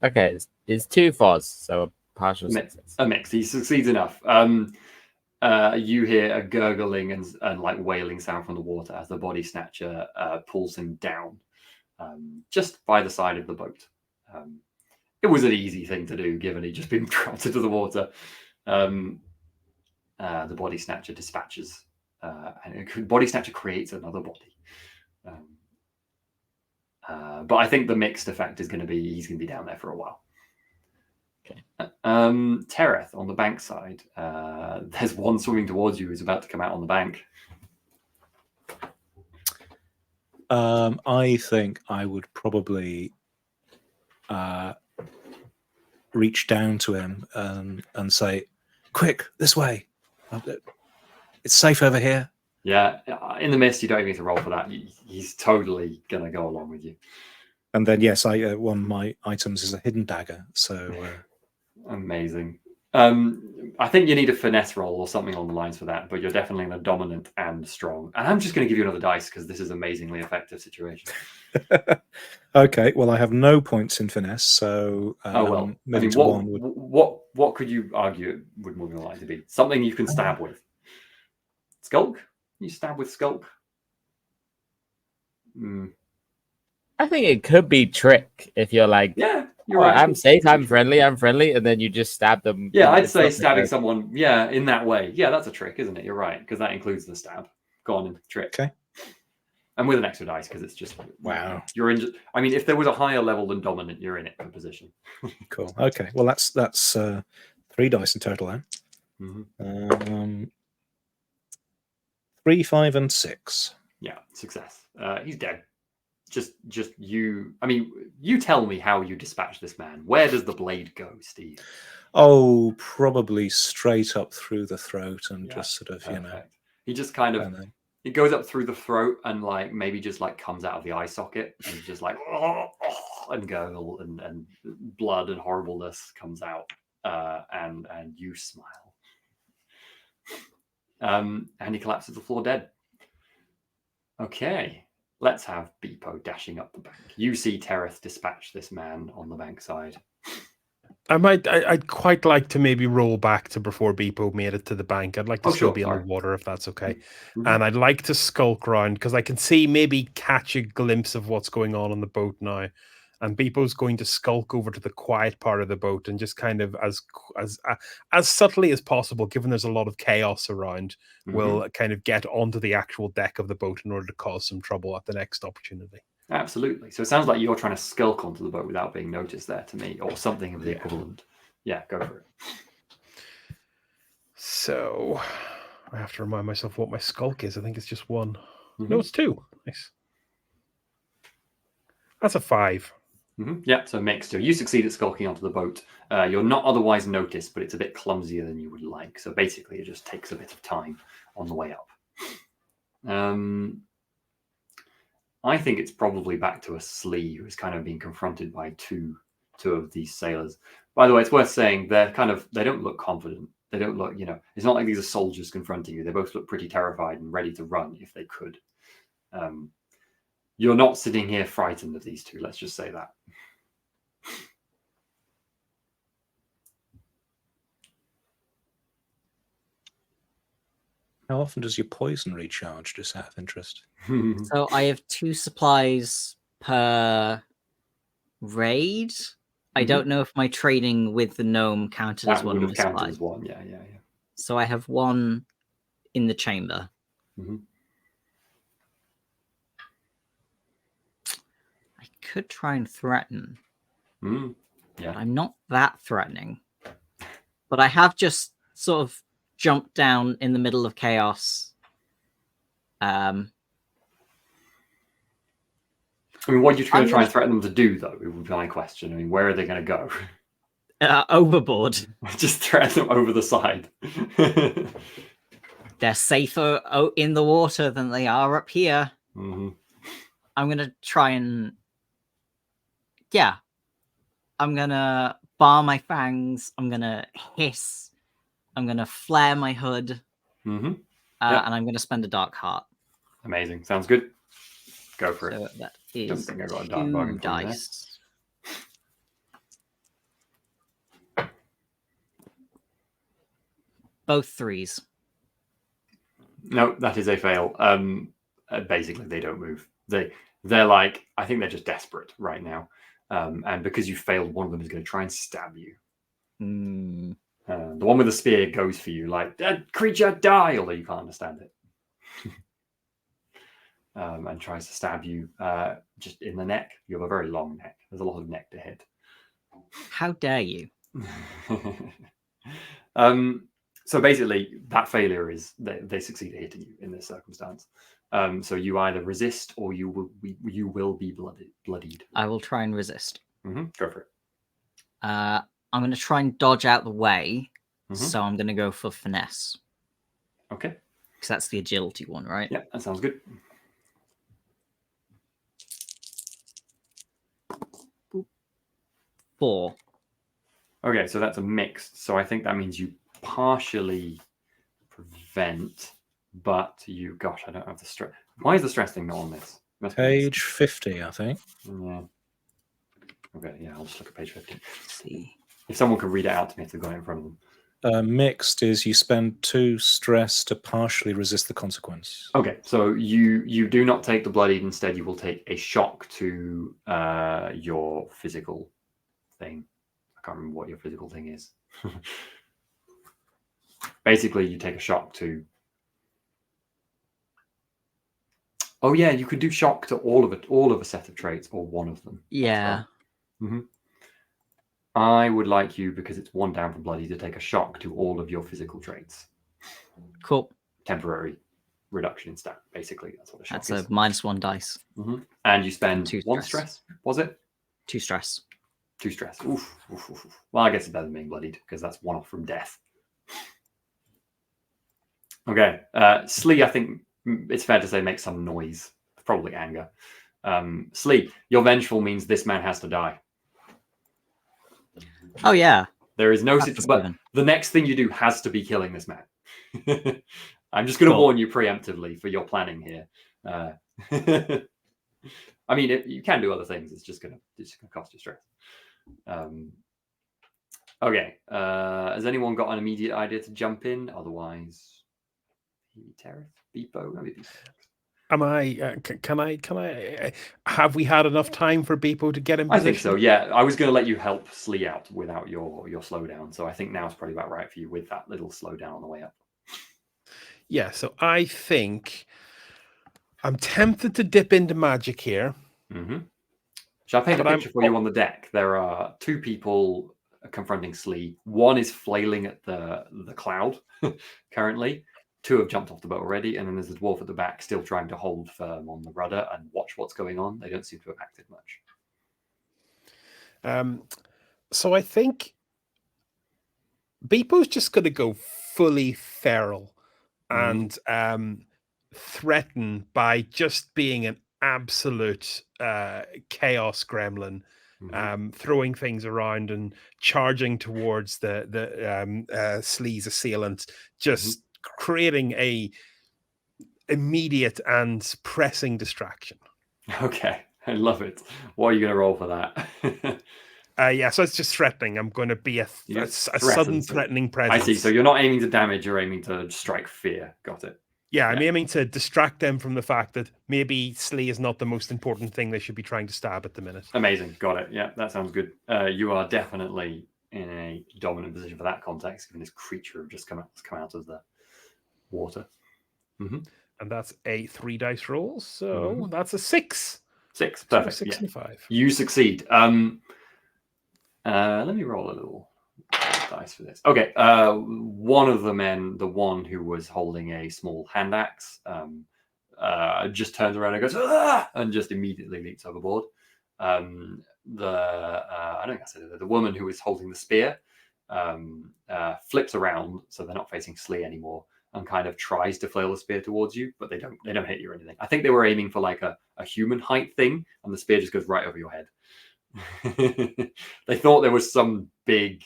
Okay, it's 2 fours, so a partial success. A mix. He succeeds enough. You hear a gurgling and like wailing sound from the water as the body snatcher pulls him down just by the side of the boat. It was an easy thing to do, given he'd just been dropped into the water. The body snatcher dispatches, and body snatcher creates another body. But I think the mixed effect is going to be he's going to be down there for a while. Okay. Tereth on the bank side. There's one swimming towards you who's about to come out on the bank. I think I would probably reach down to him and say, "Quick, this way! It's safe over here." Yeah, in the mist, you don't even need to roll for that. He's totally gonna go along with you. And then, yes, one of my items is a hidden dagger. So amazing. I think you need a finesse roll or something along the lines for that, but you're definitely in a dominant and strong. And I'm just going to give you another dice because this is an amazingly effective situation. Okay, well, I have no points in finesse, so moving to one would... what could you argue it would more likely to be? Something you can stab with. Skulk? You stab with skulk? I think it could be trick if you're like, yeah, you're right. I'm safe, I'm friendly, and then you just stab them. Yeah, I'd say stabbing someone, yeah, in that way. Yeah, that's a trick, isn't it? You're right, because that includes the stab. Go on, trick. Okay. And with an extra dice, because it's just wow. You're in. I mean, if there was a higher level than dominant, you're in it for position. Cool. Okay. Well, that's 3 dice in total then. Mm-hmm. 3, 5, and 6. Yeah, success. He's dead. Just you. I mean, you tell me how you dispatch this man. Where does the blade go, Steve? Oh, probably straight up through the throat and just sort of, perfect. He just kind of. It goes up through the throat and like maybe just like comes out of the eye socket and just like and gurgle and blood and horribleness comes out and you smile. And he collapses to the floor dead. Okay, let's have Beepo dashing up the bank. You see Tereth dispatch this man on the bank side. I'd quite like to maybe roll back to before Beepo made it to the bank. I'd like to still be underwater if that's okay. Mm-hmm. And I'd like to skulk around because I can see maybe catch a glimpse of what's going on the boat now. And Beepo's going to skulk over to the quiet part of the boat and just kind of as subtly as possible, given there's a lot of chaos around, will kind of get onto the actual deck of the boat in order to cause some trouble at the next opportunity. Absolutely. So it sounds like you're trying to skulk onto the boat without being noticed there to me, or something of the equivalent. Yeah, go for it. So I have to remind myself what my skulk is. I think it's just 1. No, it's 2. Nice. That's a 5. Yeah, so mixed. So you succeed at skulking onto the boat. You're not otherwise noticed, but it's a bit clumsier than you would like. So basically, it just takes a bit of time on the way up. I think it's probably back to a Slee who's kind of being confronted by two of these sailors. By the way, it's worth saying they don't look confident. They don't look, it's not like these are soldiers confronting you. They both look pretty terrified and ready to run if they could. You're not sitting here frightened of these two. Let's just say that. How often does your poison recharge, just out of interest? So I have 2 supplies per raid. I don't know if my trading with the gnome counted as one of my supplies. As one. Yeah. So I have 1 in the chamber. I could try and threaten. Yeah. I'm not that threatening. But I have just sort of jumped down in the middle of chaos. I mean, what are you going to try and threaten them to do, though? It would be my question. I mean, where are they going to go? Overboard. Just threaten them over the side. They're safer in the water than they are up here. I'm going to try and... Yeah. I'm going to bar my fangs. I'm going to hiss. I'm going to flare my hood. And I'm going to spend a dark heart. Amazing. Sounds good. Go for it. So that is Don't think I got a dark bargain 2 dice. Both 3s. No, that is a fail. Basically, they don't move. They're like, I think they're just desperate right now. And because you failed, one of them is going to try and stab you. The one with the spear goes for you, like, that creature die, although you can't understand it. And tries to stab you just in the neck. You have a very long neck. There's a lot of neck to hit. How dare you? So basically, that failure is they succeed at hitting you in this circumstance. So you either resist or you will be bloodied. I will try and resist. Go for it. I'm going to try and dodge out the way. Mhm. So I'm going to go for finesse. Okay. Because that's the agility one, right? Yeah, that sounds good. Boop. 4. Okay, so that's a mixed. So I think that means you partially prevent, but you, gosh, I don't have the stress. Why is the stress thing not on this? Page 50, I think. Yeah. Okay, yeah, I'll just look at page 50. Let's see. If someone could read it out to me if they've got it in front of them. Mixed is you spend 2 stress to partially resist the consequence. Okay, so you do not take the bloodied. Instead, you will take a shock to your physical thing. I can't remember what your physical thing is. Basically, you take a shock to. Oh yeah, you could do shock to all of a set of traits or one of them. Yeah. I would like you, because it's 1 down from bloody, to take a shock to all of your physical traits. Cool. Temporary reduction in stat, basically. That's what a shock That's is. a -1 dice. And you spend 2 1 stress, was it? 2 stress. 2 stress. Oof. Well, I guess it's better than being bloodied, because that's 1 off from death. Okay. Slee, I think it's fair to say, makes some noise. Probably anger. Slee, your vengeful means this man has to die. Oh, yeah. There is no That's situation, but given. the next thing you do has to be killing this man. I'm just going to Cool. warn you preemptively for your planning here. I mean, you can do other things. It's just going to cost you stress. Okay. Has anyone got an immediate idea to jump in? Otherwise, Terith, Beepo, maybe Beepo. Am I? Can I? Have we had enough time for Beepo to get in I position? think so. Yeah, I was going to let you help Slee out without your slowdown. So I think now is probably about right for you with that little slowdown on the way up. Yeah. So I think I'm tempted to dip into magic here. Shall I paint a But picture for you on the deck? There are 2 people confronting Slee. One is flailing at the cloud currently. 2 have jumped off the boat already, and then there's a dwarf at the back still trying to hold firm on the rudder and watch what's going on. They don't seem to have acted much. So I think Beepo's just going to go fully feral and threaten by just being an absolute chaos gremlin, throwing things around and charging towards the Slee's assailant, just creating a immediate and pressing distraction. Okay, I love it. What are you going to roll for that? Yeah, so it's just threatening. I'm going to be a sudden threatening presence. I see. So you're not aiming to damage, you're aiming to strike fear. Got it. Yeah, I'm aiming to distract them from the fact that maybe Slee is not the most important thing they should be trying to stab at the minute. Amazing. Got it. Yeah, that sounds good. You are definitely in a dominant position for that context, given this creature have just come out of the water. And that's a 3 dice roll, so that's a 6. 6, perfect. 6 and 5. You succeed. Let me roll a little dice for this. Okay, one of the men, the one who was holding a small hand axe, just turns around and goes, "Ah!" and just immediately leaps overboard. I don't think I said it. The woman who is holding the spear flips around, so they're not facing Slee anymore, and kind of tries to flail the spear towards you, but they don't hit you or anything. I think they were aiming for like a human height thing, and the spear just goes right over your head. They thought there was some big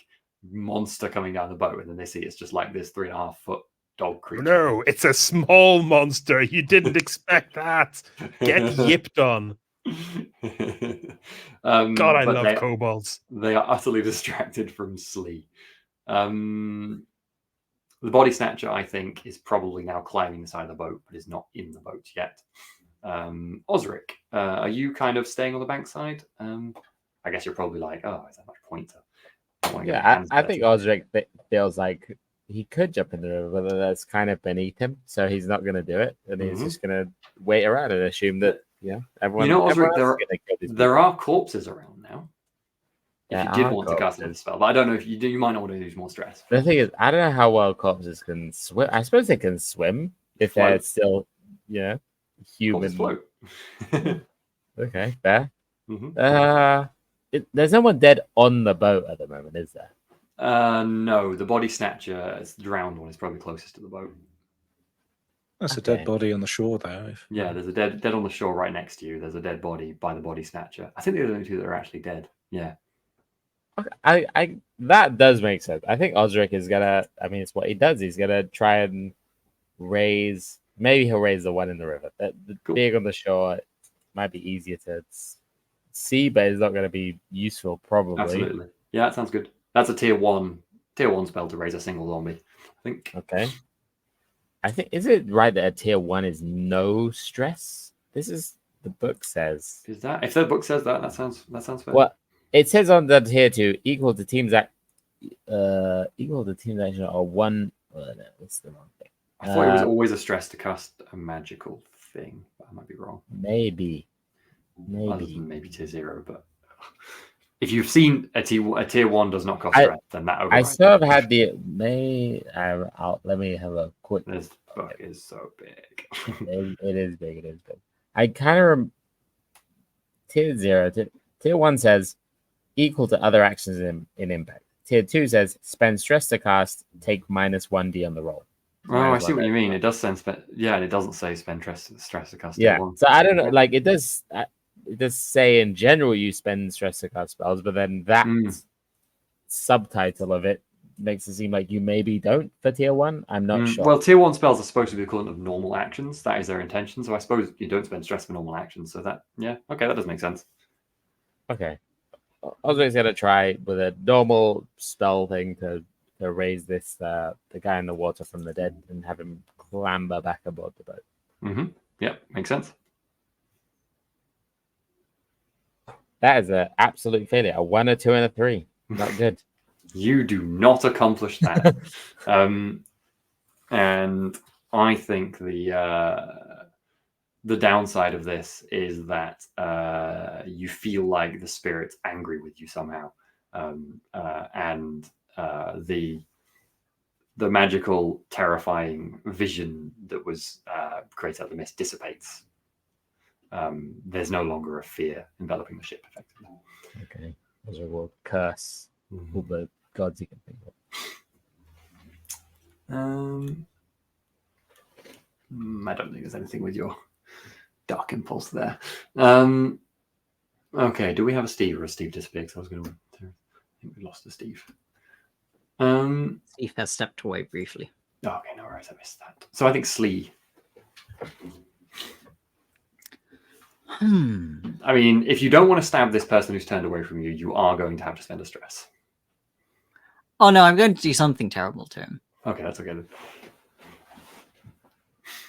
monster coming down the boat, and then they see it's just like this 3.5-foot dog creature. No, it's a small monster. You didn't expect that. Get yipped on. God, I love kobolds. They are utterly distracted from Slee. The body snatcher, I think, is probably now climbing the side of the boat, but is not in the boat yet. Osric, are you kind of staying on the bank side? I guess you're probably like, oh, is that much point to? Yeah, I think Osric feels like he could jump in the river, but that's kind of beneath him, so he's not going to do it, and he's just going to wait around and assume that everyone. You know, Osric, everyone there are corpses around now. If Yeah, you did want to cast a spell, but I don't know if you do. You might not want to use more stress. The thing is, I don't know how well corpses can swim. I suppose they can swim if they're still, human. Float. Okay, fair. Mhm. There's no one dead on the boat at the moment, is there? No, the body snatcher, the drowned one, is probably closest to the boat. That's a Okay. dead body on the shore, though. Yeah, there's a dead on the shore right next to you. There's a dead body by the body snatcher. I think they're the only two that are actually dead. Yeah. Okay, I that does make sense. I think Osric is gonna. I mean, it's what he does. He's gonna try and raise. Maybe he'll raise the one in the river. Cool. Being on the shore it might be easier to see, but it's not going to be useful. Probably. Absolutely. Yeah, that sounds good. That's a tier one spell to raise a single zombie, I think. Okay. I think, is it right that a tier 1 is no stress? This is the book says. Is that, if the book says that, that sounds fair. Well, it says on the tier 2 equal to teams action or one. No, that's the wrong thing. I thought it was always a stress to cast a magical thing, but I might be wrong. Maybe Other than maybe tier 0, but if you've seen a tier 1 does not cost stress, then that I overrides. sort of had the let me have a quick. This book is so big. It is big. It is big. I kind of tier 0. Tier 1 says equal to other actions in impact. Tier 2 says spend stress to cast, take -1d on the roll. Oh, I see what you mean. It does say yeah, and it doesn't say spend stress to cast. Yeah, tier 1. so I don't know. Like it does say in general you spend stress to cast spells, but then that subtitle of it makes it seem like you maybe don't for tier 1. I'm not sure. Well, tier 1 spells are supposed to be the equivalent of normal actions. That is their intention. So I suppose you don't spend stress for normal actions. So that, yeah, okay, that does make sense. Okay. I was going to try with a normal spell thing to raise this the guy in the water from the dead and have him clamber back aboard the boat. Mm-hmm. Yeah, makes sense. That is an absolute failure. A 1, a 2, and a 3. Not good. You do not accomplish that. And I think the downside of this is that you feel like the spirit's angry with you somehow, and the magical, terrifying vision that was created out of the mist dissipates. There's no longer a fear enveloping the ship, effectively. Okay. As a will curse all the gods you can think of. I don't think there's anything with your dark impulse there. Okay, do we have a Steve or a Steve disappeared? I think we lost a Steve. Steve has stepped away briefly. Okay, no worries, I missed that. So I think Slee. I mean, if you don't want to stab this person who's turned away from you, you are going to have to spend a stress. Oh no, I'm going to do something terrible to him. Okay, that's okay then.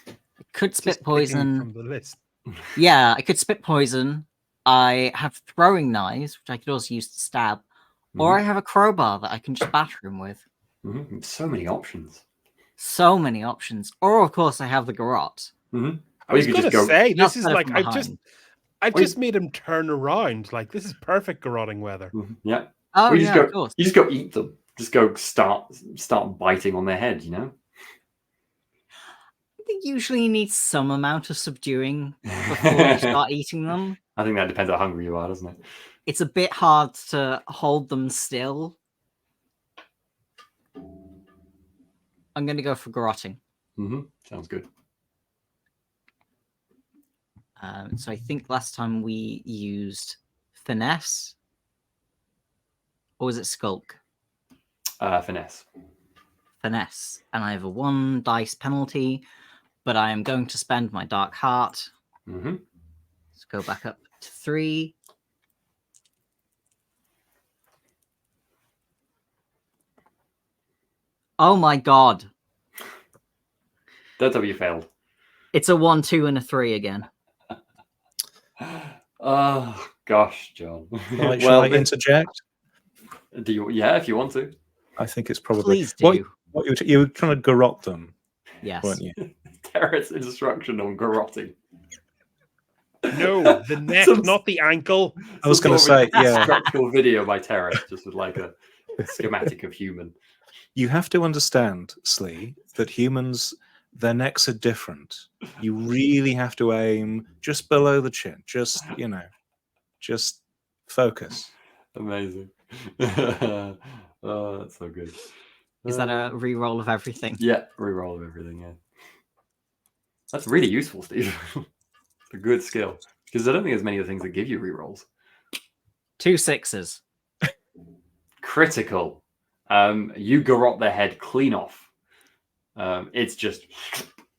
I could spit Just picking poison. from the list. Yeah, I could spit poison. I have throwing knives, which I could also use to stab. Or I have a crowbar that I can just batter him with. So many options. So many options. Or of course I have the garrote. I was going to say, this is Not like, behind. I just made him turn around. Like, this is perfect garroting weather. Yeah. Oh, Or yeah, of course. You just go eat them. Just go start biting on their head, you know? I think usually you need some amount of subduing before you start eating them. I think that depends how hungry you are, doesn't it? It's a bit hard to hold them still. I'm going to go for garroting. Sounds good. So I think last time we used finesse. Or was it skulk? Finesse. Finesse. And I have a 1 dice penalty, but I am going to spend my dark heart. Let's go back up to 3. Oh my god. Don't tell me you failed. It's a 1, 2, and a 3 again. Oh gosh, John. Shall I interject? Do you? Yeah, if you want to. I think it's probably Please do. What you were trying to garrote them, Yes. weren't you? Terrace instruction on garroting. No, the neck, not the ankle. I was going to say, yeah. Structural video by Terrace, just with like a schematic of human. You have to understand, Slee, that humans their necks are different. You really have to aim just below the chin. Just, just focus. Amazing. Oh, that's so good. Is that a re-roll of everything? Yeah, reroll of everything, yeah. That's really useful, Steve. It's a good skill. Because I don't think there's many of the things that give you rerolls. 2 6s. Critical. You garrot their head clean off. It's just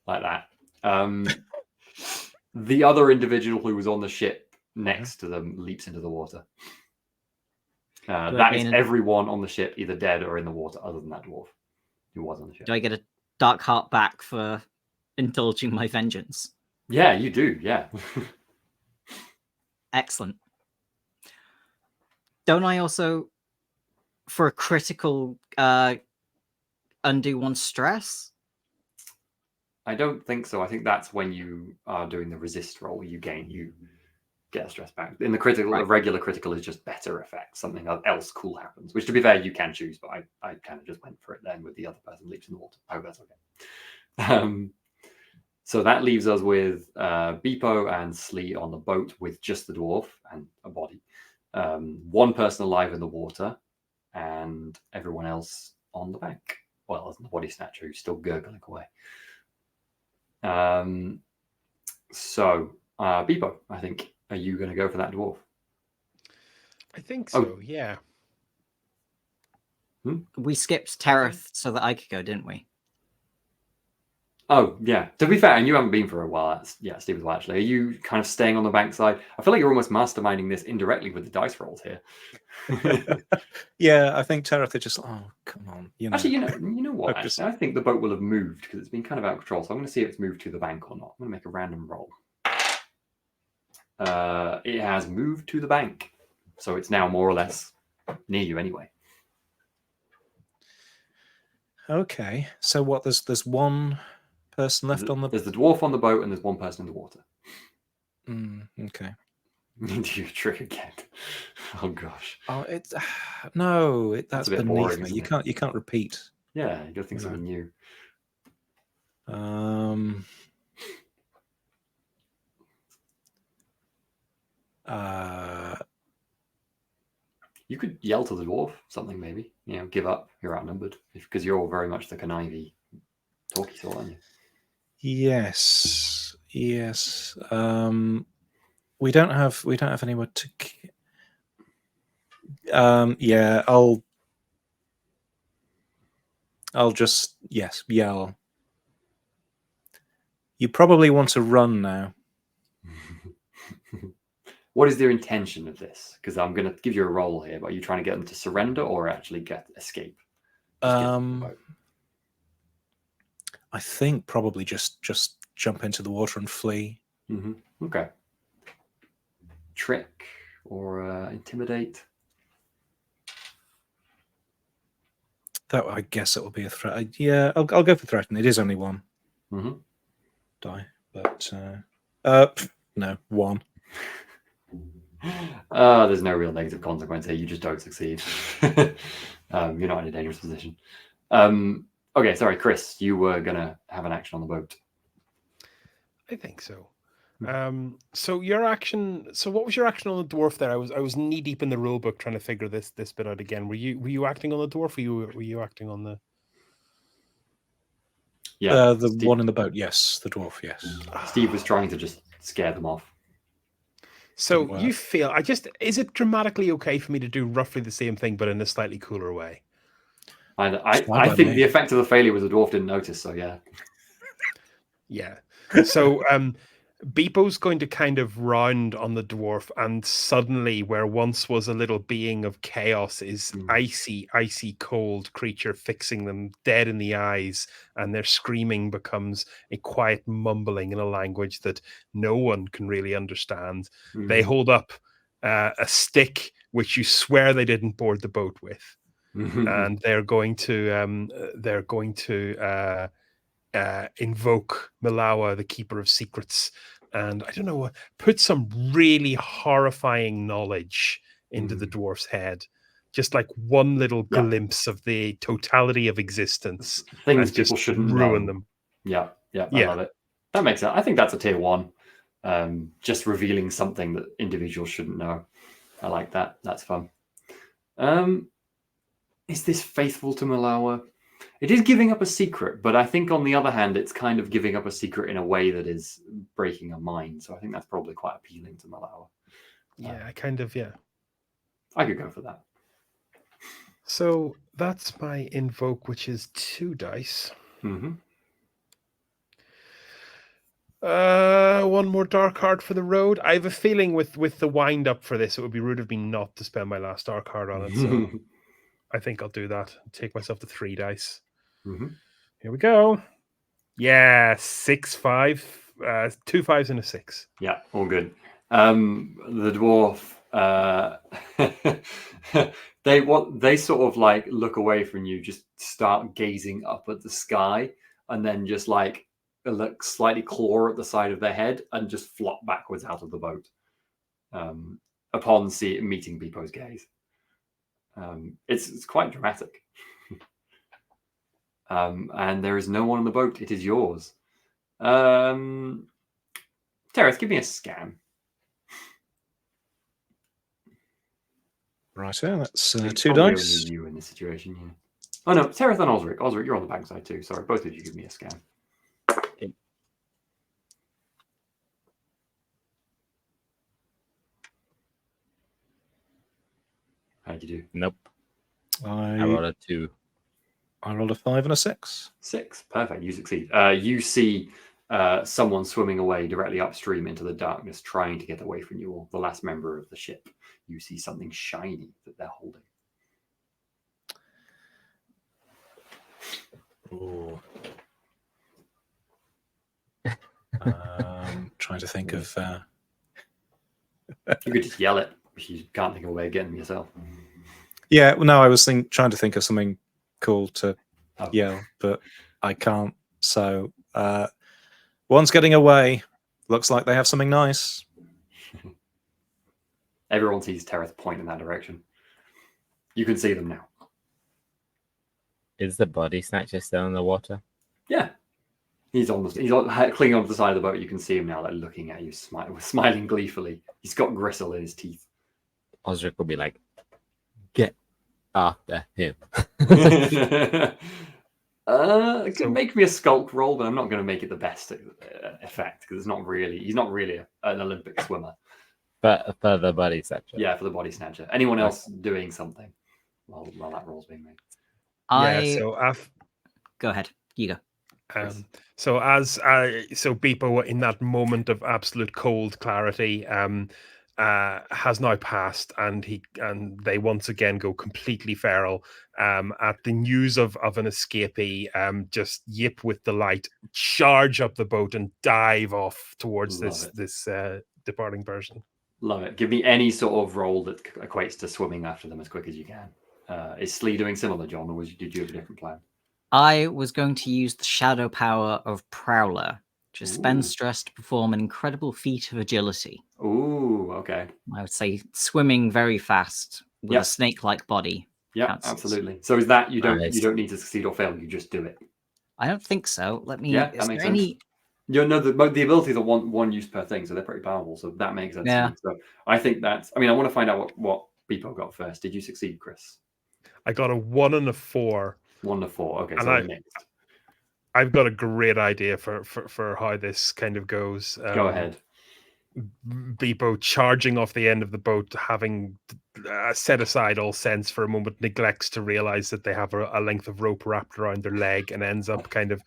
like that. The other individual who was on the ship next to them leaps into the water. That is everyone on the ship, either dead or in the water, other than that dwarf who was on the ship. Do I get a dark heart back for indulging my vengeance? Yeah, you do. Yeah. Excellent. Don't I also, for a critical, undo one stress? I don't think so. I think that's when you are doing the resist roll. You get a stress back. In the critical, the regular critical is just better effects. Something else cool happens. Which, to be fair, you can choose. But I kind of just went for it then with the other person leaps in the water. I hope that's okay. So that leaves us with Beepo and Slee on the boat with just the dwarf and a body. One person alive in the water, and everyone else on the bank. Well, as the body snatcher who's still gurgling away. So, Beepo, I think, are you going to go for that dwarf? I think so, yeah. We skipped Tereth so that I could go, didn't we? Oh, yeah. To be fair, and you haven't been for a while. Steve as well, actually. Are you kind of staying on the bank side? I feel like you're almost masterminding this indirectly with the dice rolls here. Yeah, I think Tereth are just, oh, come on. Actually, you know what? Actually, I think the boat will have moved because it's been kind of out of control. So I'm going to see if it's moved to the bank or not. I'm going to make a random roll. It has moved to the bank. So it's now more or less near you anyway. Okay. So what, there's one person left on the... There's the dwarf on the boat and there's one person in the water. Okay. Do you trick again? Oh gosh. Oh, it's no. That's a bit beneath boring, me. isn't You can't repeat. Yeah, you got to think something new. You could yell to the dwarf something, maybe. Give up. You're outnumbered because you're all very much the connivey, talky sort, aren't you? Yes. We don't have anywhere to. Yeah, I'll just yell. You probably want to run now. What is their intention of this? Because I'm going to give you a roll here, but are you trying to get them to surrender or actually escape? I think probably just jump into the water and flee. Okay. Trick or intimidate? That, I guess it will be a threat. Yeah, I'll go for threaten. It is only one die, but no, one. There's no real negative consequence here. You just don't succeed. You're not in a dangerous position. Okay, sorry, Chris. You were gonna have an action on the boat. I think so. So your action. So what was your action on the dwarf there? I was knee deep in the rule book trying to figure this bit out again. Were you acting on the dwarf? Or were you acting on the? Yeah, the one in the boat. Yes, the dwarf. Yes. Steve was trying to just scare them off. So you feel? Is it dramatically okay for me to do roughly the same thing, but in a slightly cooler way? I think the effect of the failure was the dwarf didn't notice. So yeah. Yeah. So Beepo's going to kind of round on the dwarf, and suddenly where once was a little being of chaos is icy cold creature fixing them dead in the eyes, and their screaming becomes a quiet mumbling in a language that no one can really understand. They hold up a stick which you swear they didn't board the boat with, and they're going to invoke Malawa, the keeper of secrets, and I don't know, put some really horrifying knowledge into the dwarf's head, just like one little glimpse of the totality of existence, things and just people shouldn't ruin know. them. Yeah, I Yeah. love it. That makes sense. I think that's a tier 1. Just revealing something that individuals shouldn't know. I like that. That's fun. Is this faithful to Malawa? It is giving up a secret, but I think on the other hand, it's kind of giving up a secret in a way that is breaking a mind. So I think that's probably quite appealing to Malawa. Yeah, I kind of, yeah. I could go for that. So that's my invoke, which is 2 dice. Mm-hmm. One more dark heart for the road. I have a feeling with the wind up for this, it would be rude of me not to spend my last dark heart on it. So I think I'll do that. Take myself to 3 dice. Mm-hmm. Here we go. Yeah, 6, 5, 2 5s and a 6. Yeah, all good. The dwarf, they sort of like look away from you, just start gazing up at the sky, and then just like look slightly claw at the side of their head and just flop backwards out of the boat. Upon meeting Beepo's gaze, it's quite dramatic. And there is no one on the boat. It is yours. Terrace, give me a scan. Right, so that's It's 2 probably dice. only you in this situation. Yeah. Oh no, Terrace and Osric. Osric, you're on the backside too. Sorry, both of you give me a scan. Okay. How'd you do? Nope. I I rolled a 2. rolled a 5 and a 6. 6. Perfect. You succeed. You see someone swimming away directly upstream into the darkness, trying to get away from you all. The last member of the ship. You see something shiny that they're holding. Ooh. Trying to think of. You could just yell it if you can't think of a way of getting them yourself. Yeah, well, no, I was trying to think of something cool to Oh. yell, but I can't. So one's getting away. Looks like they have something nice. Everyone sees Terrace point in that direction. You can see them now. Is the body snatcher still in the water? Yeah. He's clinging onto the side of the boat. You can see him now, like looking at you, smiling gleefully. He's got gristle in his teeth. Osric will be like, "Get after him." It could make me a skulk roll, but I'm not going to make it the best effect because he's not really an Olympic swimmer. But for the body snatcher. Yeah, for the body snatcher. Anyone else doing something while that roll's being made? Go ahead. You go. So Beepo, in that moment of absolute cold clarity, has now passed, and they once again go completely feral at the news of an escapee. Just yip with delight, charge up the boat, and dive off towards this departing person. Love it. Give me any sort of roll that equates to swimming after them as quick as you can. Is Slee doing similar, John, or did you have a different plan? I was going to use the shadow power of Prowler, which is spend stress to perform an incredible feat of agility. Ooh, okay. I would say swimming very fast with a snake-like body. Yeah, absolutely. So is that you don't need to succeed or fail, you just do it? I don't think so. Let me. Yeah, that makes sense. The abilities are one use per thing, so they're pretty powerful. So that makes sense. Yeah. To me. So I think that's. I mean, I want to find out what Beepo got first. Did you succeed, Chris? I got a 1 and a 4. 1 to 4. Okay, and so mixed. I've got a great idea for how this kind of goes. Go ahead. Beepo charging off the end of the boat, having set aside all sense for a moment, neglects to realize that they have a length of rope wrapped around their leg and ends up kind of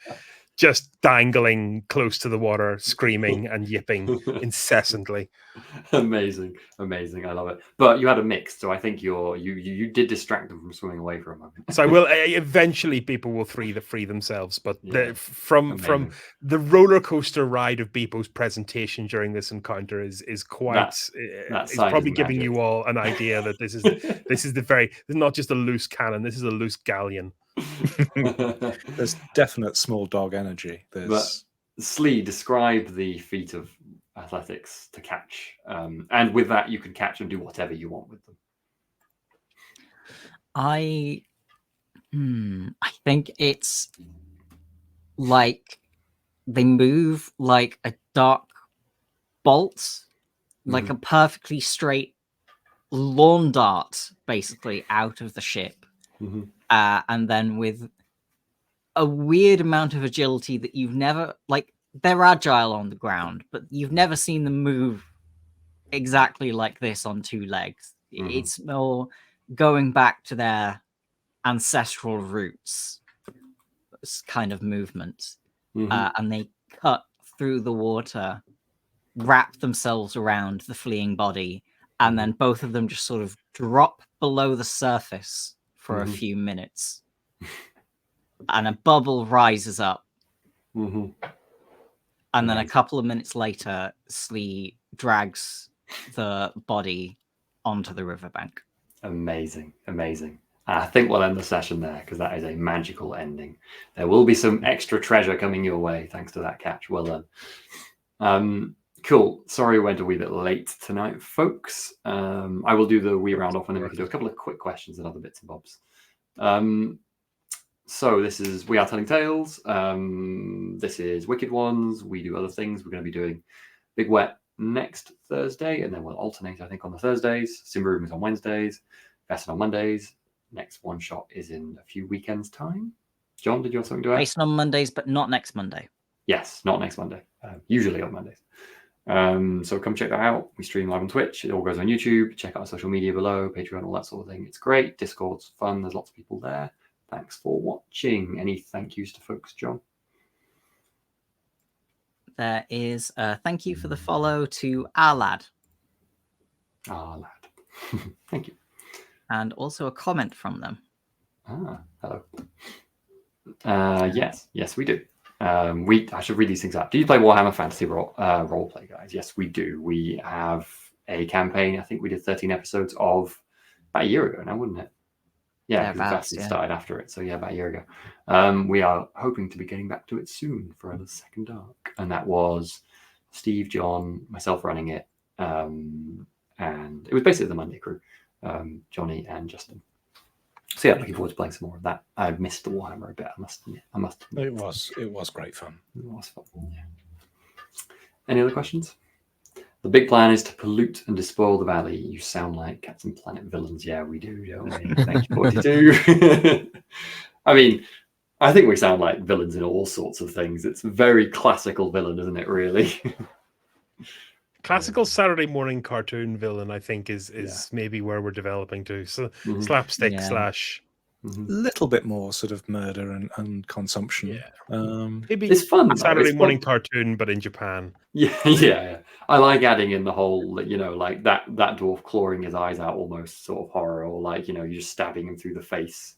just dangling close to the water, screaming and yipping incessantly. Amazing. I love it. But you had a mix, so I think you did distract them from swimming away for a moment. So I will eventually people will free themselves, but from the roller coaster ride of Beepo's presentation during this encounter is quite it's probably giving you all an idea that this is not just a loose cannon, this is a loose galleon. There's definite small dog energy. But Slee, describe the feat of athletics to catch, and with that you can catch and do whatever you want with them. I think it's like they move like a dark bolt, like a perfectly straight lawn dart, basically, out of the ship. And then with a weird amount of agility that you've never, like, they're agile on the ground, but you've never seen them move exactly like this on two legs. It's more going back to their ancestral roots kind of movement. And they cut through the water, wrap themselves around the fleeing body, and then both of them just sort of drop below the surface for a few minutes. And a bubble rises up. And then a couple of minutes later, Slee drags the body onto the riverbank. Amazing. I think we'll end the session there because that is a magical ending. There will be some extra treasure coming your way thanks to that catch. Well done. Cool. Sorry we went a wee bit late tonight, folks. I will do the wee round off and then we can do a couple of quick questions and other bits and bobs. So this is We Are Telling Tales. This is Wicked Ones. We do other things. We're going to be doing Big Wet next Thursday, and then we'll alternate, I think, on the Thursdays. Simba is on Wednesdays. Vesson on Mondays. Next one shot is in a few weekends' time. John, did you have something to add? Based on Mondays, but not next Monday. Yes, not next Monday. Usually on Mondays. So come check that out. We stream live on Twitch. It all goes on YouTube. Check out our social media below, Patreon, all that sort of thing. It's great. Discord's fun. There's lots of people there. Thanks for watching. Any thank yous to folks, John? There is a thank you for the follow to our lad. Ah, lad. Thank you. And also a comment from them. Hello. Yes, we do. I should read these things out. Do you play Warhammer Fantasy roleplay, guys? Yes, we do. We have a campaign. I think we did 13 episodes of about a year ago now, wouldn't it? Yeah, because started after it. So yeah, about a year ago. We are hoping to be getting back to it soon for the second arc. And that was Steve, John, myself running it. And it was basically the Monday crew. Johnny and Justin. So yeah, looking forward to playing some more of that. I've missed the Warhammer a bit. I must admit. It was great fun. It was fun. Yeah. Any other questions? The big plan is to pollute and despoil the valley. You sound like Captain Planet villains. Yeah, we do, don't we? Thank you, 42. I mean, I think we sound like villains in all sorts of things. It's a very classical villain, isn't it, really? Classical Saturday morning cartoon villain, I think, is maybe where we're developing to. So slapstick slash little bit more sort of murder and consumption. Yeah. Maybe it's fun. Saturday morning cartoon, but in Japan. Yeah. I like adding in the whole, like that dwarf clawing his eyes out, almost sort of horror, or like, you're just stabbing him through the face.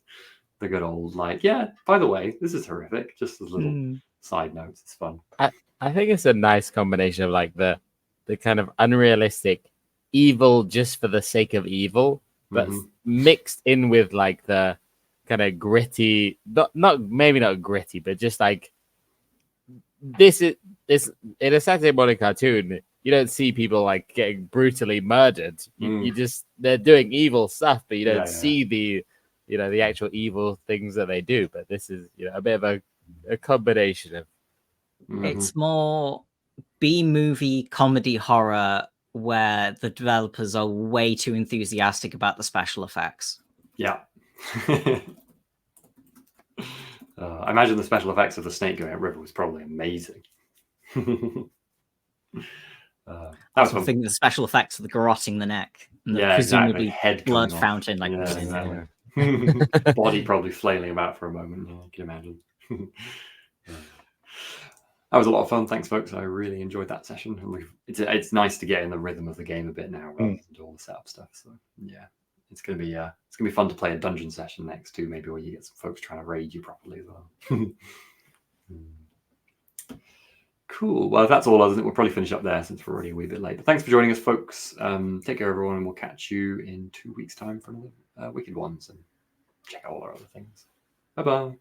The good old, like, yeah, by the way, this is horrific. Just as little side notes. It's fun. I think it's a nice combination of like the kind of unrealistic evil just for the sake of evil, but mixed in with like the kind of gritty, maybe not gritty, but just like this in a Saturday morning cartoon. You don't see people like getting brutally murdered. You just, they're doing evil stuff, but you don't see the actual evil things that they do. But this is a bit of a combination of. It's more B-movie comedy horror where the developers are way too enthusiastic about the special effects. Yeah. I imagine the special effects of the snake going up river was probably amazing. I think the special effects of the garroting the neck and the presumably head blood fountain, like body probably flailing about for a moment. Yeah, you can imagine. That was a lot of fun. Thanks, folks. I really enjoyed that session. It's nice to get in the rhythm of the game a bit now, rather than do all the setup stuff. So yeah, it's gonna be fun to play a dungeon session next too, maybe where you get some folks trying to raid you properly as well. Cool. Well, if that's all, we'll probably finish up there since we're already a wee bit late. But thanks for joining us, folks. Take care, everyone, and we'll catch you in 2 weeks' time for another Wicked Ones, and check out all our other things. Bye bye.